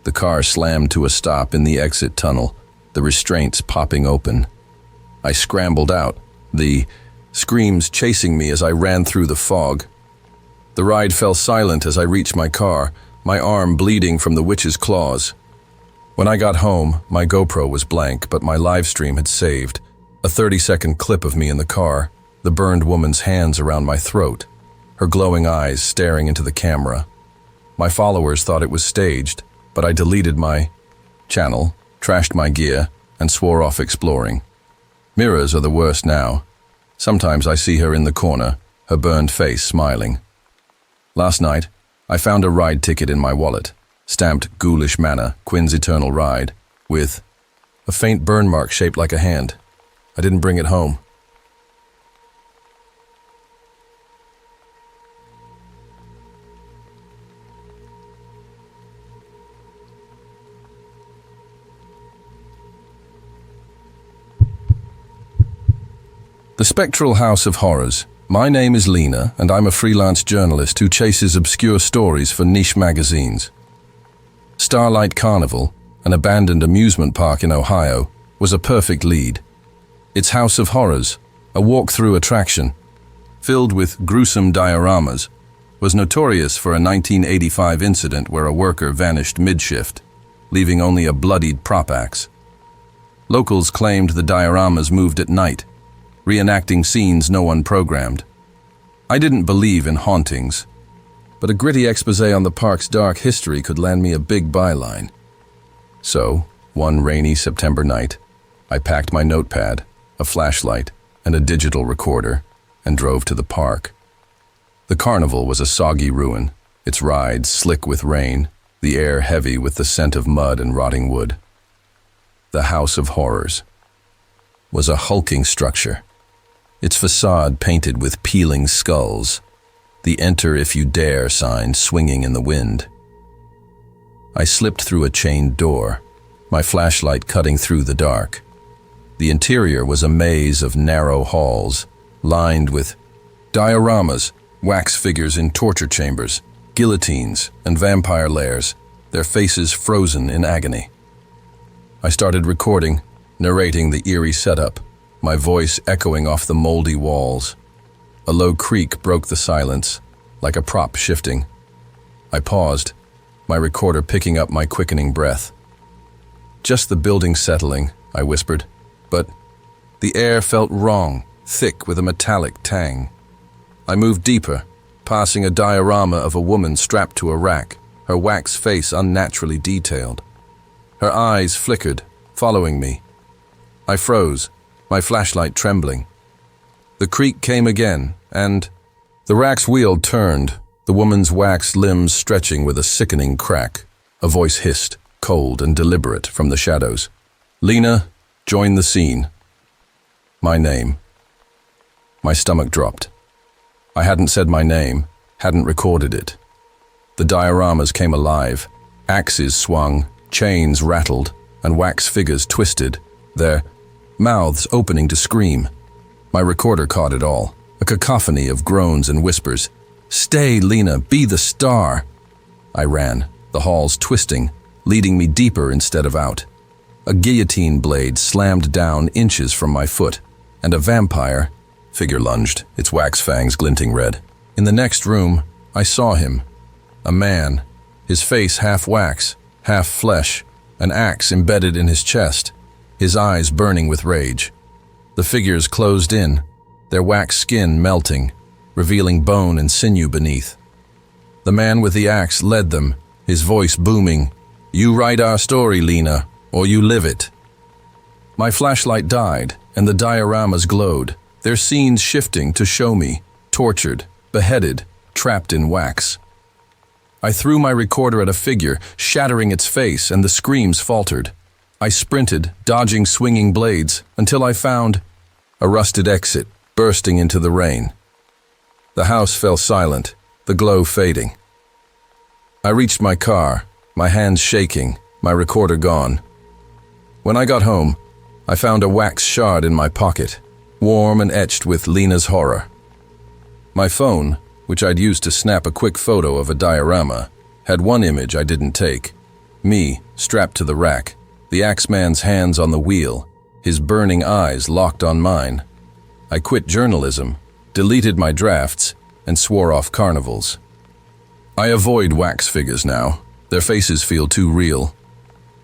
The car slammed to a stop in the exit tunnel, the restraints popping open. I scrambled out, the screams chasing me as I ran through the fog. The ride fell silent as I reached my car, my arm bleeding from the witch's claws. When I got home, my GoPro was blank, but my live stream had saved. A 30-second clip of me in the car, the burned woman's hands around my throat, her glowing eyes staring into the camera. My followers thought it was staged, but I deleted my channel, trashed my gear, and swore off exploring. Mirrors are the worst now. Sometimes I see her in the corner, her burned face smiling. Last night, I found a ride ticket in my wallet, stamped Ghoulish Manor, Quinn's Eternal Ride, with a faint burn mark shaped like a hand. I didn't bring it home. The Spectral House of Horrors. My name is Lena, and I'm a freelance journalist who chases obscure stories for niche magazines. Starlight Carnival, an abandoned amusement park in Ohio, was a perfect lead. Its House of Horrors, a walk-through attraction, filled with gruesome dioramas, was notorious for a 1985 incident where a worker vanished mid-shift, leaving only a bloodied prop axe. Locals claimed the dioramas moved at night, reenacting scenes no one programmed. I didn't believe in hauntings, but a gritty expose on the park's dark history could land me a big byline. So, one rainy September night, I packed my notepad, a flashlight, and a digital recorder, and drove to the park. The carnival was a soggy ruin, its rides slick with rain, the air heavy with the scent of mud and rotting wood. The House of Horrors was a hulking structure, its facade painted with peeling skulls, the "Enter if you dare" sign swinging in the wind. I slipped through a chained door, my flashlight cutting through the dark. The interior was a maze of narrow halls, lined with dioramas, wax figures in torture chambers, guillotines, and vampire lairs, their faces frozen in agony. I started recording, narrating the eerie setup, my voice echoing off the moldy walls. A low creak broke the silence, like a prop shifting. I paused, my recorder picking up my quickening breath. "Just the building settling," I whispered, but the air felt wrong, thick with a metallic tang. I moved deeper, passing a diorama of a woman strapped to a rack, her wax face unnaturally detailed. Her eyes flickered, following me. I froze, my flashlight trembling. The creak came again, and the rack's wheel turned, the woman's waxed limbs stretching with a sickening crack. A voice hissed, cold and deliberate, from the shadows. "Lena, join the scene." My name. My stomach dropped. I hadn't said my name, hadn't recorded it. The dioramas came alive. Axes swung, chains rattled, and wax figures twisted, their mouths opening to scream. My recorder caught it all, a cacophony of groans and whispers. "Stay, Lena, be the star." I ran, the halls twisting, leading me deeper instead of out. A guillotine blade slammed down inches from my foot, and a vampire figure lunged, its wax fangs glinting red. In the next room, I saw him. A man, his face half wax, half flesh, an axe embedded in his chest, his eyes burning with rage. The figures closed in, their wax skin melting, revealing bone and sinew beneath. The man with the axe led them, his voice booming, "You write our story, Lena, or you live it." My flashlight died, and the dioramas glowed, their scenes shifting to show me, tortured, beheaded, trapped in wax. I threw my recorder at a figure, shattering its face, and the screams faltered. I sprinted, dodging swinging blades, until I found a rusted exit bursting into the rain. The house fell silent, the glow fading. I reached my car, my hands shaking, my recorder gone. When I got home, I found a wax shard in my pocket, warm and etched with Lena's horror. My phone, which I'd used to snap a quick photo of a diorama, had one image I didn't take. Me, strapped to the rack, the Axeman's hands on the wheel, his burning eyes locked on mine. I quit journalism, deleted my drafts, and swore off carnivals. I avoid wax figures now. Their faces feel too real.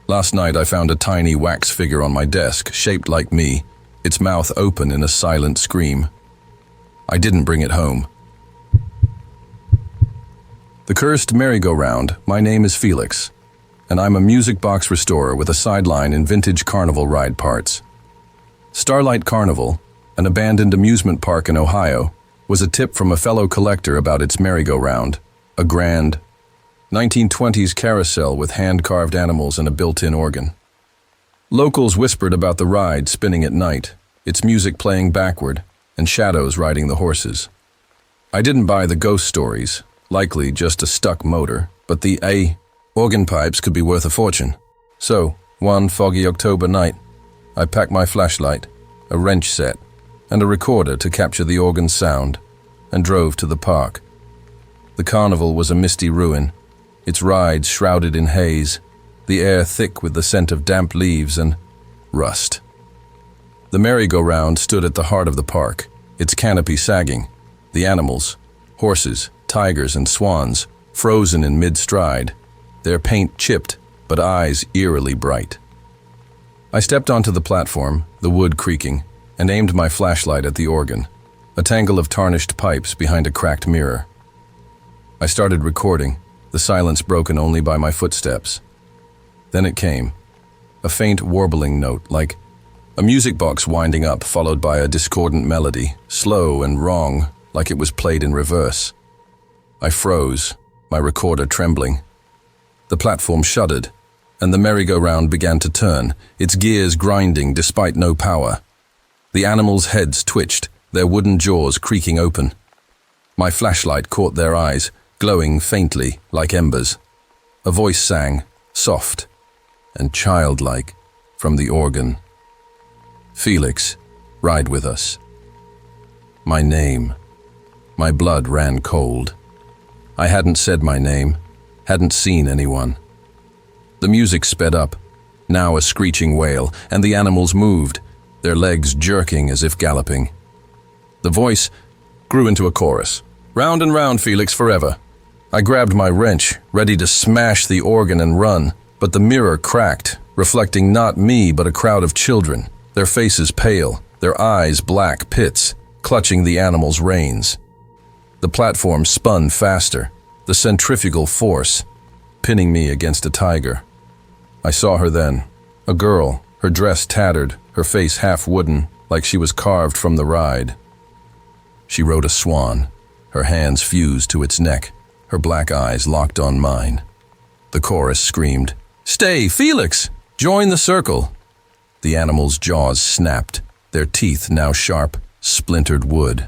Last night I found a tiny wax figure on my desk, shaped like me, its mouth open in a silent scream. I didn't bring it home. The cursed merry-go-round. My name is Felix, and I'm a music box restorer with a sideline in vintage carnival ride parts. Starlight Carnival, an abandoned amusement park in Ohio, was a tip from a fellow collector about its merry-go-round, a grand 1920s carousel with hand-carved animals and a built-in organ. Locals whispered about the ride spinning at night, its music playing backward, and shadows riding the horses. I didn't buy the ghost stories, likely just a stuck motor, but the organ pipes could be worth a fortune. So, one foggy October night, I packed my flashlight, a wrench set, and a recorder to capture the organ's sound, and drove to the park. The carnival was a misty ruin, its rides shrouded in haze, the air thick with the scent of damp leaves and rust. The merry-go-round stood at the heart of the park, its canopy sagging, the animals, horses, tigers, and swans, frozen in mid-stride, their paint chipped, but eyes eerily bright. I stepped onto the platform, the wood creaking, and aimed my flashlight at the organ, a tangle of tarnished pipes behind a cracked mirror. I started recording, the silence broken only by my footsteps. Then it came, a faint warbling note, like a music box winding up, followed by a discordant melody, slow and wrong, like it was played in reverse. I froze, my recorder trembling. The platform shuddered, and the merry-go-round began to turn, its gears grinding despite no power. The animals' heads twitched, their wooden jaws creaking open. My flashlight caught their eyes, glowing faintly like embers. A voice sang, soft and childlike, from the organ. "Felix, ride with us." My name. My blood ran cold. I hadn't said my name, hadn't seen anyone. The music sped up, now a screeching wail, and the animals moved, their legs jerking as if galloping. The voice grew into a chorus. "Round and round, Felix, forever." I grabbed my wrench, ready to smash the organ and run, but the mirror cracked, reflecting not me but a crowd of children, their faces pale, their eyes black pits, clutching the animals' reins. The platform spun faster, the centrifugal force, pinning me against a tiger. I saw her then, a girl, her dress tattered, her face half wooden, like she was carved from the ride. She rode a swan, her hands fused to its neck, her black eyes locked on mine. The chorus screamed, "Stay, Felix! Join the circle!" The animal's jaws snapped, their teeth now sharp, splintered wood.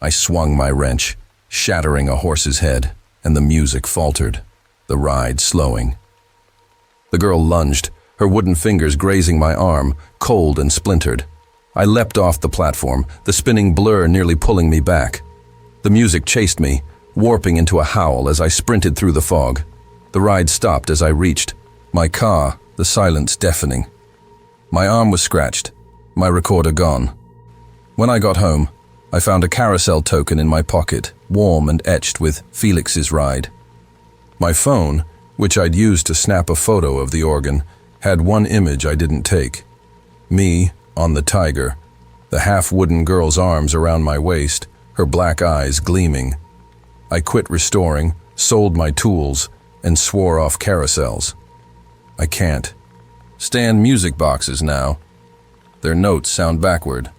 I swung my wrench, shattering a horse's head, and the music faltered, the ride slowing. The girl lunged, her wooden fingers grazing my arm, cold and splintered. I leapt off the platform, the spinning blur nearly pulling me back. The music chased me, warping into a howl as I sprinted through the fog. The ride stopped as I reached my car, the silence deafening. My arm was scratched, my recorder gone. When I got home, I found a carousel token in my pocket, warm and etched with Felix's ride. My phone, which I'd used to snap a photo of the organ, had one image I didn't take. Me on the tiger, the half-wooden girl's arms around my waist, her black eyes gleaming. I quit restoring, sold my tools, and swore off carousels. I can't stand music boxes now. Their notes sound backward.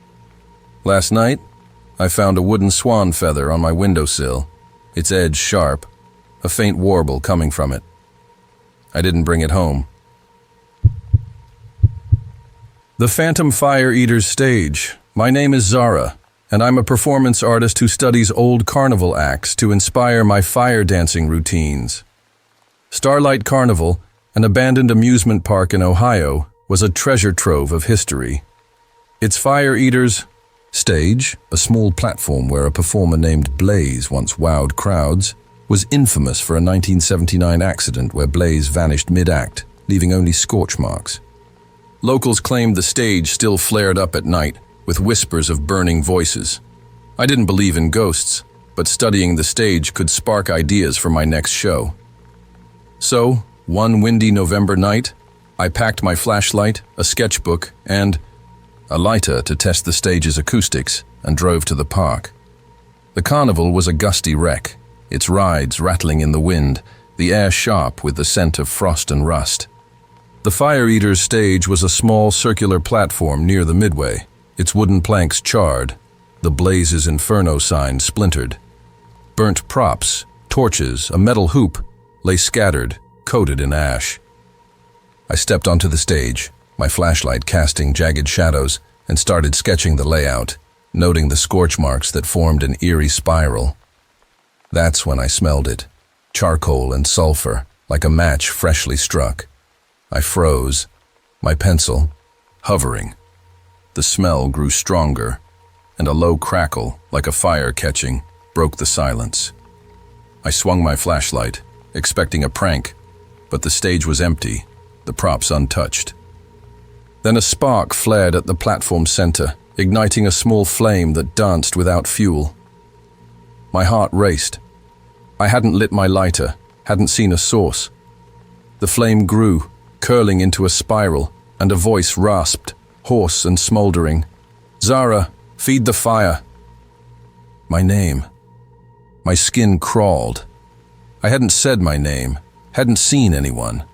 Last night, I found a wooden swan feather on my windowsill, its edge sharp, a faint warble coming from it. I didn't bring it home. The Phantom Fire Eater's stage. My name is Zara, and I'm a performance artist who studies old carnival acts to inspire my fire dancing routines. Starlight Carnival, an abandoned amusement park in Ohio, was a treasure trove of history. Its Fire Eaters stage, a small platform where a performer named Blaze once wowed crowds, was infamous for a 1979 accident where Blaze vanished mid-act, leaving only scorch marks. Locals claimed the stage still flared up at night, with whispers of burning voices. I didn't believe in ghosts, but studying the stage could spark ideas for my next show. So, one windy November night, I packed my flashlight, a sketchbook, and a lighter to test the stage's acoustics, and drove to the park. The carnival was a gusty wreck, its rides rattling in the wind, the air sharp with the scent of frost and rust. The Fire Eaters stage was a small circular platform near the midway, its wooden planks charred, the Blaze's Inferno sign splintered. Burnt props, torches, a metal hoop lay scattered, coated in ash. I stepped onto the stage, my flashlight casting jagged shadows, and started sketching the layout, noting the scorch marks that formed an eerie spiral. That's when I smelled it, charcoal and sulfur, like a match freshly struck. I froze, my pencil hovering. The smell grew stronger, and a low crackle, like a fire catching, broke the silence. I swung my flashlight, expecting a prank, but the stage was empty, the props untouched. Then a spark flared at the platform center, igniting a small flame that danced without fuel. My heart raced. I hadn't lit my lighter, hadn't seen a source. The flame grew, curling into a spiral, and a voice rasped, hoarse and smoldering. "Zara, feed the fire." My name. My skin crawled. I hadn't said my name, hadn't seen anyone.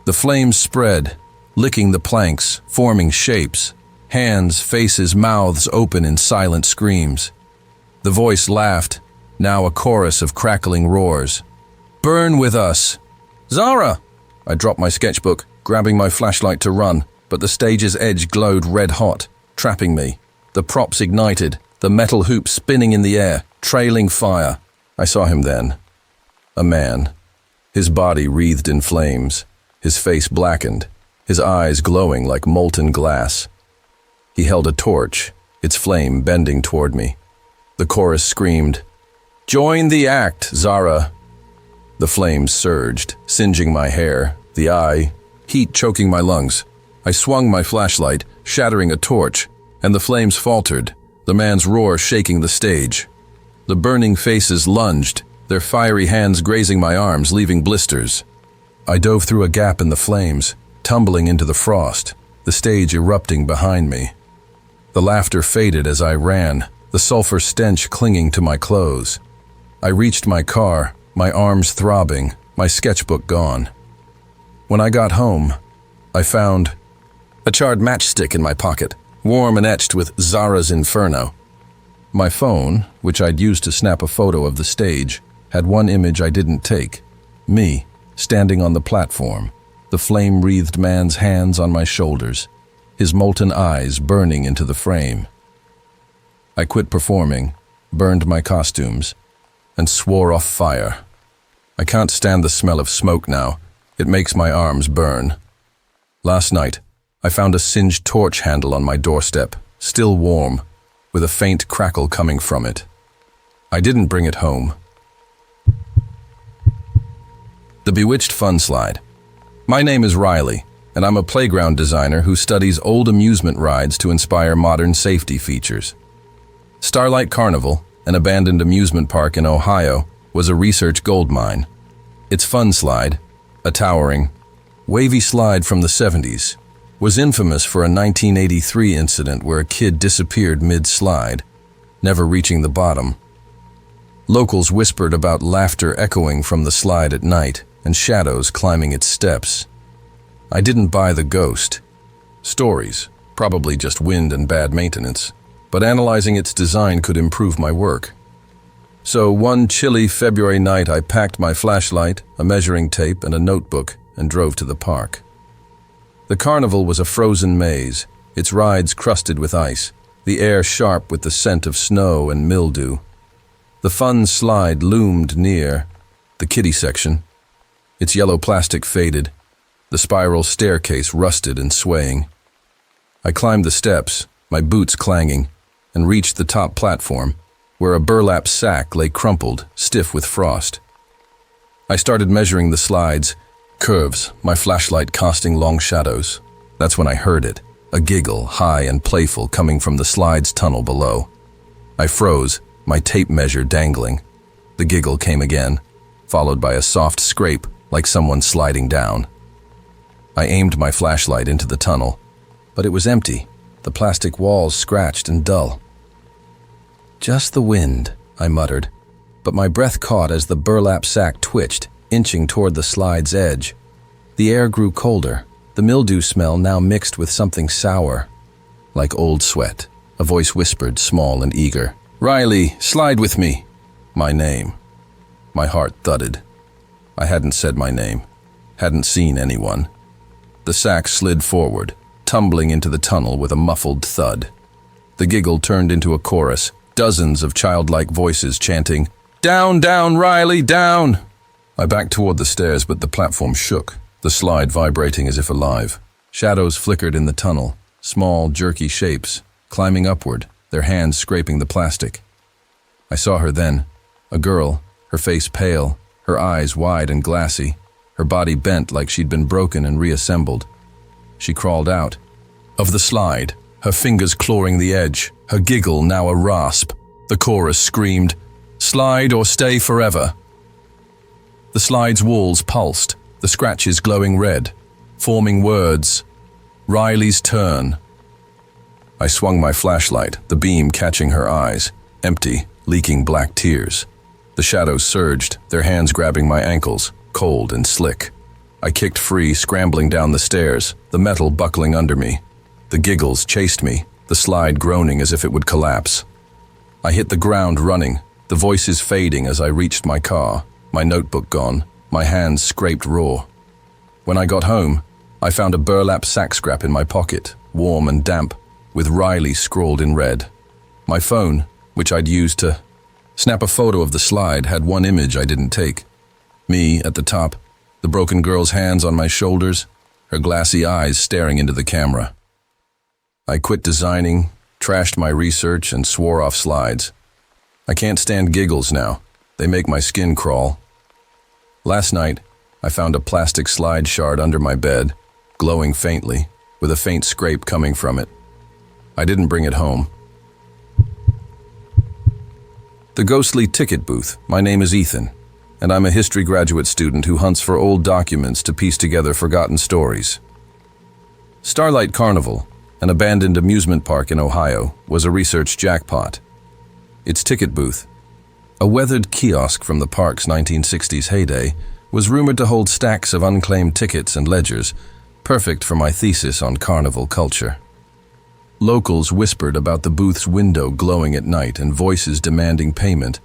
The flames spread, licking the planks, forming shapes, hands, faces, mouths open in silent screams. The voice laughed, now a chorus of crackling roars. "Burn with us!" "Zara!" I dropped my sketchbook, grabbing my flashlight to run, but the stage's edge glowed red-hot, trapping me. The props ignited, the metal hoop spinning in the air, trailing fire. I saw him then. A man. His body wreathed in flames, his face blackened, his eyes glowing like molten glass. He held a torch, its flame bending toward me. The chorus screamed, "Join the act, Zara!" The flames surged, singeing my hair, the eye, heat choking my lungs. I swung my flashlight, shattering a torch, and the flames faltered, the man's roar shaking the stage. The burning faces lunged, their fiery hands grazing my arms, leaving blisters. I dove through a gap in the flames, tumbling into the frost, the stage erupting behind me. The laughter faded as I ran, the sulfur stench clinging to my clothes. I reached my car, my arms throbbing, my sketchbook gone. When I got home, I found a charred matchstick in my pocket, warm and etched with Zara's Inferno. My phone, which I'd used to snap a photo of the stage, had one image I didn't take. Me, standing on the platform, the flame-wreathed man's hands on my shoulders, his molten eyes burning into the frame. I quit performing, burned my costumes, and swore off fire. I can't stand the smell of smoke now. It makes my arms burn. Last night, I found a singed torch handle on my doorstep, still warm, with a faint crackle coming from it. I didn't bring it home. The Bewitched Fun Slide. My name is Riley, and I'm a playground designer who studies old amusement rides to inspire modern safety features. Starlight Carnival, an abandoned amusement park in Ohio, was a research goldmine. Its fun slide, a towering, wavy slide from the 70s, was infamous for a 1983 incident where a kid disappeared mid-slide, never reaching the bottom. Locals whispered about laughter echoing from the slide at night and shadows climbing its steps. I didn't buy the ghost. Stories, probably just wind and bad maintenance, but analyzing its design could improve my work. So one chilly February night, I packed my flashlight, a measuring tape, and a notebook and drove to the park. The carnival was a frozen maze, its rides crusted with ice, the air sharp with the scent of snow and mildew. The fun slide loomed near, the kiddie section. Its yellow plastic faded, the spiral staircase rusted and swaying. I climbed the steps, my boots clanging, and reached the top platform, where a burlap sack lay crumpled, stiff with frost. I started measuring the slides, curves, my flashlight casting long shadows. That's when I heard it, a giggle, high and playful, coming from the slide's tunnel below. I froze, my tape measure dangling. The giggle came again, followed by a soft scrape, like someone sliding down. I aimed my flashlight into the tunnel, but it was empty, the plastic walls scratched and dull. "Just the wind," I muttered, but my breath caught as the burlap sack twitched, inching toward the slide's edge. The air grew colder, the mildew smell now mixed with something sour, like old sweat. A voice whispered, small and eager, "Riley, slide with me." My name. My heart thudded. I hadn't said my name, hadn't seen anyone. The sack slid forward, tumbling into the tunnel with a muffled thud. The giggle turned into a chorus, dozens of childlike voices chanting, "Down, down, Riley, down!" I backed toward the stairs, but the platform shook, the slide vibrating as if alive. Shadows flickered in the tunnel, small, jerky shapes, climbing upward, their hands scraping the plastic. I saw her then, a girl, her face pale, her eyes wide and glassy, her body bent like she'd been broken and reassembled. She crawled out of the slide, her fingers clawing the edge, her giggle now a rasp. The chorus screamed, "Slide or stay forever." The slide's walls pulsed, the scratches glowing red, forming words, "Riley's turn." I swung my flashlight, the beam catching her eyes, empty, leaking black tears. The shadows surged, their hands grabbing my ankles, cold and slick. I kicked free, scrambling down the stairs, the metal buckling under me. The giggles chased me, the slide groaning as if it would collapse. I hit the ground running, the voices fading as I reached my car, my notebook gone, my hands scraped raw. When I got home, I found a burlap sack scrap in my pocket, warm and damp, with Riley scrawled in red. My phone, which I'd used to snap a photo of the slide, had one image I didn't take. Me at the top, the broken girl's hands on my shoulders, her glassy eyes staring into the camera. I quit designing, trashed my research, and swore off slides. I can't stand giggles now. They make my skin crawl. Last night, I found a plastic slide shard under my bed, glowing faintly, with a faint scrape coming from it. I didn't bring it home. The ghostly ticket booth. My name is Ethan, and I'm a history graduate student who hunts for old documents to piece together forgotten stories. Starlight Carnival, an abandoned amusement park in Ohio, was a research jackpot. Its ticket booth, a weathered kiosk from the park's 1960s heyday, was rumored to hold stacks of unclaimed tickets and ledgers, perfect for my thesis on carnival culture. Locals whispered about the booth's window glowing at night and voices demanding payment,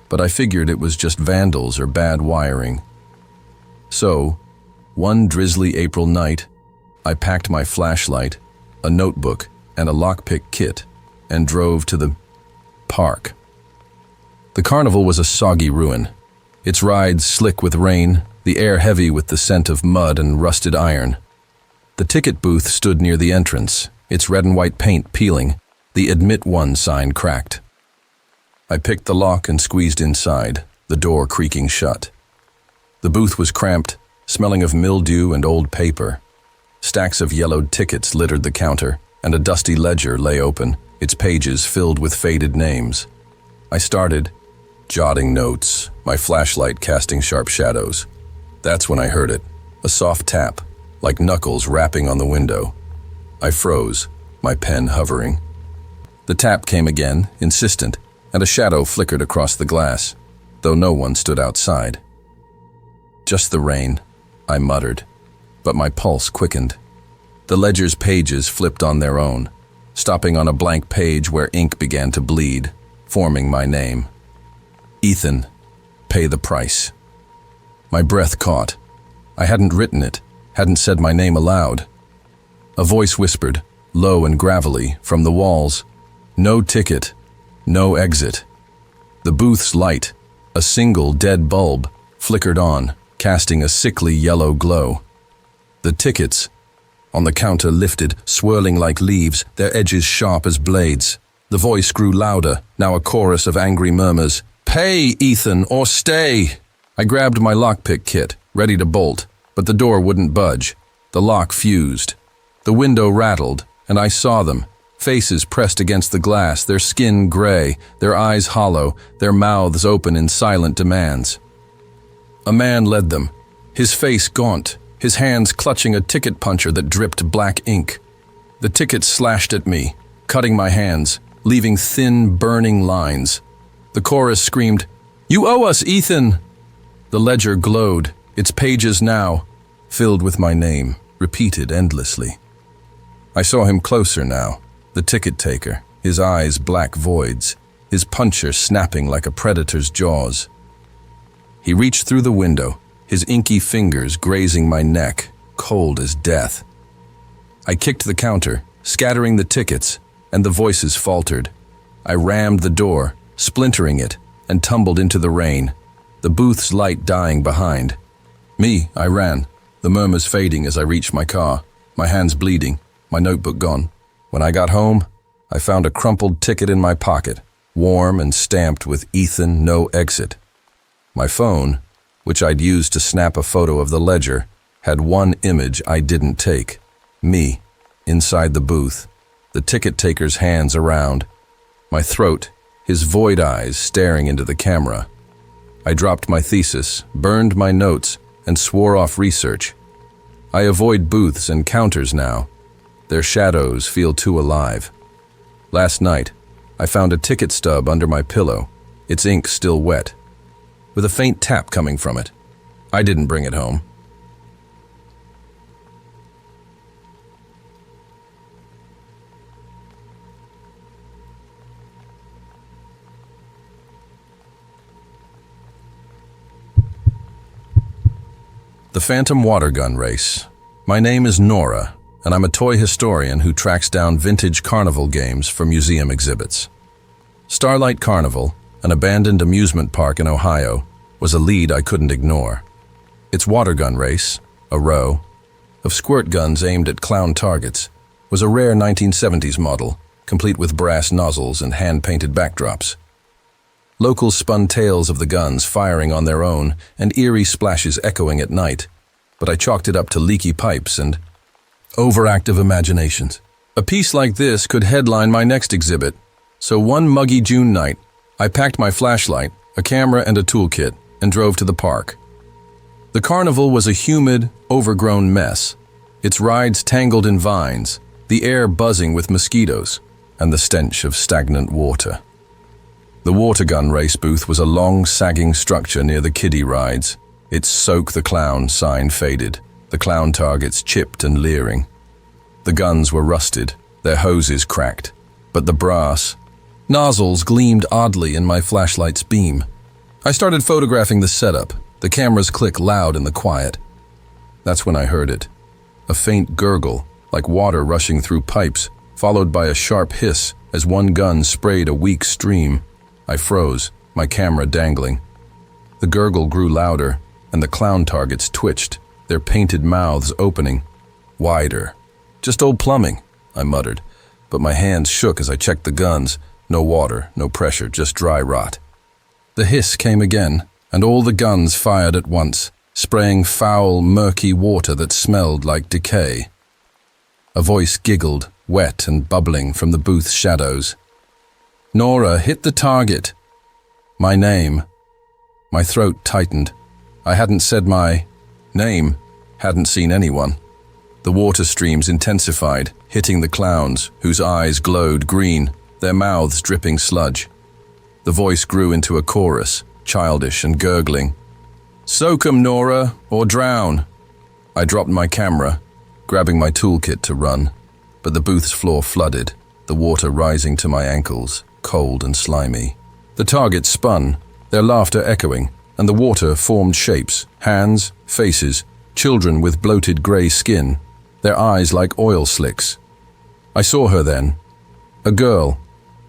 but I figured it was just vandals or bad wiring. So, one drizzly April night, I packed my flashlight, a notebook, and a lockpick kit, and drove to the park. The carnival was a soggy ruin, its rides slick with rain, the air heavy with the scent of mud and rusted iron. The ticket booth stood near the entrance, its red and white paint peeling, the "Admit One" sign cracked. I picked the lock and squeezed inside, the door creaking shut. The booth was cramped, smelling of mildew and old paper. Stacks of yellowed tickets littered the counter, and a dusty ledger lay open, its pages filled with faded names. I started, jotting notes, my flashlight casting sharp shadows. That's when I heard it, a soft tap, like knuckles rapping on the window. I froze, my pen hovering. The tap came again, insistent, and a shadow flickered across the glass, though no one stood outside. "Just the rain," I muttered, but my pulse quickened. The ledger's pages flipped on their own, stopping on a blank page where ink began to bleed, forming my name. Ethan, pay the price. My breath caught. I hadn't written it, hadn't said my name aloud. A voice whispered, low and gravelly, from the walls, No ticket, no exit. The booth's light, a single dead bulb, flickered on, casting a sickly yellow glow. The tickets on the counter lifted, swirling like leaves, their edges sharp as blades. The voice grew louder, now a chorus of angry murmurs. "Pay, Ethan, or stay!" I grabbed my lockpick kit, ready to bolt, but the door wouldn't budge. The lock fused. The window rattled, and I saw them, faces pressed against the glass, their skin gray, their eyes hollow, their mouths open in silent demands. A man led them, his face gaunt, his hands clutching a ticket puncher that dripped black ink. The ticket slashed at me, cutting my hands, leaving thin, burning lines. The chorus screamed, "You owe us, Ethan!" The ledger glowed, its pages now filled with my name, repeated endlessly. I saw him closer now, the ticket taker, his eyes black voids, his puncher snapping like a predator's jaws. He reached through the window, his inky fingers grazing my neck, cold as death. I kicked the counter, scattering the tickets, and the voices faltered. I rammed the door, splintering it, and tumbled into the rain, the booth's light dying behind. I ran, the murmurs fading as I reached my car, my hands bleeding, my notebook gone. When I got home, I found a crumpled ticket in my pocket, warm and stamped with "Ethan, no exit." My phone, which I'd used to snap a photo of the ledger, had one image I didn't take. Me, inside the booth, the ticket taker's hands around, my throat, his void eyes staring into the camera. I dropped my thesis, burned my notes, and swore off research. I avoid booths and counters now. Their shadows feel too alive. Last night, I found a ticket stub under my pillow, its ink still wet, with a faint tap coming from it. I didn't bring it home. The Phantom Water Gun Race. My name is Nora, and I'm a toy historian who tracks down vintage carnival games for museum exhibits. Starlight Carnival, an abandoned amusement park in Ohio, was a lead I couldn't ignore. Its water gun race, a row of squirt guns aimed at clown targets, was a rare 1970s model, complete with brass nozzles and hand-painted backdrops. Locals spun tales of the guns firing on their own and eerie splashes echoing at night, but I chalked it up to leaky pipes and overactive imaginations. A piece like this could headline my next exhibit, so one muggy June night, I packed my flashlight, a camera and a toolkit, and drove to the park. The carnival was a humid, overgrown mess, its rides tangled in vines, the air buzzing with mosquitoes, and the stench of stagnant water. The water gun race booth was a long, sagging structure near the kiddie rides. Its "Soak the Clown" sign faded, the clown targets chipped and leering. The guns were rusted, their hoses cracked, but the brass nozzles gleamed oddly in my flashlight's beam. I started photographing the setup, the camera's click loud in the quiet. That's when I heard it. A faint gurgle, like water rushing through pipes, followed by a sharp hiss as one gun sprayed a weak stream. I froze, my camera dangling. The gurgle grew louder, and the clown targets twitched, their painted mouths opening. Wider. "Just old plumbing," I muttered, but my hands shook as I checked the guns. No water, no pressure, just dry rot. The hiss came again, and all the guns fired at once, spraying foul, murky water that smelled like decay. A voice giggled, wet and bubbling from the booth's shadows. "Nora, hit the target." My name. My throat tightened. I hadn't said my name, hadn't seen anyone. The water streams intensified, hitting the clowns, whose eyes glowed green, their mouths dripping sludge. The voice grew into a chorus, childish and gurgling. "Soak 'em, Nora, or drown." I dropped my camera, grabbing my toolkit to run, but the booth's floor flooded, the water rising to my ankles, cold and slimy. The targets spun, their laughter echoing, and the water formed shapes, hands, faces, children with bloated gray skin, their eyes like oil slicks. I saw her then, a girl,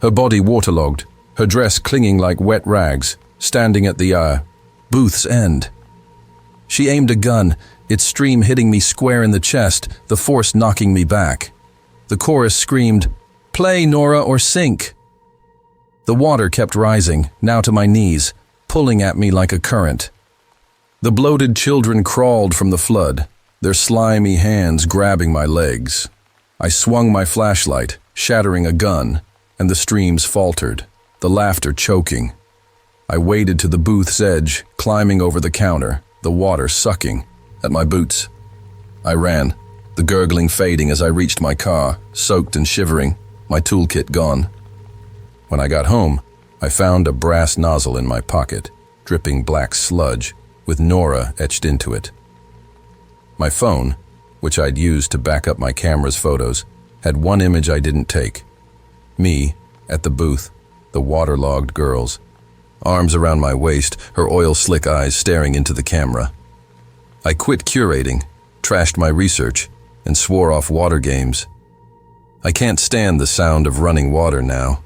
her body waterlogged, her dress clinging like wet rags, standing at the booth's end. She aimed a gun, its stream hitting me square in the chest, the force knocking me back. The chorus screamed, "Play, Nora, or sink!" The water kept rising, now to my knees, pulling at me like a current. The bloated children crawled from the flood, their slimy hands grabbing my legs. I swung my flashlight, shattering a gun, and the streams faltered, the laughter choking. I waded to the booth's edge, climbing over the counter, the water sucking at my boots. I ran, the gurgling fading as I reached my car, soaked and shivering, my toolkit gone. When I got home, I found a brass nozzle in my pocket, dripping black sludge, with Nora etched into it. My phone, which I'd used to back up my camera's photos, had one image I didn't take. Me, at the booth, the waterlogged girls, arms around my waist, her oil-slick eyes staring into the camera. I quit curating, trashed my research, and swore off water games. I can't stand the sound of running water now.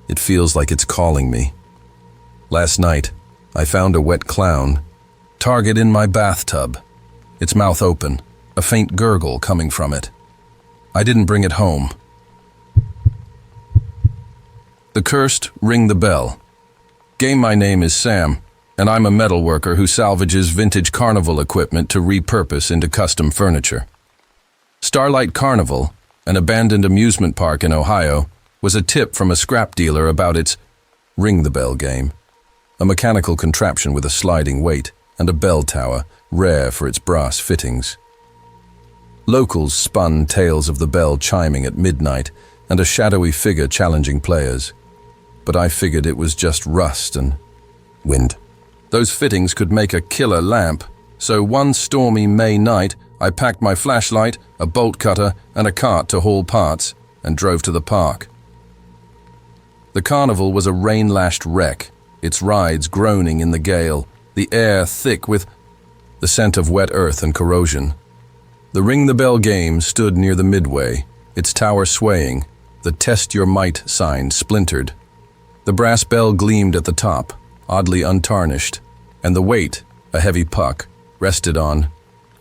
It feels like it's calling me. Last night, I found a wet clown, target in my bathtub, its mouth open, a faint gurgle coming from it. I didn't bring it home. The cursed ring the bell. Game, my name is Sam, and I'm a metal worker who salvages vintage carnival equipment to repurpose into custom furniture. Starlight Carnival, an abandoned amusement park in Ohio, was a tip from a scrap dealer about its ring the bell game, a mechanical contraption with a sliding weight and a bell tower, rare for its brass fittings. Locals spun tales of the bell chiming at midnight and a shadowy figure challenging players, but I figured it was just rust and wind. Those fittings could make a killer lamp, so one stormy May night, I packed my flashlight, a bolt cutter, and a cart to haul parts, and drove to the park. The carnival was a rain-lashed wreck, its rides groaning in the gale, the air thick with the scent of wet earth and corrosion. The Ring the Bell game stood near the midway, its tower swaying, the Test Your Might sign splintered. The brass bell gleamed at the top, oddly untarnished, and the weight, a heavy puck, rested on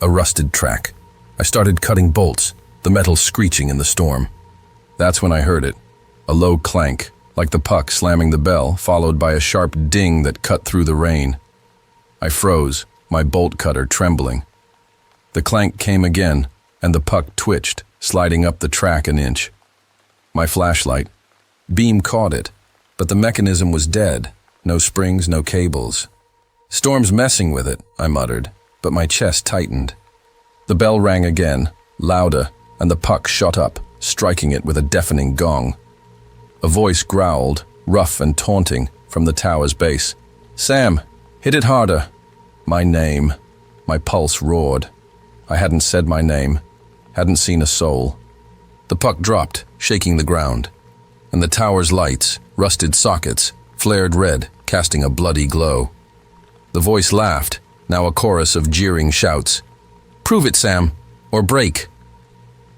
a rusted track. I started cutting bolts, the metal screeching in the storm. That's when I heard it, a low clank, like the puck slamming the bell, followed by a sharp ding that cut through the rain. I froze, my bolt cutter trembling. The clank came again, and the puck twitched, sliding up the track an inch. My flashlight beam caught it, but the mechanism was dead, no springs, no cables. "Storm's messing with it," I muttered, but my chest tightened. The bell rang again, louder, and the puck shot up, striking it with a deafening gong. A voice growled, rough and taunting, from the tower's base. "Sam, hit it harder." My name. My pulse roared. I hadn't said my name, hadn't seen a soul. The puck dropped, shaking the ground, and the tower's lights, rusted sockets, flared red, casting a bloody glow. The voice laughed, now a chorus of jeering shouts. "Prove it, Sam, or break."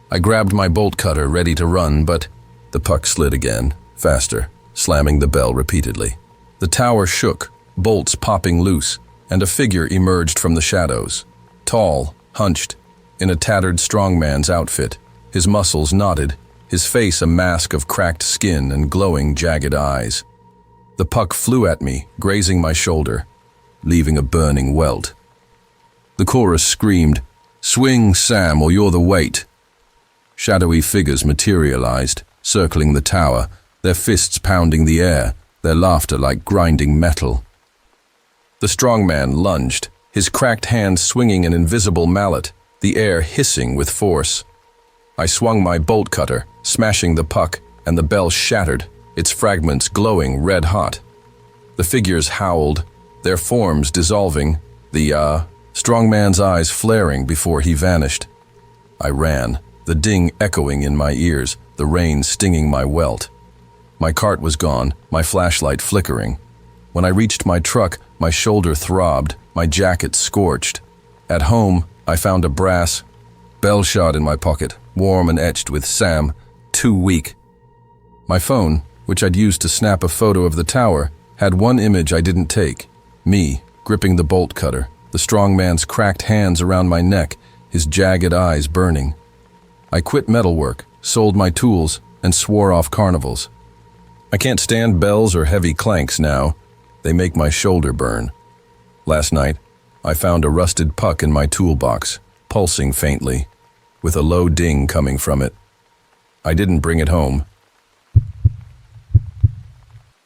I grabbed my bolt cutter, ready to run, but the puck slid again, faster, slamming the bell repeatedly. The tower shook, bolts popping loose, and a figure emerged from the shadows. Tall, hunched, in a tattered strongman's outfit, his muscles knotted, his face a mask of cracked skin and glowing, jagged eyes. The puck flew at me, grazing my shoulder, leaving a burning welt. The chorus screamed, "Swing, Sam, or you're the weight." Shadowy figures materialized, circling the tower, their fists pounding the air, their laughter like grinding metal. The strongman lunged, his cracked hand swinging an invisible mallet, the air hissing with force. I swung my bolt cutter, smashing the puck, and the bell shattered, its fragments glowing red-hot. The figures howled, their forms dissolving, the strongman's eyes flaring before he vanished. I ran, the ding echoing in my ears, the rain stinging my welt. My cart was gone, my flashlight flickering. When I reached my truck, my shoulder throbbed, my jacket scorched. At home, I found a brass bell shot in my pocket, warm and etched with Sam, too weak. My phone, which I'd used to snap a photo of the tower, had one image I didn't take. Me, gripping the bolt cutter, the strong man's cracked hands around my neck, his jagged eyes burning. I quit metalwork, sold my tools, and swore off carnivals. I can't stand bells or heavy clanks now. They make my shoulder burn. Last night, I found a rusted puck in my toolbox, pulsing faintly, with a low ding coming from it. I didn't bring it home.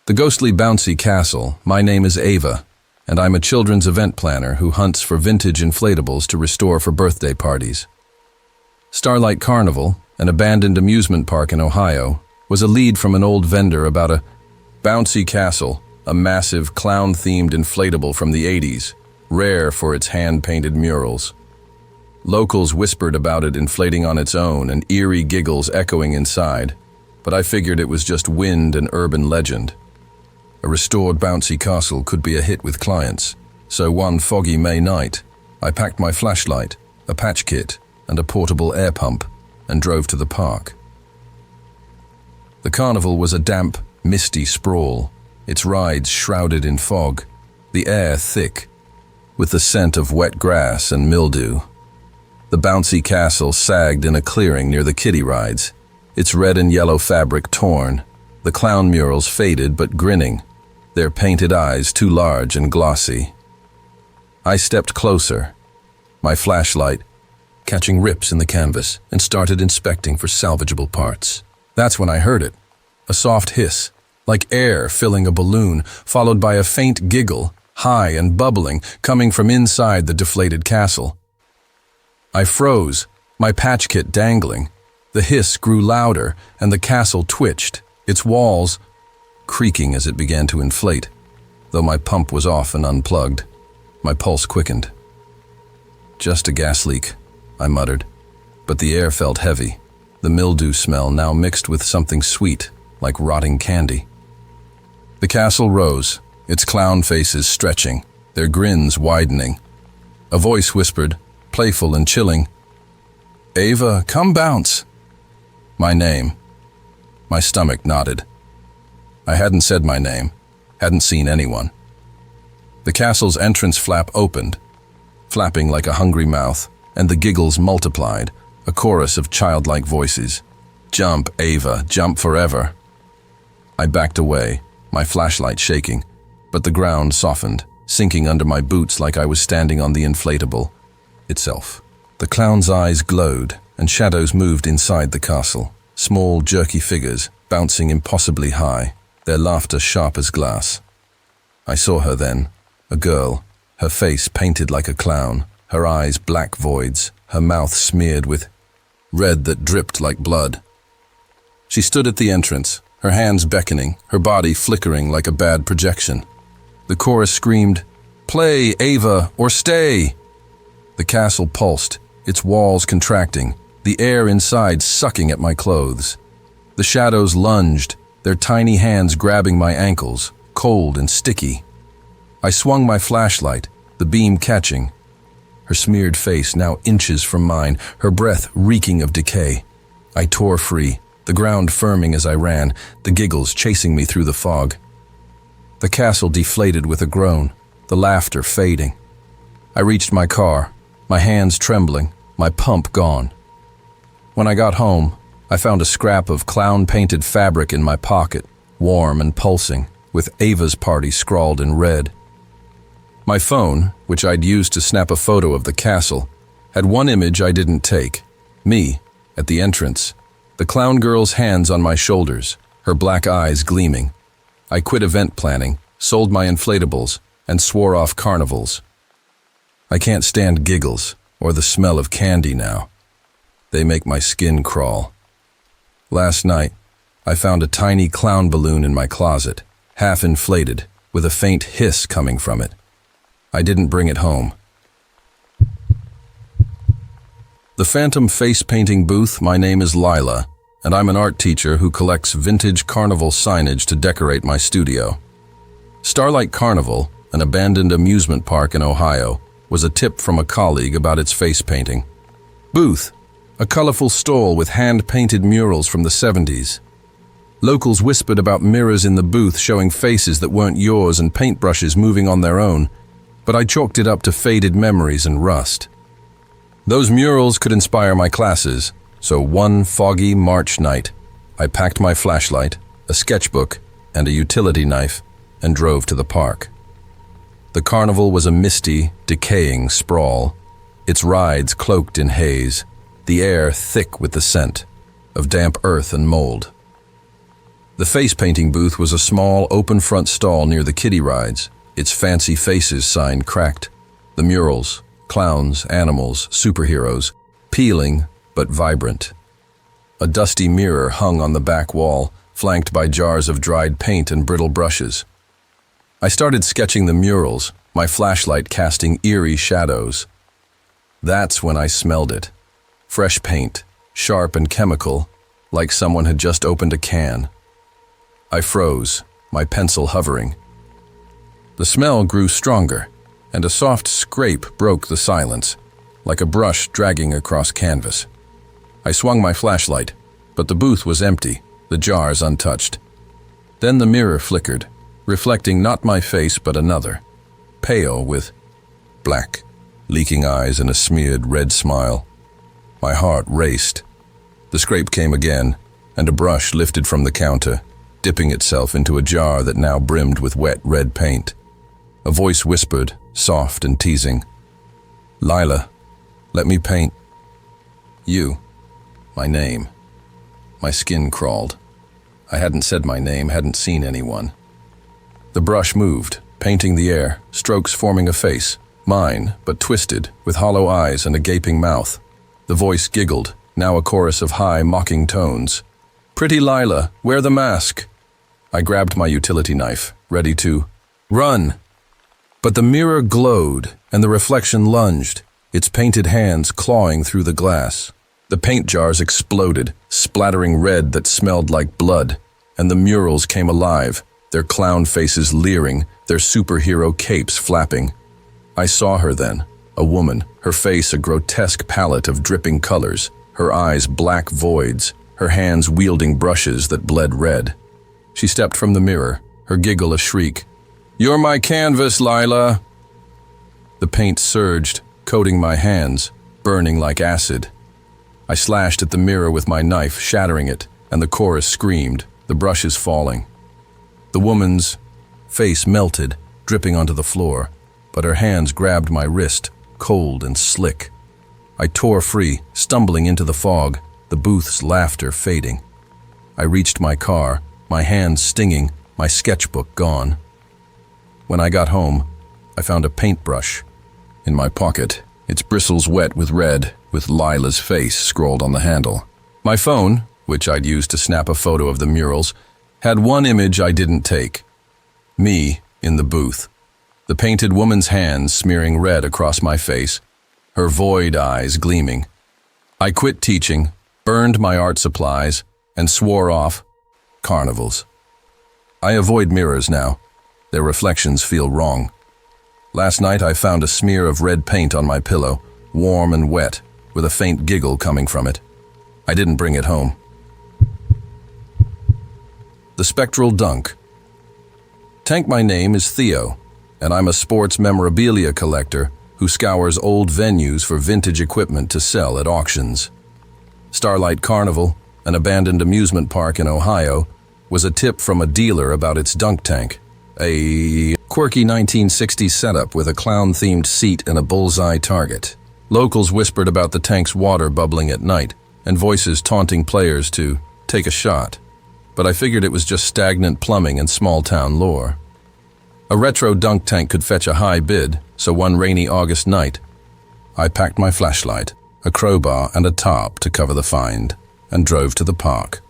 The ghostly bouncy castle. My name is Ava, and I'm a children's event planner who hunts for vintage inflatables to restore for birthday parties. Starlight Carnival, an abandoned amusement park in Ohio, was a lead from an old vendor about a bouncy castle, a massive clown-themed inflatable from the 80s, rare for its hand-painted murals. Locals whispered about it inflating on its own and eerie giggles echoing inside, but I figured it was just wind and urban legend. A restored bouncy castle could be a hit with clients, so one foggy May night, I packed my flashlight, a patch kit, and a portable air pump, and drove to the park. The carnival was a damp, misty sprawl, its rides shrouded in fog, the air thick, with the scent of wet grass and mildew. The bouncy castle sagged in a clearing near the kiddie rides, its red and yellow fabric torn, the clown murals faded but grinning, their painted eyes too large and glossy. I stepped closer, my flashlight catching rips in the canvas, and started inspecting for salvageable parts. That's when I heard it, a soft hiss, like air filling a balloon, followed by a faint giggle, high and bubbling, coming from inside the deflated castle. I froze, my patch kit dangling. The hiss grew louder, and the castle twitched, its walls creaking as it began to inflate. Though my pump was off and unplugged, my pulse quickened. Just a gas leak, I muttered, but the air felt heavy, the mildew smell now mixed with something sweet, like rotting candy. The castle rose, its clown faces stretching, their grins widening. A voice whispered, playful and chilling, "Ava, come bounce." My name. My stomach nodded. I hadn't said my name, hadn't seen anyone. The castle's entrance flap opened, flapping like a hungry mouth, and the giggles multiplied, a chorus of childlike voices. "Jump, Ava, jump forever." I backed away, my flashlight shaking, but the ground softened, sinking under my boots like I was standing on the inflatable itself. The clown's eyes glowed, and shadows moved inside the castle, small, jerky figures, bouncing impossibly high, their laughter sharp as glass. I saw her then, a girl, her face painted like a clown, her eyes black voids, her mouth smeared with red that dripped like blood. She stood at the entrance, her hands beckoning, her body flickering like a bad projection. The chorus screamed, "Play, Ava, or stay!" The castle pulsed, its walls contracting, the air inside sucking at my clothes. The shadows lunged, their tiny hands grabbing my ankles, cold and sticky. I swung my flashlight, the beam catching, her smeared face now inches from mine, her breath reeking of decay. I tore free, the ground firming as I ran, the giggles chasing me through the fog. The castle deflated with a groan, the laughter fading. I reached my car, my hands trembling, my pump gone. When I got home, I found a scrap of clown-painted fabric in my pocket, warm and pulsing, with Ava's party scrawled in red. My phone, which I'd used to snap a photo of the castle, had one image I didn't take, me, at the entrance, the clown girl's hands on my shoulders, her black eyes gleaming. I quit event planning, sold my inflatables, and swore off carnivals. I can't stand giggles or the smell of candy now. They make my skin crawl. Last night, I found a tiny clown balloon in my closet, half inflated, with a faint hiss coming from it. I didn't bring it home. The Phantom Face Painting Booth. My name is Lila, and I'm an art teacher who collects vintage carnival signage to decorate my studio. Starlight Carnival, an abandoned amusement park in Ohio, was a tip from a colleague about its face painting. Booth, a colorful stall with hand-painted murals from the 70s. Locals whispered about mirrors in the booth showing faces that weren't yours and paintbrushes moving on their own, but I chalked it up to faded memories and rust. Those murals could inspire my classes, so one foggy March night, I packed my flashlight, a sketchbook, and a utility knife, and drove to the park. The carnival was a misty, decaying sprawl, its rides cloaked in haze, the air thick with the scent of damp earth and mold. The face-painting booth was a small, open-front stall near the kiddie rides, its fancy faces sign cracked. The murals, clowns, animals, superheroes, peeling but vibrant. A dusty mirror hung on the back wall, flanked by jars of dried paint and brittle brushes. I started sketching the murals, my flashlight casting eerie shadows. That's when I smelled it. Fresh paint, sharp and chemical, like someone had just opened a can. I froze, my pencil hovering. The smell grew stronger, and a soft scrape broke the silence, like a brush dragging across canvas. I swung my flashlight, but the booth was empty, the jars untouched. Then the mirror flickered, reflecting not my face but another, pale with black, leaking eyes and a smeared red smile. My heart raced. The scrape came again, and a brush lifted from the counter, dipping itself into a jar that now brimmed with wet red paint. A voice whispered, soft and teasing, "Lila, let me paint you." My name. My skin crawled. I hadn't said my name, hadn't seen anyone. The brush moved, painting the air, strokes forming a face, mine, but twisted, with hollow eyes and a gaping mouth. The voice giggled, now a chorus of high, mocking tones. "Pretty Lila, wear the mask." I grabbed my utility knife, ready to run. But the mirror glowed, and the reflection lunged, its painted hands clawing through the glass. The paint jars exploded, splattering red that smelled like blood, and the murals came alive, their clown faces leering, their superhero capes flapping. I saw her then, a woman, her face a grotesque palette of dripping colors, her eyes black voids, her hands wielding brushes that bled red. She stepped from the mirror, her giggle a shriek. "You're my canvas, Lila!" The paint surged, coating my hands, burning like acid. I slashed at the mirror with my knife, shattering it, and the chorus screamed, the brushes falling. The woman's face melted, dripping onto the floor, but her hands grabbed my wrist, cold and slick. I tore free, stumbling into the fog, the booth's laughter fading. I reached my car, my hands stinging, my sketchbook gone. When I got home, I found a paintbrush in my pocket, its bristles wet with red, with Lila's face scrawled on the handle. My phone, which I'd used to snap a photo of the murals, had one image I didn't take. Me in the booth. The painted woman's hands smearing red across my face, her void eyes gleaming. I quit teaching, burned my art supplies, and swore off carnivals. I avoid mirrors now. Their reflections feel wrong. Last night I found a smear of red paint on my pillow, warm and wet, with a faint giggle coming from it. I didn't bring it home. The Spectral Dunk. Tank, my name is Theo, and I'm a sports memorabilia collector who scours old venues for vintage equipment to sell at auctions. Starlight Carnival, an abandoned amusement park in Ohio, was a tip from a dealer about its dunk tank, a quirky 1960s setup with a clown-themed seat and a bullseye target. Locals whispered about the tank's water bubbling at night, and voices taunting players to take a shot. But I figured it was just stagnant plumbing and small-town lore. A retro dunk tank could fetch a high bid, so one rainy August night, I packed my flashlight, a crowbar and a tarp to cover the find, and drove to the park.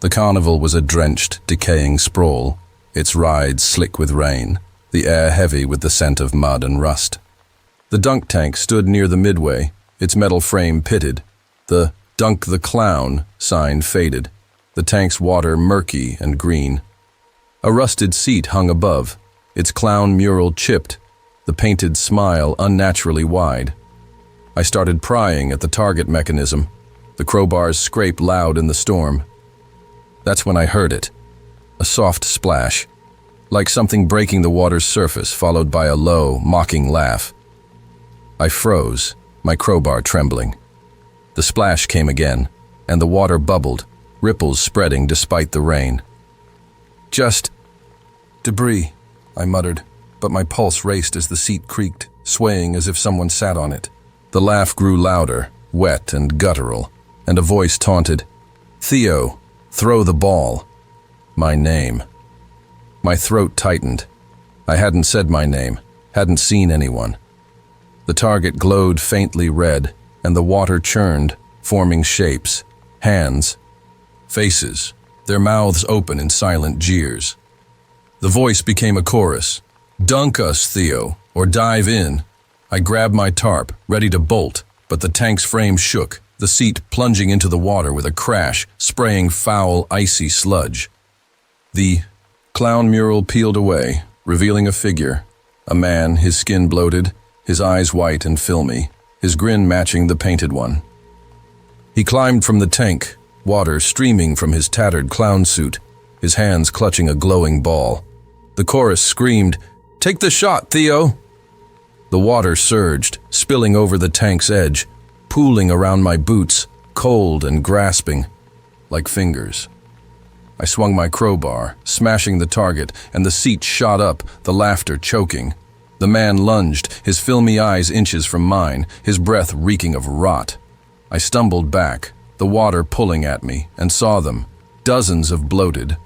The carnival was a drenched, decaying sprawl, its rides slick with rain, the air heavy with the scent of mud and rust. The dunk tank stood near the midway, its metal frame pitted. The "Dunk the Clown" sign faded, the tank's water murky and green. A rusted seat hung above, its clown mural chipped, the painted smile unnaturally wide. I started prying at the target mechanism, the crowbars scraped loud in the storm. That's when I heard it. A soft splash, like something breaking the water's surface, followed by a low, mocking laugh. I froze, my crowbar trembling. The splash came again, and the water bubbled, ripples spreading despite the rain. "Just debris," I muttered, but my pulse raced as the seat creaked, swaying as if someone sat on it. The laugh grew louder, wet and guttural, and a voice taunted, "Theo, throw the ball." My name. My throat tightened. I hadn't said my name, hadn't seen anyone. The target glowed faintly red, and the water churned, forming shapes, hands, faces, their mouths open in silent jeers. The voice became a chorus. "Dunk us, Theo, or dive in." I grabbed my tarp, ready to bolt, but the tank's frame shook, the seat plunging into the water with a crash, spraying foul, icy sludge. The clown mural peeled away, revealing a figure. A man, his skin bloated, his eyes white and filmy, his grin matching the painted one. He climbed from the tank, water streaming from his tattered clown suit, his hands clutching a glowing ball. The chorus screamed, "Take the shot, Theo!" The water surged, spilling over the tank's edge, pooling around my boots, cold and grasping, like fingers. I swung my crowbar, smashing the target, and the seat shot up, the laughter choking. The man lunged, his filmy eyes inches from mine, his breath reeking of rot. I stumbled back, the water pulling at me, and saw them, dozens of bloated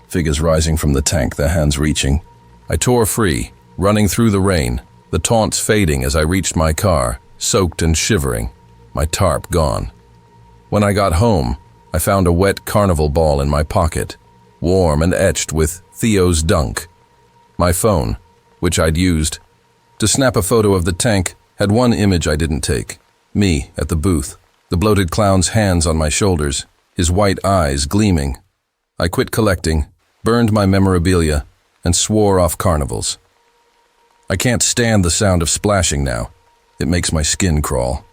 figures rising from the tank, their hands reaching. I tore free, running through the rain, the taunts fading as I reached my car, soaked and shivering, my tarp gone. When I got home, I found a wet carnival ball in my pocket, warm and etched with Theo's dunk. My phone, which I'd used to snap a photo of the tank, had one image I didn't take. Me at the booth, the bloated clown's hands on my shoulders, his white eyes gleaming. I quit collecting, burned my memorabilia, and swore off carnivals. I can't stand the sound of splashing now. It makes my skin crawl.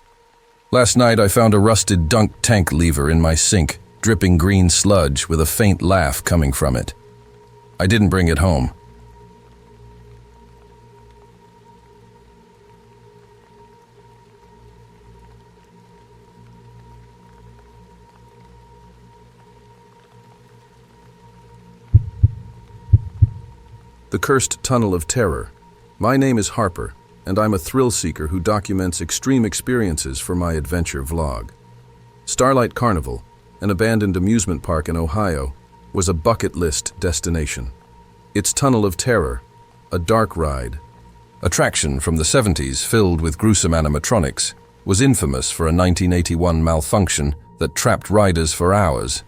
Last night I found a rusted dunk tank lever in my sink, dripping green sludge with a faint laugh coming from it. I didn't bring it home. The Cursed Tunnel of Terror. My name is Harper, and I'm a thrill seeker who documents extreme experiences for my adventure vlog. Starlight Carnival, an abandoned amusement park in Ohio, was a bucket list destination. Its Tunnel of Terror, a dark ride, attraction from the 70s filled with gruesome animatronics, was infamous for a 1981 malfunction that trapped riders for hours,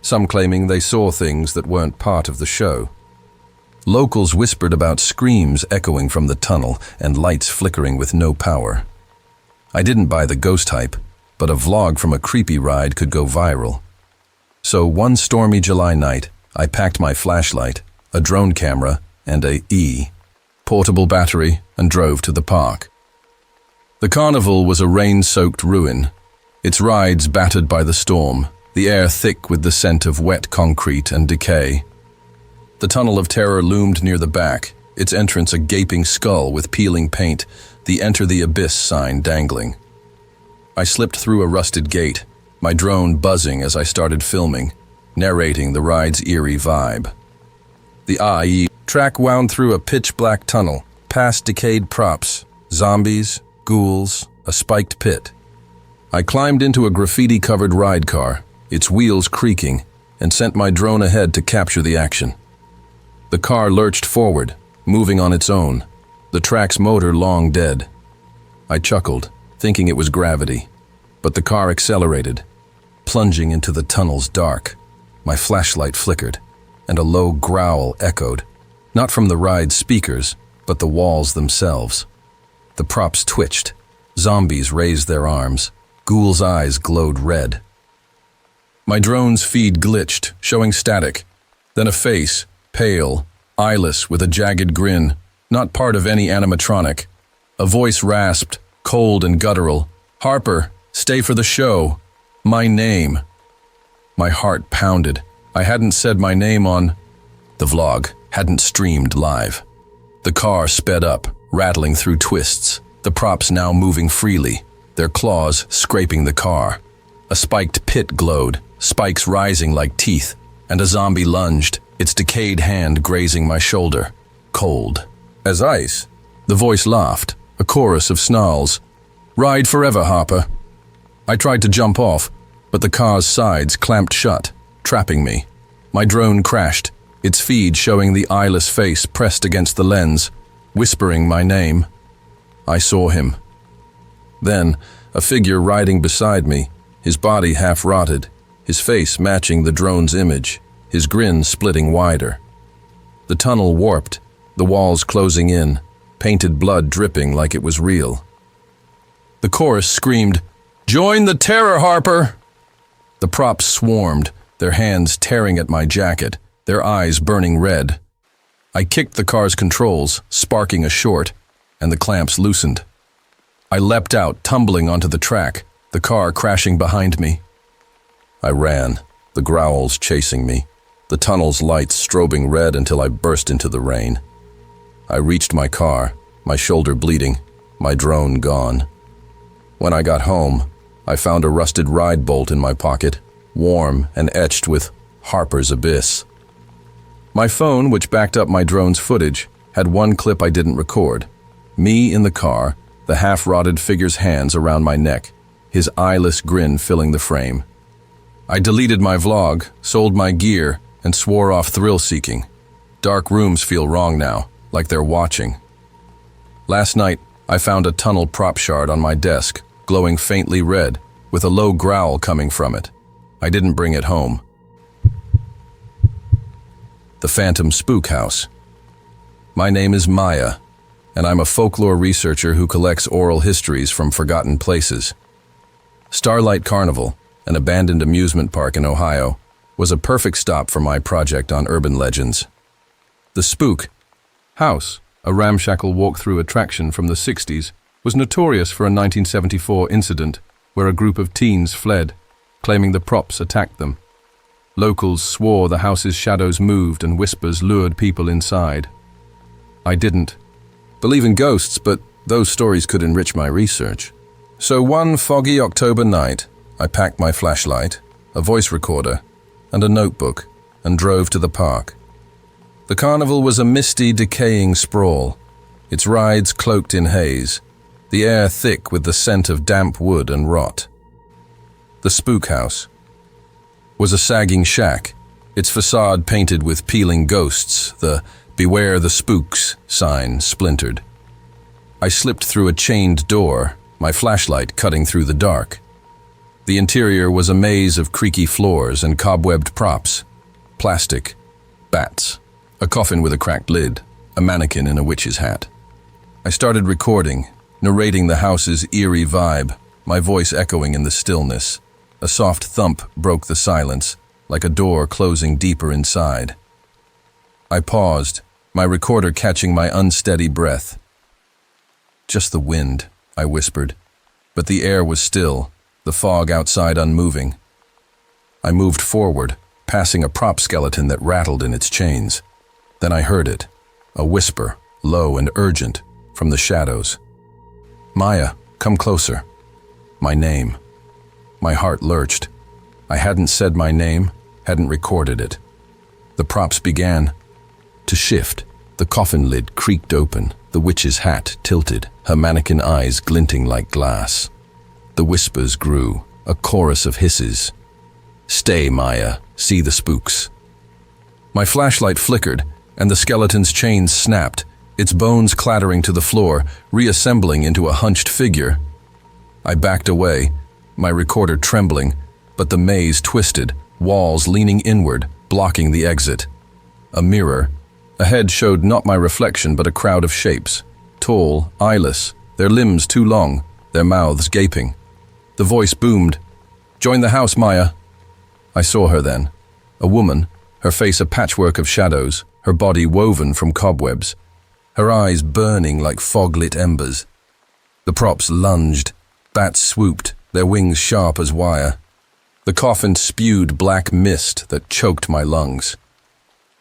some claiming they saw things that weren't part of the show. Locals whispered about screams echoing from the tunnel and lights flickering with no power. I didn't buy the ghost hype, but a vlog from a creepy ride could go viral. So one stormy July night, I packed my flashlight, a drone camera, and a portable battery and drove to the park. The carnival was a rain-soaked ruin, its rides battered by the storm, the air thick with the scent of wet concrete and decay. The Tunnel of Terror loomed near the back, its entrance a gaping skull with peeling paint, the "Enter the Abyss" sign dangling. I slipped through a rusted gate, my drone buzzing as I started filming, narrating the ride's eerie vibe. The IE track wound through a pitch-black tunnel, past decayed props, zombies, ghouls, a spiked pit. I climbed into a graffiti-covered ride car, its wheels creaking, and sent my drone ahead to capture the action. The car lurched forward, moving on its own, the track's motor long dead. I chuckled, thinking it was gravity, but the car accelerated, plunging into the tunnel's dark. My flashlight flickered, and a low growl echoed, not from the ride's speakers, but the walls themselves. The props twitched, zombies raised their arms, ghouls' eyes glowed red. My drone's feed glitched, showing static, then a face, pale, eyeless with a jagged grin, not part of any animatronic. A voice rasped, cold and guttural, "Harper, stay for the show. My name." My heart pounded, I hadn't said my name on... The vlog hadn't streamed live. The car sped up, rattling through twists, the props now moving freely, their claws scraping the car. A spiked pit glowed, spikes rising like teeth, and a zombie lunged, its decayed hand grazing my shoulder, cold as ice. The voice laughed, a chorus of snarls. "Ride forever, Harper." I tried to jump off, but the car's sides clamped shut, trapping me. My drone crashed, its feed showing the eyeless face pressed against the lens, whispering my name. I saw him. Then, a figure riding beside me, his body half rotted, his face matching the drone's image, his grin splitting wider. The tunnel warped, the walls closing in, painted blood dripping like it was real. The chorus screamed, "Join the terror, Harper!" The props swarmed, their hands tearing at my jacket, their eyes burning red. I kicked the car's controls, sparking a short, and the clamps loosened. I leapt out, tumbling onto the track, the car crashing behind me. I ran, the growls chasing me, the tunnel's lights strobing red until I burst into the rain. I reached my car, my shoulder bleeding, my drone gone. When I got home, I found a rusted ride bolt in my pocket, warm and etched with Harper's Abyss. My phone, which backed up my drone's footage, had one clip I didn't record. Me in the car, the half-rotted figure's hands around my neck, his eyeless grin filling the frame. I deleted my vlog, sold my gear, and swore off thrill-seeking. Dark rooms feel wrong now, like they're watching. Last night, I found a tunnel prop shard on my desk, glowing faintly red, with a low growl coming from it. I didn't bring it home. The Phantom Spook House. My name is Maya, and I'm a folklore researcher who collects oral histories from forgotten places. Starlight Carnival, an abandoned amusement park in Ohio, was a perfect stop for my project on urban legends. The Spook House, a ramshackle walk-through attraction from the 60s, was notorious for a 1974 incident where a group of teens fled, claiming the props attacked them. Locals swore the house's shadows moved and whispers lured people inside. I didn't believe in ghosts, but those stories could enrich my research. So one foggy October night, I packed my flashlight, a voice recorder, and a notebook, and drove to the park. The carnival was a misty, decaying sprawl, its rides cloaked in haze, the air thick with the scent of damp wood and rot. The Spook House was a sagging shack, its facade painted with peeling ghosts, the "Beware the Spooks" sign splintered. I slipped through a chained door, my flashlight cutting through the dark. The interior was a maze of creaky floors and cobwebbed props, plastic, bats, a coffin with a cracked lid, a mannequin in a witch's hat. I started recording, narrating the house's eerie vibe, my voice echoing in the stillness. A soft thump broke the silence, like a door closing deeper inside. I paused, my recorder catching my unsteady breath. "Just the wind," I whispered, but the air was still, the fog outside unmoving. I moved forward, passing a prop skeleton that rattled in its chains. Then I heard it, a whisper, low and urgent, from the shadows. "Maya, come closer." My name. My heart lurched. I hadn't said my name, hadn't recorded it. The props began to shift. The coffin lid creaked open, the witch's hat tilted, her mannequin eyes glinting like glass. The whispers grew, a chorus of hisses. "Stay, Maya, see the spooks." My flashlight flickered, and the skeleton's chains snapped, its bones clattering to the floor, reassembling into a hunched figure. I backed away, my recorder trembling, but the maze twisted, walls leaning inward, blocking the exit. A mirror. Ahead showed not my reflection but a crowd of shapes, tall, eyeless, their limbs too long, their mouths gaping. The voice boomed, "Join the house, Maya." I saw her then, a woman, her face a patchwork of shadows, her body woven from cobwebs, her eyes burning like fog-lit embers. The props lunged, bats swooped, their wings sharp as wire. The coffin spewed black mist that choked my lungs.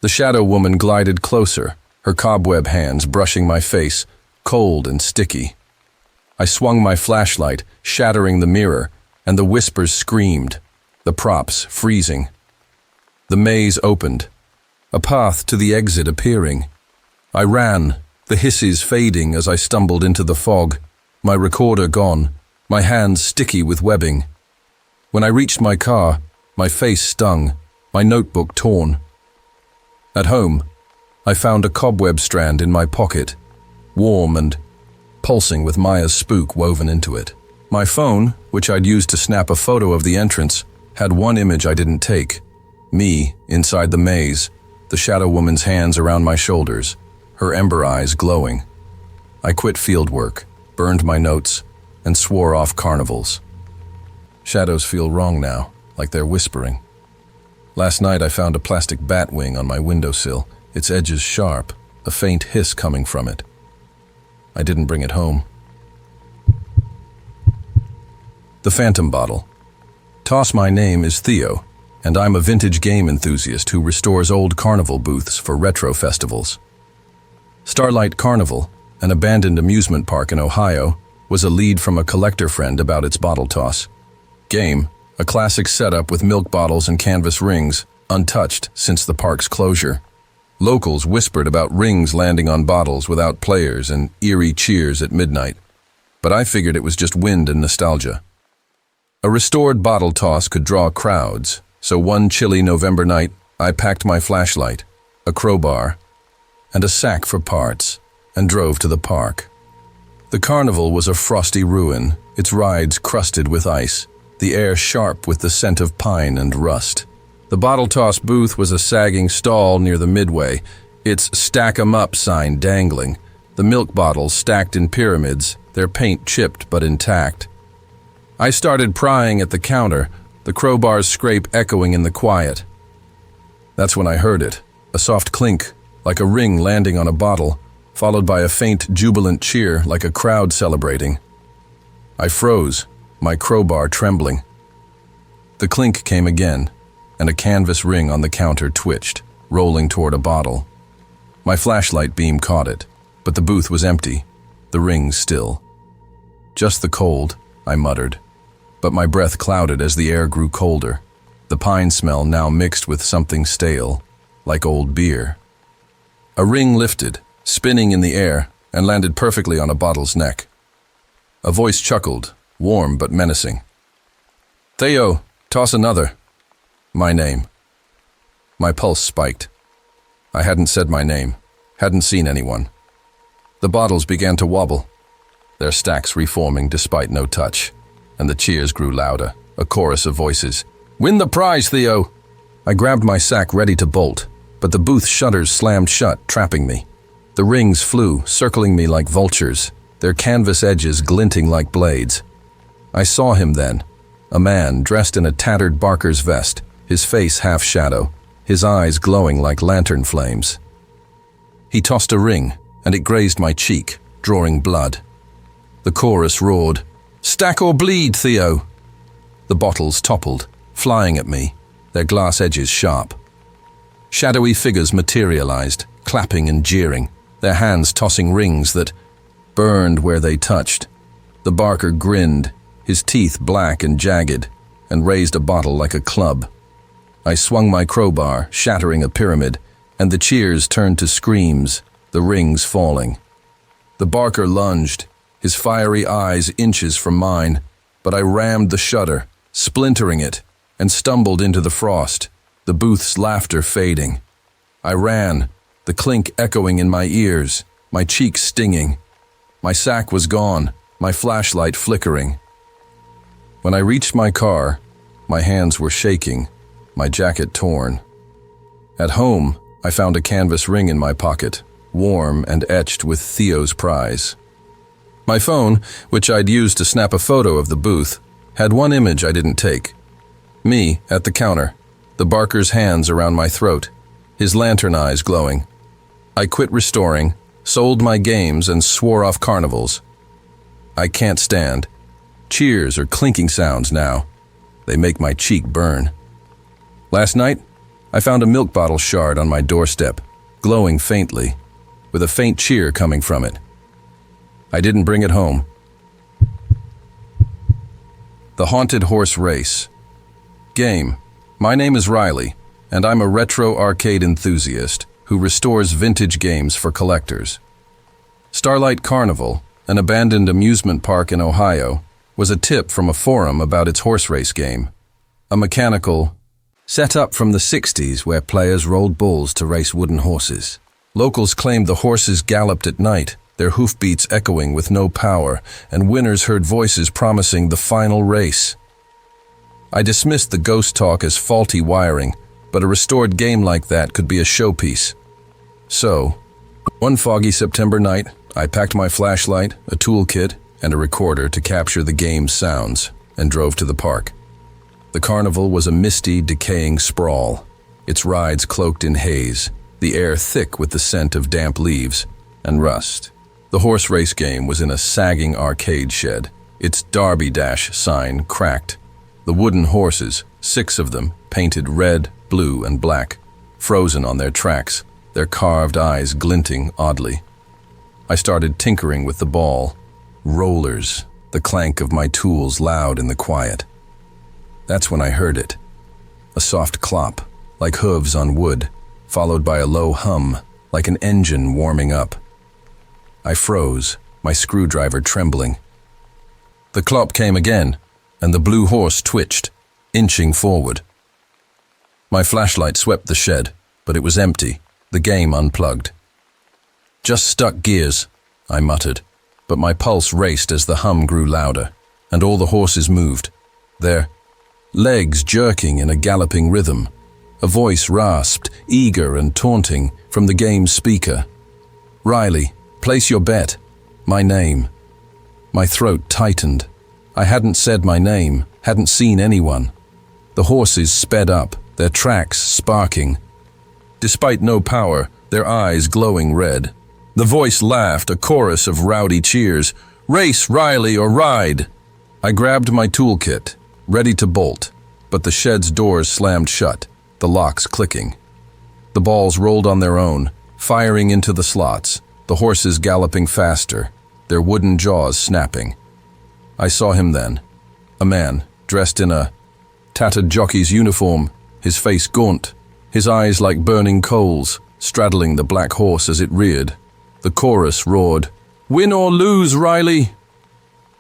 The shadow woman glided closer, her cobweb hands brushing my face, cold and sticky. I swung my flashlight, shattering the mirror, and the whispers screamed, the props freezing. The maze opened, a path to the exit appearing. I ran, the hisses fading as I stumbled into the fog, my recorder gone, my hands sticky with webbing. When I reached my car, my face stung, my notebook torn. At home, I found a cobweb strand in my pocket, warm and pulsing with Maya's spook woven into it. My phone, which I'd used to snap a photo of the entrance, had one image I didn't take. Me, inside the maze, the shadow woman's hands around my shoulders, her ember eyes glowing. I quit fieldwork, burned my notes, and swore off carnivals. Shadows feel wrong now, like they're whispering. Last night I found a plastic bat wing on my windowsill, its edges sharp, a faint hiss coming from it. I didn't bring it home. The Phantom Bottle. Toss my name is Theo, and I'm a vintage game enthusiast who restores old carnival booths for retro festivals. Starlight Carnival, an abandoned amusement park in Ohio, was a lead from a collector friend about its bottle toss. Game, a classic setup with milk bottles and canvas rings, untouched since the park's closure. Locals whispered about rings landing on bottles without players and eerie cheers at midnight, but I figured it was just wind and nostalgia. A restored bottle toss could draw crowds, so one chilly November night, I packed my flashlight, a crowbar, and a sack for parts, and drove to the park. The carnival was a frosty ruin, its rides crusted with ice, the air sharp with the scent of pine and rust. The bottle toss booth was a sagging stall near the midway, its "Stack 'em up" sign dangling, the milk bottles stacked in pyramids, their paint chipped but intact. I started prying at the counter, the crowbar's scrape echoing in the quiet. That's when I heard it, a soft clink, like a ring landing on a bottle, followed by a faint, jubilant cheer like a crowd celebrating. I froze, my crowbar trembling. The clink came again, and a canvas ring on the counter twitched, rolling toward a bottle. My flashlight beam caught it, but the booth was empty, the ring still. "Just the cold," I muttered, but my breath clouded as the air grew colder, the pine smell now mixed with something stale, like old beer. A ring lifted, spinning in the air, and landed perfectly on a bottle's neck. A voice chuckled, warm but menacing. "Theo, toss another." My name. My pulse spiked. I hadn't said my name, hadn't seen anyone. The bottles began to wobble, their stacks reforming despite no touch, and the cheers grew louder, a chorus of voices. "Win the prize, Theo!" I grabbed my sack ready to bolt, but the booth shutters slammed shut, trapping me. The rings flew, circling me like vultures, their canvas edges glinting like blades. I saw him then, a man dressed in a tattered Barker's vest, his face half shadow, his eyes glowing like lantern flames. He tossed a ring, and it grazed my cheek, drawing blood. The chorus roared, "Stack or bleed, Theo!" The bottles toppled, flying at me, their glass edges sharp. Shadowy figures materialized, clapping and jeering, their hands tossing rings that burned where they touched. The Barker grinned, his teeth black and jagged, and raised a bottle like a club. I swung my crowbar, shattering a pyramid, and the cheers turned to screams, the rings falling. The Barker lunged, his fiery eyes inches from mine, but I rammed the shutter, splintering it, and stumbled into the frost, the booth's laughter fading. I ran, the clink echoing in my ears, my cheeks stinging. My sack was gone, my flashlight flickering. When I reached my car, my hands were shaking, my jacket torn. At home, I found a canvas ring in my pocket, warm and etched with Theo's prize. My phone, which I'd used to snap a photo of the booth, had one image I didn't take. Me at the counter, the Barker's hands around my throat, his lantern eyes glowing. I quit restoring, sold my games, and swore off carnivals. I can't stand cheers or clinking sounds now. They make my cheek burn. Last night, I found a milk bottle shard on my doorstep, glowing faintly, with a faint cheer coming from it. I didn't bring it home. The Haunted Horse Race. Game. My name is Riley, and I'm a retro arcade enthusiast who restores vintage games for collectors. Starlight Carnival, an abandoned amusement park in Ohio, was a tip from a forum about its horse race game. A mechanical, set up from the 60s where players rolled bulls to race wooden horses. Locals claimed the horses galloped at night, their hoofbeats echoing with no power, and winners heard voices promising the final race. I dismissed the ghost talk as faulty wiring, but a restored game like that could be a showpiece. So, one foggy September night, I packed my flashlight, a toolkit, and a recorder to capture the game's sounds, and drove to the park. The carnival was a misty, decaying sprawl, its rides cloaked in haze, the air thick with the scent of damp leaves and rust. The horse race game was in a sagging arcade shed, its Derby Dash sign cracked. The wooden horses, 6 of them, painted red, blue, and black, frozen on their tracks, their carved eyes glinting oddly. I started tinkering with the ball. Rollers, the clank of my tools loud in the quiet. That's when I heard it. A soft clop, like hooves on wood, followed by a low hum, like an engine warming up. I froze, my screwdriver trembling. The clop came again, and the blue horse twitched, inching forward. My flashlight swept the shed, but it was empty, the game unplugged. "Just stuck gears," I muttered, but my pulse raced as the hum grew louder, and all the horses moved, their legs jerking in a galloping rhythm. A voice rasped, eager and taunting, from the game's speaker. "Riley, place your bet. My name." My throat tightened. I hadn't said my name, hadn't seen anyone. The horses sped up, their tracks sparking. Despite no power, their eyes glowing red. The voice laughed, a chorus of rowdy cheers. "Race, Riley, or ride!" I grabbed my toolkit, ready to bolt, but the shed's doors slammed shut, the locks clicking. The balls rolled on their own, firing into the slots, the horses galloping faster, their wooden jaws snapping. I saw him then, a man dressed in a tattered jockey's uniform, his face gaunt, his eyes like burning coals, straddling the black horse as it reared. The chorus roared, "Win or lose, Riley!"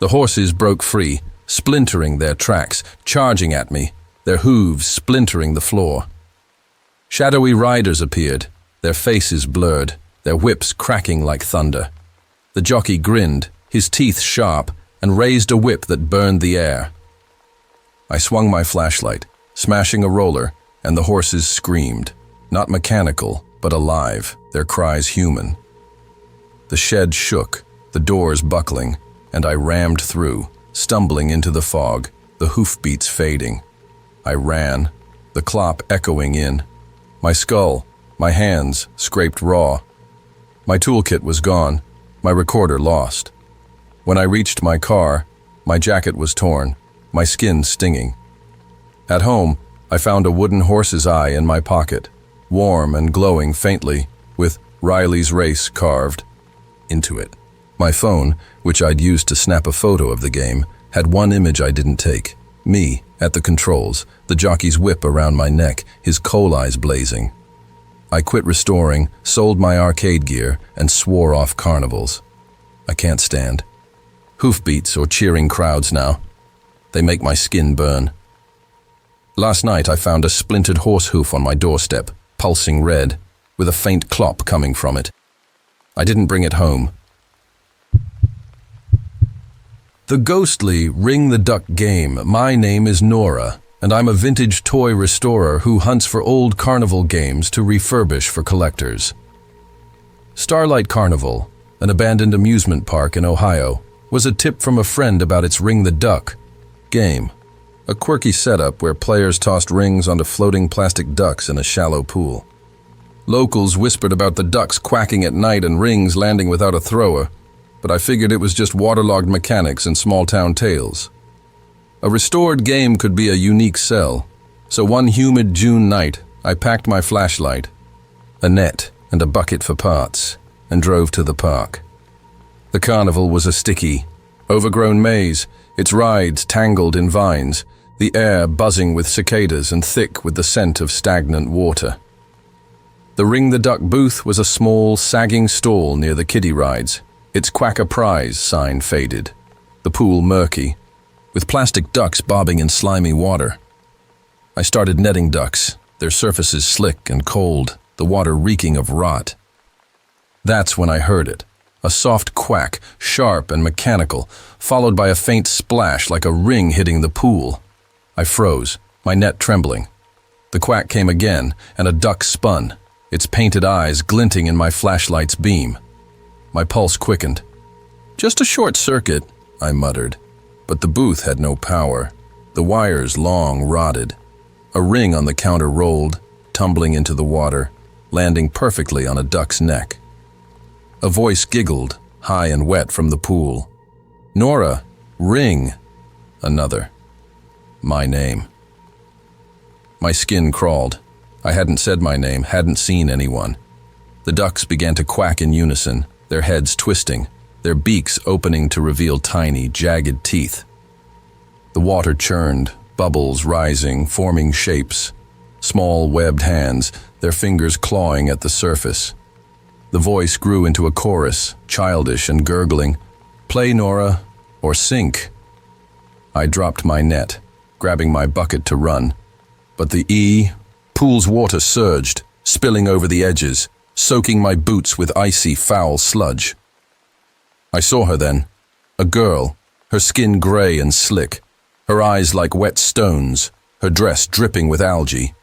The horses broke free, splintering their tracks, charging at me, their hooves splintering the floor. Shadowy riders appeared, their faces blurred, their whips cracking like thunder. The jockey grinned, his teeth sharp, and raised a whip that burned the air. I swung my flashlight, smashing a roller, and the horses screamed, not mechanical, but alive, their cries human. The shed shook, the doors buckling, and I rammed through, stumbling into the fog, the hoofbeats fading. I ran, the clop echoing in. My skull, my hands scraped raw. My toolkit was gone, my recorder lost. When I reached my car, my jacket was torn, my skin stinging. At home, I found a wooden horse's eye in my pocket, warm and glowing faintly, with Riley's Race carved into it. My phone, which I'd used to snap a photo of the game, had one image I didn't take. Me, at the controls, the jockey's whip around my neck, his coal eyes blazing. I quit restoring, sold my arcade gear, and swore off carnivals. I can't stand hoofbeats or cheering crowds now. They make my skin burn. Last night I found a splintered horse hoof on my doorstep, pulsing red, with a faint clop coming from it. I didn't bring it home. The ghostly Ring the Duck game. My name is Nora, and I'm a vintage toy restorer who hunts for old carnival games to refurbish for collectors. Starlight Carnival, an abandoned amusement park in Ohio, was a tip from a friend about its Ring the Duck game, a quirky setup where players tossed rings onto floating plastic ducks in a shallow pool. Locals whispered about the ducks quacking at night and rings landing without a thrower, but I figured it was just waterlogged mechanics and small-town tales. A restored game could be a unique sell. So one humid June night, I packed my flashlight, a net, and a bucket for parts, and drove to the park. The carnival was a sticky, overgrown maze, its rides tangled in vines, the air buzzing with cicadas and thick with the scent of stagnant water. The Ring the Duck booth was a small, sagging stall near the kiddie rides. Its Quack a Prize sign faded, the pool murky, with plastic ducks bobbing in slimy water. I started netting ducks, their surfaces slick and cold, the water reeking of rot. That's when I heard it, a soft quack, sharp and mechanical, followed by a faint splash like a ring hitting the pool. I froze, my net trembling. The quack came again, and a duck spun, its painted eyes glinting in my flashlight's beam. My pulse quickened. "Just a short circuit," I muttered. But the booth had no power. The wires long rotted. A ring on the counter rolled, tumbling into the water, landing perfectly on a duck's neck. A voice giggled, high and wet from the pool. "Nora, ring!" Another. My name. My skin crawled. I hadn't said my name, hadn't seen anyone. The ducks began to quack in unison, their heads twisting, their beaks opening to reveal tiny, jagged teeth. The water churned, bubbles rising, forming shapes. Small, webbed hands, their fingers clawing at the surface. The voice grew into a chorus, childish and gurgling. "Play, Nora, or sink." I dropped my net, grabbing my bucket to run. But the pool's water surged, spilling over the edges, soaking my boots with icy, foul sludge. I saw her then, a girl, her skin gray and slick, her eyes like wet stones, her dress dripping with algae.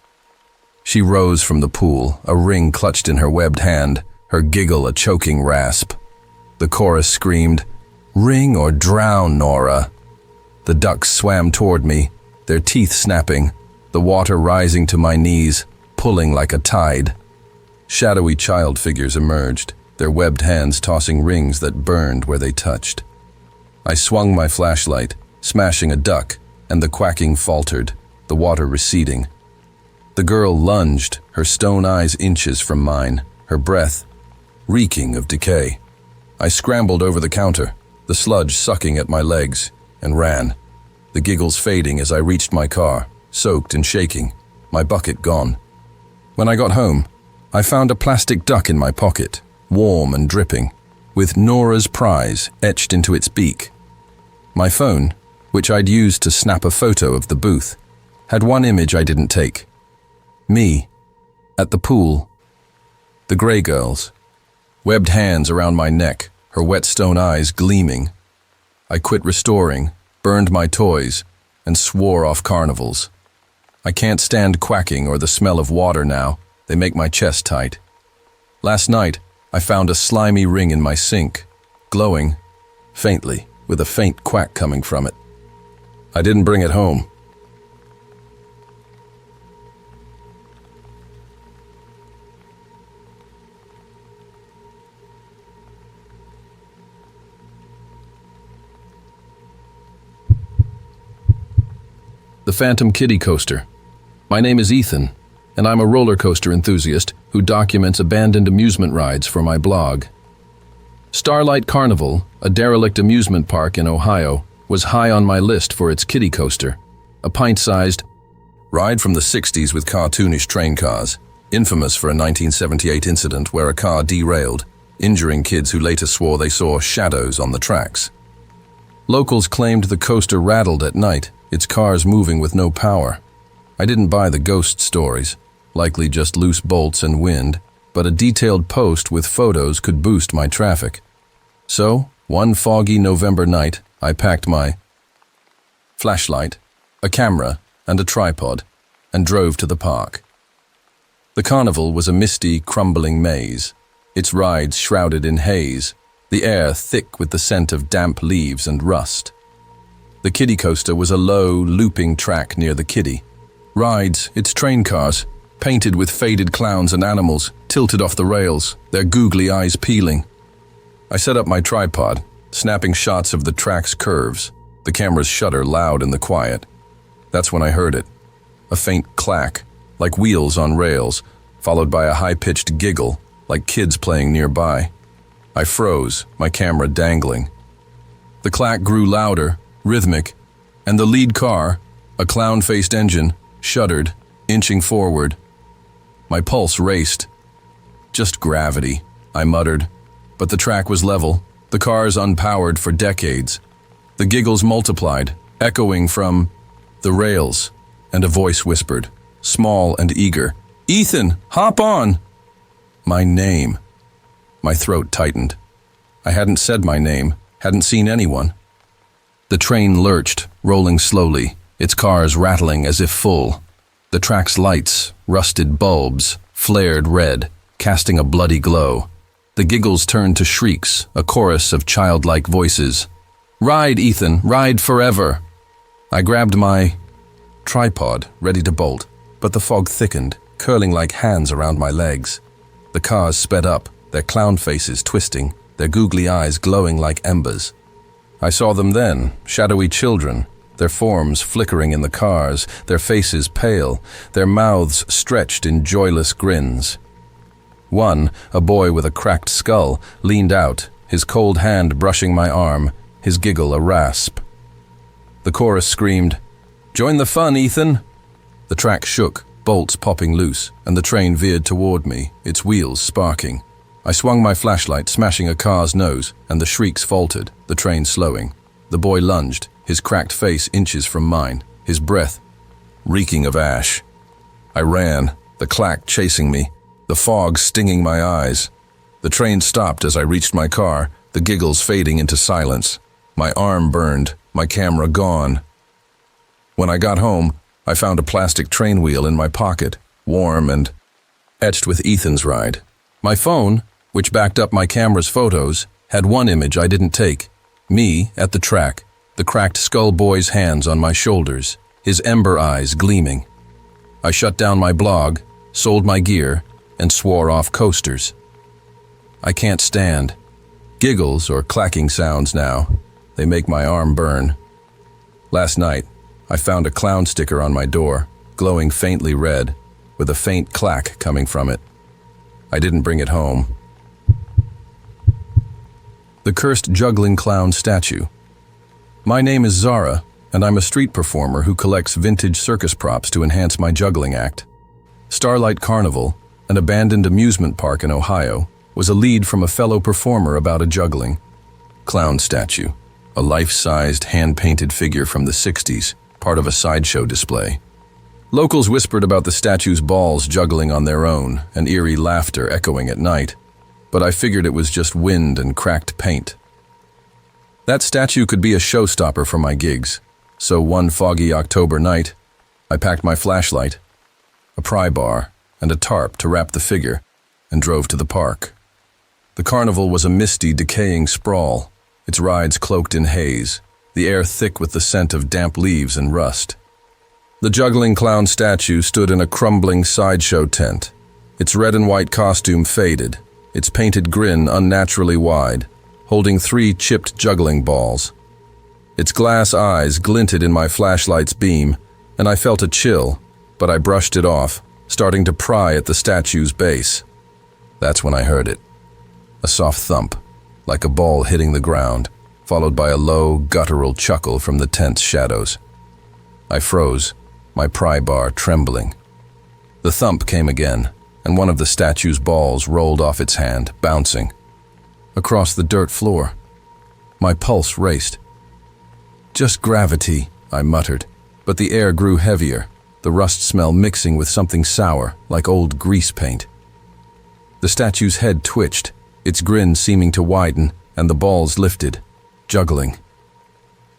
She rose from the pool, a ring clutched in her webbed hand, her giggle a choking rasp. The chorus screamed, "Ring or drown, Nora." The ducks swam toward me, their teeth snapping, the water rising to my knees, pulling like a tide. Shadowy child figures emerged, their webbed hands tossing rings that burned where they touched. I swung my flashlight, smashing a duck, and the quacking faltered, the water receding. The girl lunged, her stone eyes inches from mine, her breath reeking of decay. I scrambled over the counter, the sludge sucking at my legs, and ran, the giggles fading as I reached my car, soaked and shaking, my bucket gone. When I got home, I found a plastic duck in my pocket, warm and dripping, with Nora's prize etched into its beak. My phone, which I'd used to snap a photo of the booth, had one image I didn't take. Me, at the pool. The gray girls, webbed hands around my neck, her wet stone eyes gleaming. I quit restoring, burned my toys, and swore off carnivals. I can't stand quacking or the smell of water now. They make my chest tight. Last night, I found a slimy ring in my sink, glowing, faintly, with a faint quack coming from it. I didn't bring it home. The Phantom Kiddie Coaster. My name is Ethan, and I'm a roller coaster enthusiast who documents abandoned amusement rides for my blog. Starlight Carnival, a derelict amusement park in Ohio, was high on my list for its kiddie coaster, a pint-sized ride from the 60s with cartoonish train cars, infamous for a 1978 incident where a car derailed, injuring kids who later swore they saw shadows on the tracks. Locals claimed the coaster rattled at night, its cars moving with no power. I didn't buy the ghost stories, likely just loose bolts and wind, but a detailed post with photos could boost my traffic. So, one foggy November night, I packed my flashlight, a camera, and a tripod, and drove to the park. The carnival was a misty, crumbling maze, its rides shrouded in haze, the air thick with the scent of damp leaves and rust. The kiddie coaster was a low, looping track near the kiddie. Rides, its train cars, painted with faded clowns and animals, tilted off the rails, their googly eyes peeling. I set up my tripod, snapping shots of the track's curves, The cameras shudder loud in the quiet. That's when I heard it. A faint clack, like wheels on rails, followed by a high-pitched giggle, like kids playing nearby. I froze, my camera dangling. The clack grew louder, rhythmic, and the lead car, a clown-faced engine, shuddered, inching forward. My pulse raced. Just gravity, I muttered. But the track was level, the cars unpowered for decades. The giggles multiplied, echoing from the rails, and a voice whispered, small and eager, "Ethan, hop on!" My name. My throat tightened. I hadn't said my name, hadn't seen anyone. The train lurched, rolling slowly, its cars rattling as if full. The track's lights, rusted bulbs, flared red, casting a bloody glow. The giggles turned to shrieks, a chorus of childlike voices. "Ride, Ethan, ride forever!" I grabbed my tripod, ready to bolt, but the fog thickened, curling like hands around my legs. The cars sped up, their clown faces twisting, their googly eyes glowing like embers. I saw them then, shadowy children, their forms flickering in the cars, their faces pale, their mouths stretched in joyless grins. One, a boy with a cracked skull, leaned out, his cold hand brushing my arm, his giggle a rasp. The chorus screamed, "Join the fun, Ethan!" The track shook, bolts popping loose, and the train veered toward me, its wheels sparking. I swung my flashlight, smashing a car's nose, and the shrieks faltered, the train slowing. The boy lunged, his cracked face inches from mine, his breath reeking of ash. I ran, the clack chasing me, the fog stinging my eyes. The train stopped as I reached my car, the giggles fading into silence. My arm burned, my camera gone. When I got home, I found a plastic train wheel in my pocket, warm and etched with Ethan's ride. My phone, which backed up my camera's photos, had one image I didn't take. Me at the track, the cracked skull boy's hands on my shoulders, his ember eyes gleaming. I shut down my blog, sold my gear, and swore off coasters. I can't stand giggles or clacking sounds now. They make my arm burn. Last night, I found a clown sticker on my door, glowing faintly red, with a faint clack coming from it. I didn't bring it home. The cursed juggling clown statue. My name is Zara, and I'm a street performer who collects vintage circus props to enhance my juggling act. Starlight Carnival, an abandoned amusement park in Ohio, was a lead from a fellow performer about a juggling clown statue, a life-sized, hand-painted figure from the 60s, part of a sideshow display. Locals whispered about the statue's balls juggling on their own, and eerie laughter echoing at night, but I figured it was just wind and cracked paint. That statue could be a showstopper for my gigs, so one foggy October night, I packed my flashlight, a pry bar, and a tarp to wrap the figure, and drove to the park. The carnival was a misty, decaying sprawl, its rides cloaked in haze, the air thick with the scent of damp leaves and rust. The juggling clown statue stood in a crumbling sideshow tent, its red and white costume faded, its painted grin unnaturally wide, holding 3 chipped juggling balls. Its glass eyes glinted in my flashlight's beam, and I felt a chill, but I brushed it off, starting to pry at the statue's base. That's when I heard it. A soft thump, like a ball hitting the ground, followed by a low, guttural chuckle from the tent's shadows. I froze, my pry bar trembling. The thump came again, and one of the statue's balls rolled off its hand, bouncing across the dirt floor. My pulse raced. "Just gravity," I muttered, but the air grew heavier, the rust smell mixing with something sour, like old grease paint. The statue's head twitched, its grin seeming to widen, and the balls lifted, juggling.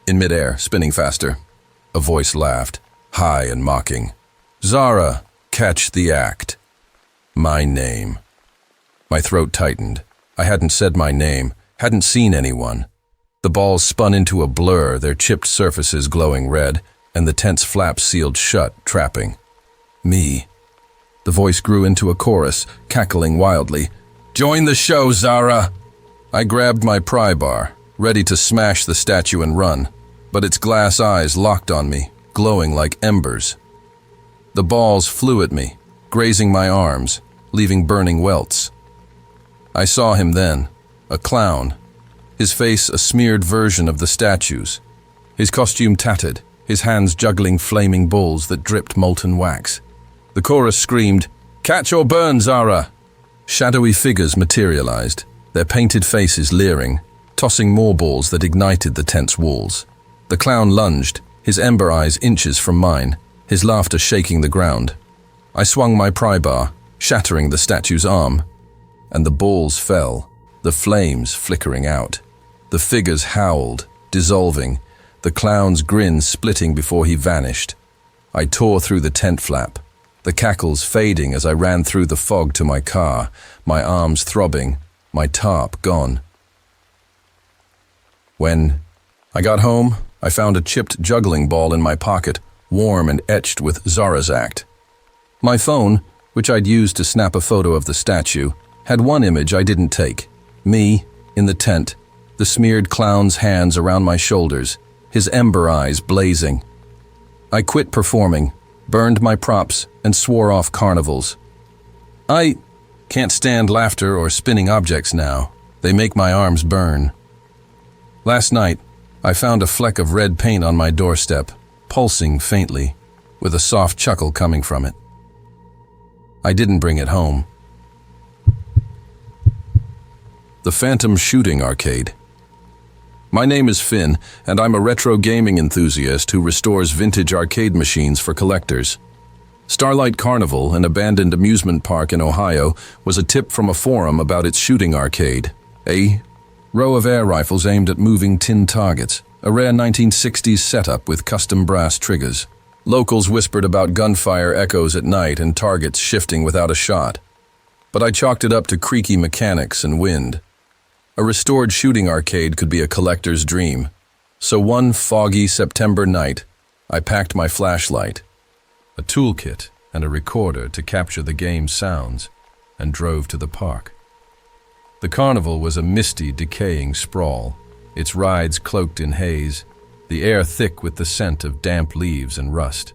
In midair, spinning faster, a voice laughed, high and mocking. "Zara, catch the act." My name. My throat tightened. I hadn't said my name, hadn't seen anyone. The balls spun into a blur, their chipped surfaces glowing red, and the tent's flaps sealed shut, trapping. Me. The voice grew into a chorus, cackling wildly. "Join the show, Zara!" I grabbed my pry bar, ready to smash the statue and run, but its glass eyes locked on me, glowing like embers. The balls flew at me, grazing my arms, leaving burning welts. I saw him then, a clown, his face a smeared version of the statue's, his costume tattered, his hands juggling flaming balls that dripped molten wax. The chorus screamed, "Catch or burn, Zara!" Shadowy figures materialized, their painted faces leering, tossing more balls that ignited the tense walls. The clown lunged, his ember eyes inches from mine, his laughter shaking the ground. I swung my pry bar, shattering the statue's arm, and the balls fell, the flames flickering out. The figures howled, dissolving, the clown's grin splitting before he vanished. I tore through the tent flap, the cackles fading as I ran through the fog to my car, my arms throbbing, my tarp gone. When I got home, I found a chipped juggling ball in my pocket, warm and etched with Zara's act. My phone, which I'd used to snap a photo of the statue, had one image I didn't take. Me, in the tent, the smeared clown's hands around my shoulders, his ember eyes blazing. I quit performing, burned my props, and swore off carnivals. I can't stand laughter or spinning objects now. They make my arms burn. Last night, I found a fleck of red paint on my doorstep, pulsing faintly, with a soft chuckle coming from it. I didn't bring it home. The Phantom Shooting Arcade. My name is Finn, and I'm a retro gaming enthusiast who restores vintage arcade machines for collectors. Starlight Carnival, an abandoned amusement park in Ohio, was a tip from a forum about its shooting arcade. A row of air rifles aimed at moving tin targets, a rare 1960s setup with custom brass triggers. Locals whispered about gunfire echoes at night and targets shifting without a shot. But I chalked it up to creaky mechanics and wind. A restored shooting arcade could be a collector's dream. So one foggy September night, I packed my flashlight, a toolkit, and a recorder to capture the game's sounds, and drove to the park. The carnival was a misty, decaying sprawl, its rides cloaked in haze, the air thick with the scent of damp leaves and rust.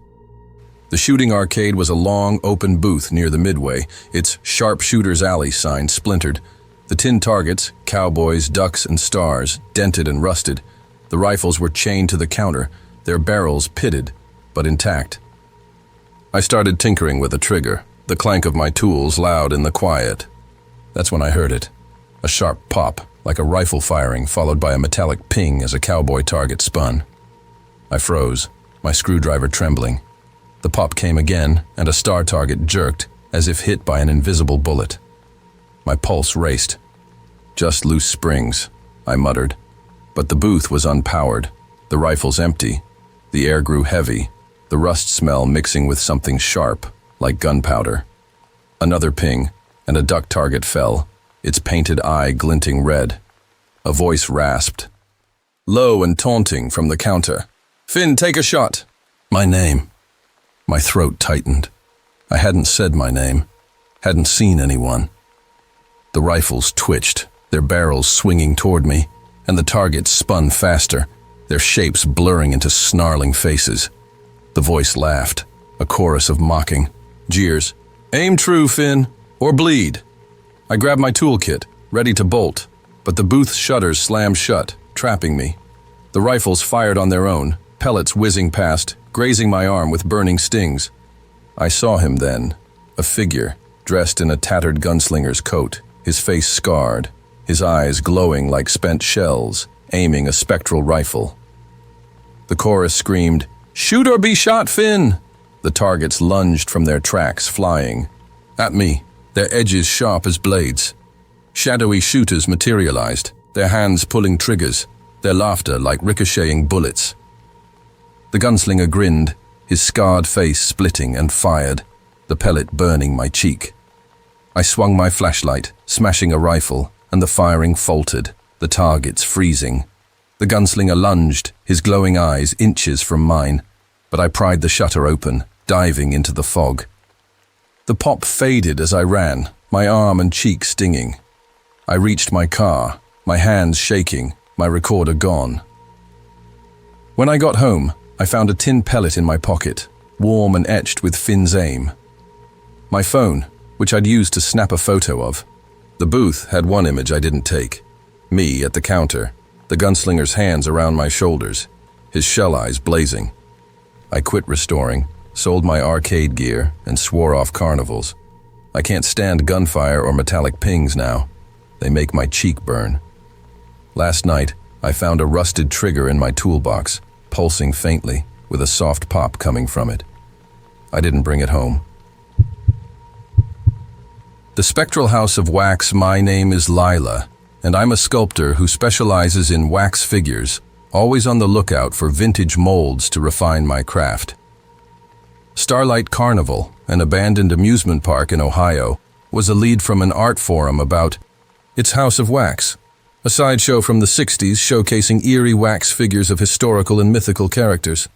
The shooting arcade was a long, open booth near the midway, its sharpshooter's alley sign splintered. The tin targets, cowboys, ducks, and stars, dented and rusted. The rifles were chained to the counter, their barrels pitted, but intact. I started tinkering with a trigger, the clank of my tools loud in the quiet. That's when I heard it. A sharp pop, like a rifle firing, followed by a metallic ping as a cowboy target spun. I froze, my screwdriver trembling. The pop came again, and a star target jerked, as if hit by an invisible bullet. My pulse raced. "Just loose springs," I muttered. But the booth was unpowered, the rifles empty. The air grew heavy, the rust smell mixing with something sharp, like gunpowder. Another ping, and a duck target fell, its painted eye glinting red. A voice rasped, low and taunting from the counter. "Finn, take a shot." My name. My throat tightened. I hadn't said my name, hadn't seen anyone. The rifles twitched, their barrels swinging toward me, and the targets spun faster, their shapes blurring into snarling faces. The voice laughed, a chorus of mocking, jeers. "Aim true, Finn, or bleed." I grabbed my toolkit, ready to bolt, but the booth's shutters slammed shut, trapping me. The rifles fired on their own, pellets whizzing past, grazing my arm with burning stings. I saw him then, a figure, dressed in a tattered gunslinger's coat, his face scarred, his eyes glowing like spent shells, aiming a spectral rifle. The chorus screamed, "Shoot or be shot, Finn!" The targets lunged from their tracks, flying. At me, their edges sharp as blades. Shadowy shooters materialized, their hands pulling triggers, their laughter like ricocheting bullets. The gunslinger grinned, his scarred face splitting, and fired, the pellet burning my cheek. I swung my flashlight, smashing a rifle, and the firing faltered, the targets freezing. The gunslinger lunged, his glowing eyes inches from mine, but I pried the shutter open, diving into the fog. The pop faded as I ran, my arm and cheek stinging. I reached my car, my hands shaking, my recorder gone. When I got home, I found a tin pellet in my pocket, warm and etched with Finn's aim. My phone, which I'd used to snap a photo of. The booth had one image I didn't take. Me at the counter, the gunslinger's hands around my shoulders, his shell eyes blazing. I quit restoring, sold my arcade gear, and swore off carnivals. I can't stand gunfire or metallic pings now. They make my cheek burn. Last night, I found a rusted trigger in my toolbox, pulsing faintly, with a soft pop coming from it. I didn't bring it home. The spectral house of wax. My name is Lila, and I'm a sculptor who specializes in wax figures, always on the lookout for vintage molds to refine my craft. Starlight Carnival, an abandoned amusement park in Ohio, was a lead from an art forum about its House of Wax, a sideshow from the 60s showcasing eerie wax figures of historical and mythical characters.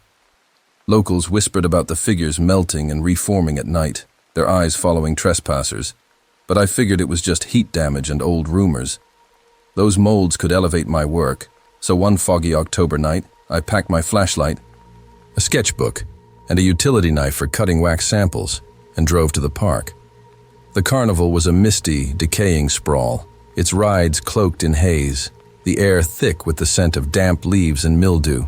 Locals whispered about the figures melting and reforming at night, their eyes following trespassers, but I figured it was just heat damage and old rumors. Those molds could elevate my work, so one foggy October night, I packed my flashlight, a sketchbook, and a utility knife for cutting wax samples, and drove to the park. The carnival was a misty, decaying sprawl, its rides cloaked in haze, the air thick with the scent of damp leaves and mildew.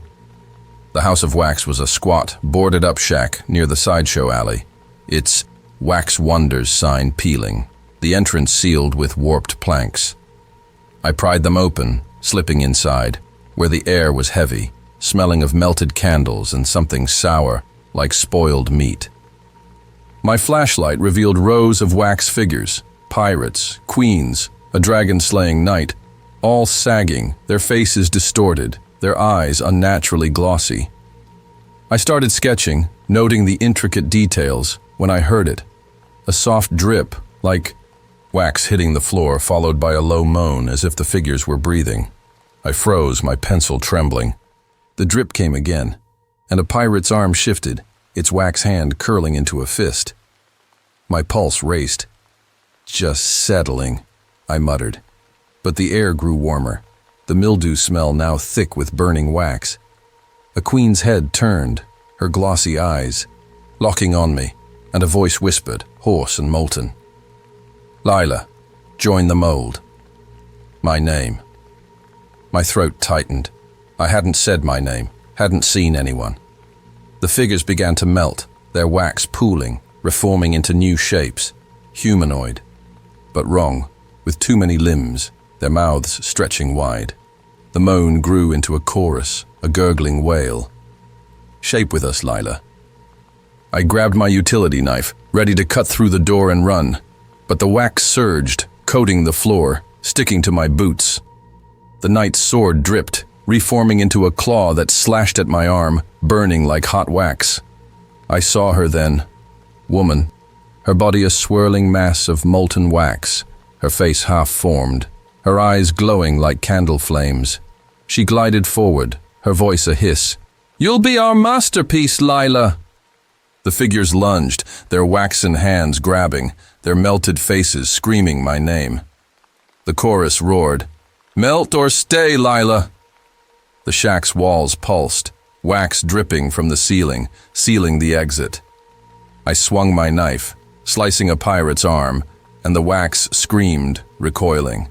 The House of Wax was a squat, boarded-up shack near the sideshow alley, its Wax Wonders sign peeling, the entrance sealed with warped planks. I pried them open, slipping inside, where the air was heavy, smelling of melted candles and something sour, like spoiled meat. My flashlight revealed rows of wax figures, pirates, queens, a dragon-slaying knight, all sagging, their faces distorted, their eyes unnaturally glossy. I started sketching, noting the intricate details, when I heard it. A soft drip, like wax hitting the floor, followed by a low moan as if the figures were breathing. I froze, my pencil trembling. The drip came again, and a pirate's arm shifted, its wax hand curling into a fist. My pulse raced. "Just settling," I muttered. But the air grew warmer, the mildew smell now thick with burning wax. A queen's head turned, her glossy eyes, locking on me, and a voice whispered, hoarse and molten. "Lila, join the mold." My name. My throat tightened. I hadn't said my name, hadn't seen anyone. The figures began to melt, their wax pooling, reforming into new shapes, humanoid. But wrong, with too many limbs, their mouths stretching wide. The moan grew into a chorus, a gurgling wail. "Shape with us, Lila." I grabbed my utility knife, ready to cut through the door and run, but the wax surged, coating the floor, sticking to my boots. The knight's sword dripped, reforming into a claw that slashed at my arm, burning like hot wax. I saw her then. Woman, her body a swirling mass of molten wax, her face half-formed, her eyes glowing like candle flames. She glided forward, her voice a hiss. "You'll be our masterpiece, Lila." The figures lunged, their waxen hands grabbing, their melted faces screaming my name. The chorus roared, "Melt or stay, Lila." The shack's walls pulsed, wax dripping from the ceiling, sealing the exit. I swung my knife, slicing a pirate's arm, and the wax screamed, recoiling.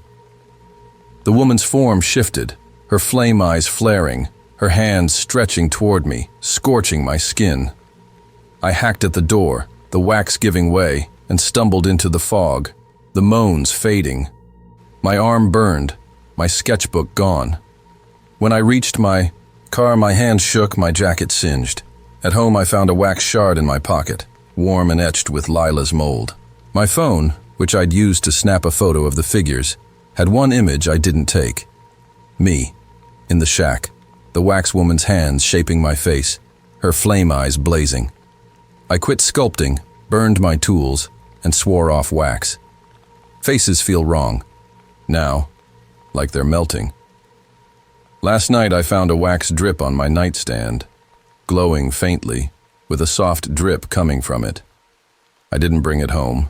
The woman's form shifted, her flame eyes flaring, her hands stretching toward me, scorching my skin. I hacked at the door, the wax giving way, and stumbled into the fog, the moans fading. My arm burned, my sketchbook gone. When I reached my car, my hands shook, my jacket singed. At home, I found a wax shard in my pocket, warm and etched with Lila's mold. My phone, which I'd used to snap a photo of the figures, had one image I didn't take. Me, in the shack, the wax woman's hands shaping my face, her flame eyes blazing. I quit sculpting, burned my tools, and swore off wax. Faces feel wrong. Now, like they're melting. Last night I found a wax drip on my nightstand, glowing faintly, with a soft drip coming from it. I didn't bring it home.